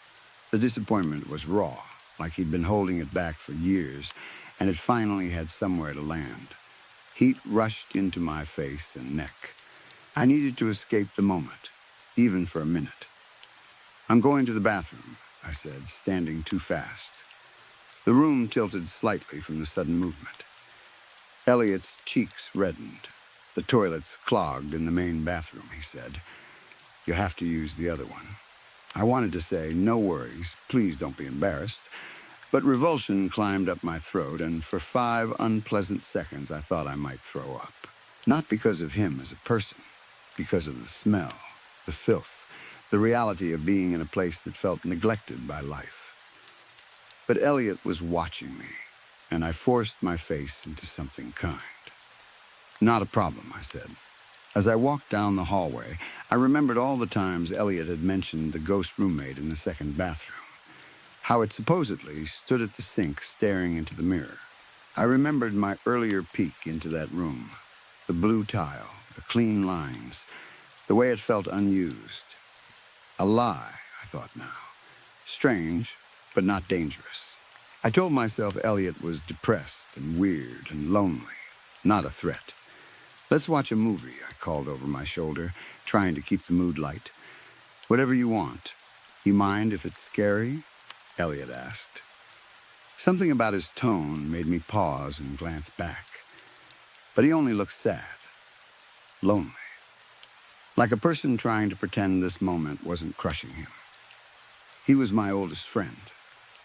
The disappointment was raw, like he'd been holding it back for years, and it finally had somewhere to land. Heat rushed into my face and neck. I needed to escape the moment, even for a minute. I'm going to the bathroom, I said, standing too fast. The room tilted slightly from the sudden movement. Elliot's cheeks reddened. The toilet's clogged in the main bathroom, he said. You have to use the other one. I wanted to say, no worries, please don't be embarrassed, but revulsion climbed up my throat, and for 5 unpleasant seconds I thought I might throw up. Not because of him as a person, because of the smell, the filth, the reality of being in a place that felt neglected by life. But Elliot was watching me, and I forced my face into something kind. Not a problem, I said. As I walked down the hallway, I remembered all the times Elliot had mentioned the ghost roommate in the second bathroom, how it supposedly stood at the sink staring into the mirror. I remembered my earlier peek into that room, the blue tile, the clean lines, the way it felt unused. A lie, I thought now. Strange, but not dangerous. I told myself Elliot was depressed and weird and lonely, not a threat. Let's watch a movie, I called over my shoulder, trying to keep the mood light. Whatever you want. You mind if it's scary? Elliot asked. Something about his tone made me pause and glance back. But he only looked sad, lonely, like a person trying to pretend this moment wasn't crushing him. He was my oldest friend.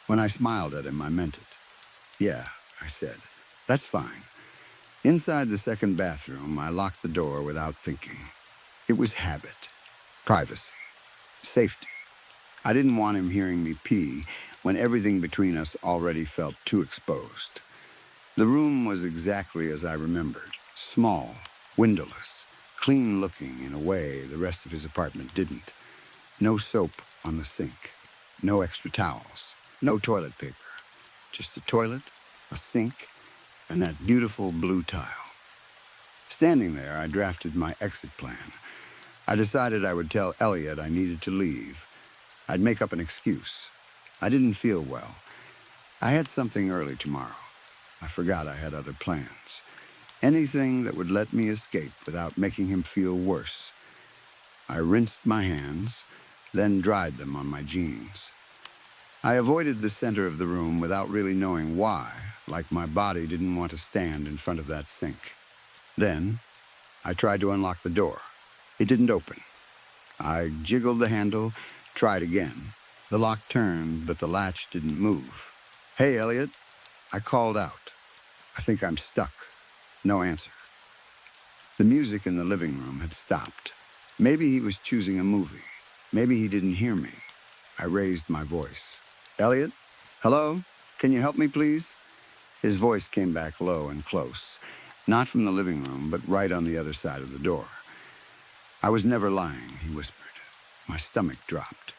When I smiled at him, I meant it. Yeah, I said, that's fine. Inside the second bathroom, I locked the door without thinking. It was habit, privacy, safety. I didn't want him hearing me pee when everything between us already felt too exposed. The room was exactly as I remembered, small, windowless, clean-looking in a way the rest of his apartment didn't. No soap on the sink, no extra towels, no toilet paper, just a toilet, a sink, and that beautiful blue tile. Standing there, I drafted my exit plan. I decided I would tell Elliot I needed to leave. I'd make up an excuse. I didn't feel well. I had something early tomorrow. I forgot I had other plans. Anything that would let me escape without making him feel worse. I rinsed my hands, then dried them on my jeans. I avoided the center of the room without really knowing why, like my body didn't want to stand in front of that sink. Then, I tried to unlock the door. It didn't open. I jiggled the handle, tried again. The lock turned, but the latch didn't move. Hey, Elliot, I called out. I think I'm stuck. No answer. The music in the living room had stopped. Maybe he was choosing a movie. Maybe he didn't hear me. I raised my voice. Elliot? Hello? Can you help me, please? His voice came back low and close, not from the living room, but right on the other side of the door. I was never lying, he whispered. My stomach dropped.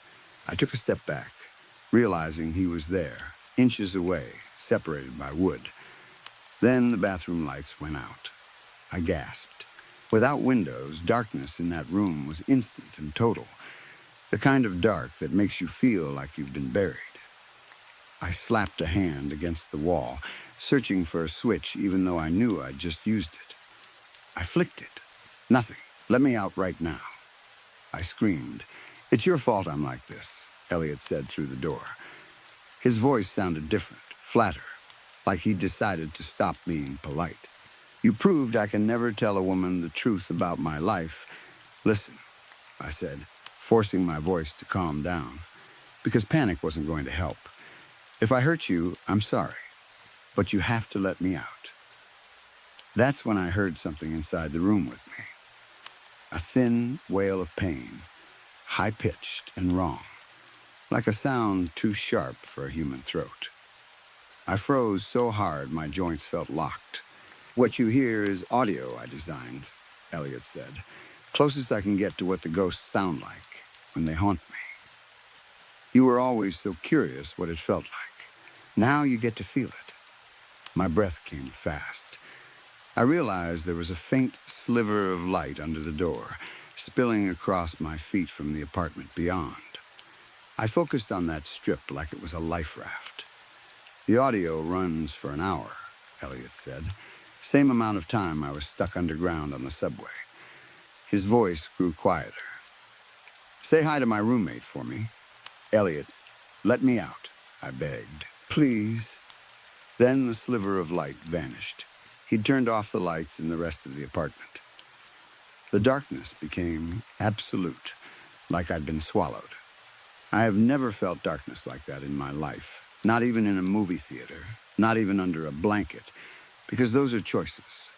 I took a step back, realizing he was there, inches away, separated by wood. Then the bathroom lights went out. I gasped. Without windows, darkness in that room was instant and total, the kind of dark that makes you feel like you've been buried. I slapped a hand against the wall, searching for a switch even though I knew I'd just used it. I flicked it. Nothing. Let me out right now. I screamed. It's your fault I'm like this, Elliot said through the door. His voice sounded different, flatter, like he'd decided to stop being polite. You proved I can never tell a woman the truth about my life. Listen, I said, forcing my voice to calm down, because panic wasn't going to help. If I hurt you, I'm sorry, but you have to let me out. That's when I heard something inside the room with me. A thin wail of pain, high-pitched and wrong, like a sound too sharp for a human throat. I froze so hard my joints felt locked. What you hear is audio I designed, Elliot said. Closest I can get to what the ghosts sound like when they haunt me. You were always so curious what it felt like. Now you get to feel it. My breath came fast. I realized there was a faint sliver of light under the door, spilling across my feet from the apartment beyond. I focused on that strip like it was a life raft. The audio runs for an hour, Elliot said. Same amount of time I was stuck underground on the subway. His voice grew quieter. Say hi to my roommate for me. Elliot, let me out, I begged. Please. Then the sliver of light vanished. He'd turned off the lights in the rest of the apartment. The darkness became absolute, like I'd been swallowed. I have never felt darkness like that in my life, not even in a movie theater, not even under a blanket, because those are choices.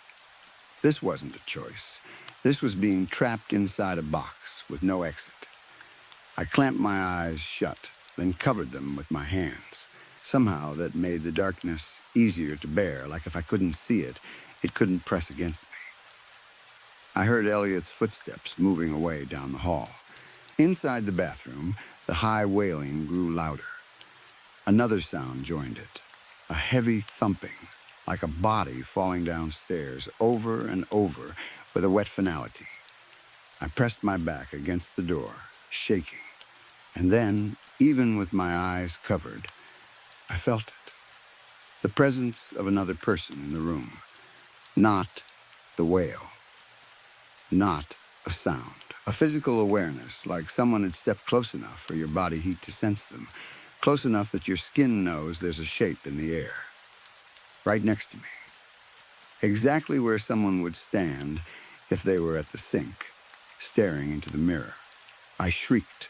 This wasn't a choice. This was being trapped inside a box with no exit. I clamped my eyes shut, then covered them with my hands. Somehow that made the darkness easier to bear, like if I couldn't see it, it couldn't press against me. I heard Elliot's footsteps moving away down the hall. Inside the bathroom, the high wailing grew louder. Another sound joined it, a heavy thumping, like a body falling downstairs over and over with a wet finality. I pressed my back against the door, shaking, and then, even with my eyes covered, I felt it. The presence of another person in the room. Not the wail. Not a sound. A physical awareness, like someone had stepped close enough for your body heat to sense them, close enough that your skin knows there's a shape in the air. Right next to me. Exactly where someone would stand if they were at the sink, staring into the mirror. I shrieked.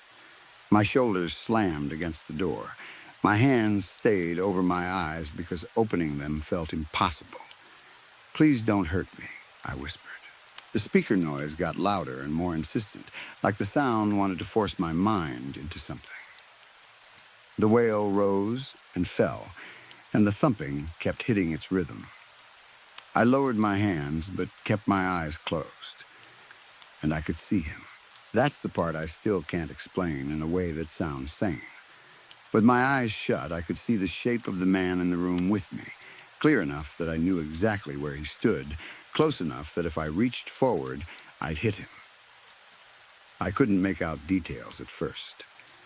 My shoulders slammed against the door. My hands stayed over my eyes because opening them felt impossible. Please don't hurt me, I whispered. The speaker noise got louder and more insistent, like the sound wanted to force my mind into something. The wail rose and fell, and the thumping kept hitting its rhythm. I lowered my hands, but kept my eyes closed, and I could see him. That's the part I still can't explain in a way that sounds sane. With my eyes shut, I could see the shape of the man in the room with me, clear enough that I knew exactly where he stood, close enough that if I reached forward, I'd hit him. I couldn't make out details at first.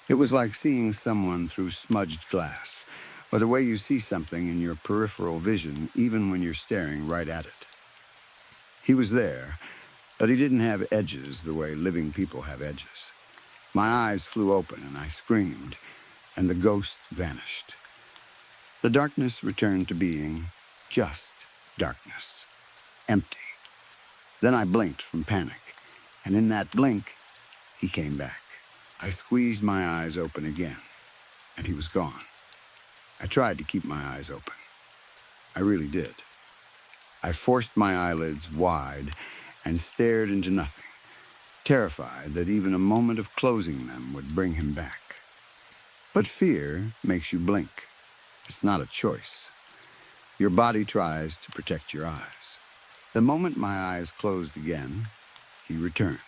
It was like seeing someone through smudged glass, or the way you see something in your peripheral vision even when you're staring right at it. He was there, but he didn't have edges the way living people have edges. My eyes flew open and I screamed, and the ghost vanished. The darkness returned to being just darkness, empty. Then I blinked from panic, and in that blink, he came back. I squeezed my eyes open again, and he was gone. I tried to keep my eyes open. I really did. I forced my eyelids wide and stared into nothing, terrified that even a moment of closing them would bring him back. But fear makes you blink. It's not a choice. Your body tries to protect your eyes. The moment my eyes closed again, he returned.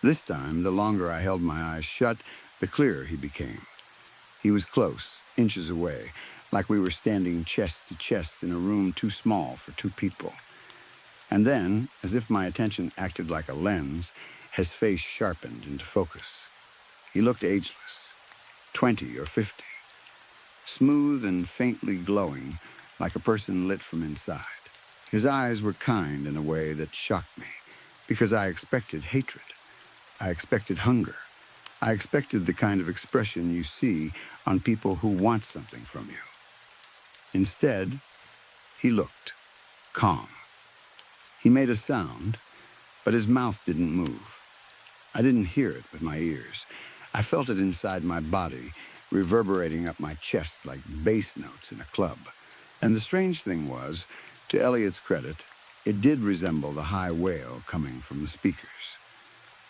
This time, the longer I held my eyes shut, the clearer he became. He was close, inches away, like we were standing chest to chest in a room too small for two people. And then, as if my attention acted like a lens, his face sharpened into focus. He looked ageless, 20 or 50, smooth and faintly glowing, like a person lit from inside. His eyes were kind in a way that shocked me, because I expected hatred. I expected hunger. I expected the kind of expression you see on people who want something from you. Instead, he looked calm. He made a sound, but his mouth didn't move. I didn't hear it with my ears. I felt it inside my body, reverberating up my chest like bass notes in a club. And the strange thing was, to Elliot's credit, it did resemble the high wail coming from the speakers.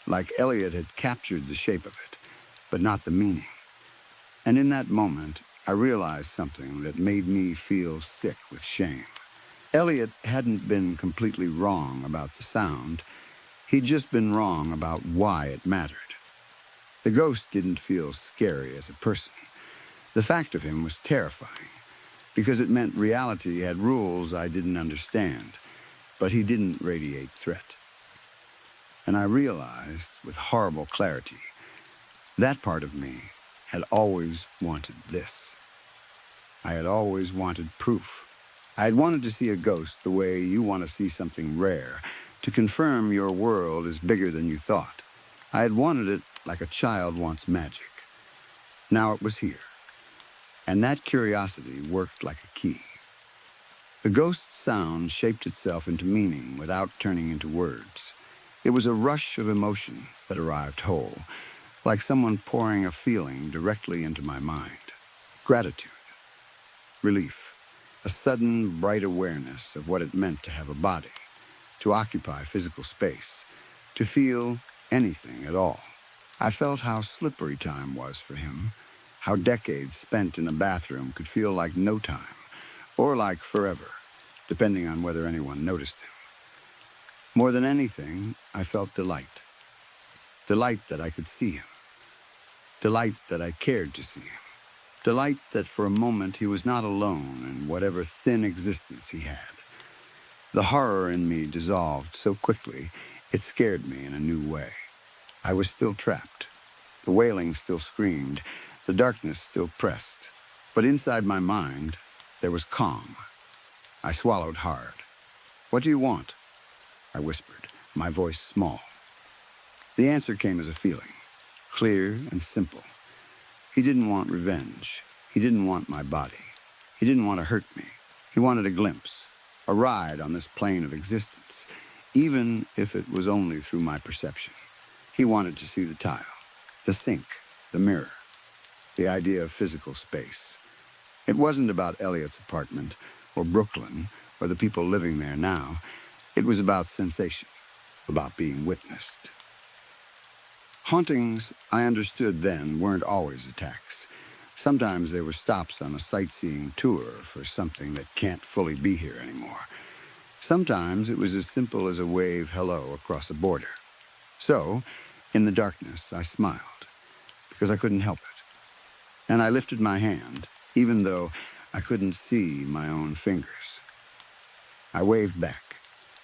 Like Elliot had captured the shape of it, but not the meaning. And in that moment, I realized something that made me feel sick with shame. Elliot hadn't been completely wrong about the sound. He'd just been wrong about why it mattered. The ghost didn't feel scary as a person. The fact of him was terrifying, because it meant reality had rules I didn't understand, but he didn't radiate threat. And I realized, with horrible clarity, that part of me had always wanted this. I had always wanted proof. I had wanted to see a ghost the way you want to see something rare, to confirm your world is bigger than you thought. I had wanted it like a child wants magic. Now it was here, and that curiosity worked like a key. The ghost's sound shaped itself into meaning without turning into words. It was a rush of emotion that arrived whole, like someone pouring a feeling directly into my mind. Gratitude, relief, a sudden bright awareness of what it meant to have a body, to occupy physical space, to feel anything at all. I felt how slippery time was for him, how decades spent in a bathroom could feel like no time, or like forever, depending on whether anyone noticed him. More than anything, I felt delight. Delight that I could see him. Delight that I cared to see him. Delight that for a moment he was not alone in whatever thin existence he had. The horror in me dissolved so quickly, it scared me in a new way. I was still trapped. The wailing still screamed, the darkness still pressed. But inside my mind, there was calm. I swallowed hard. "What do you want?" I whispered, my voice small. The answer came as a feeling, clear and simple. He didn't want revenge. He didn't want my body. He didn't want to hurt me. He wanted a glimpse, a ride on this plane of existence, even if it was only through my perception. He wanted to see the tile, the sink, the mirror, the idea of physical space. It wasn't about Elliot's apartment, or Brooklyn, or the people living there now. It was about sensation, about being witnessed. Hauntings, I understood then, weren't always attacks. Sometimes they were stops on a sightseeing tour for something that can't fully be here anymore. Sometimes it was as simple as a wave hello across a border. So, in the darkness, I smiled, because I couldn't help it. And I lifted my hand, even though I couldn't see my own fingers. I waved back,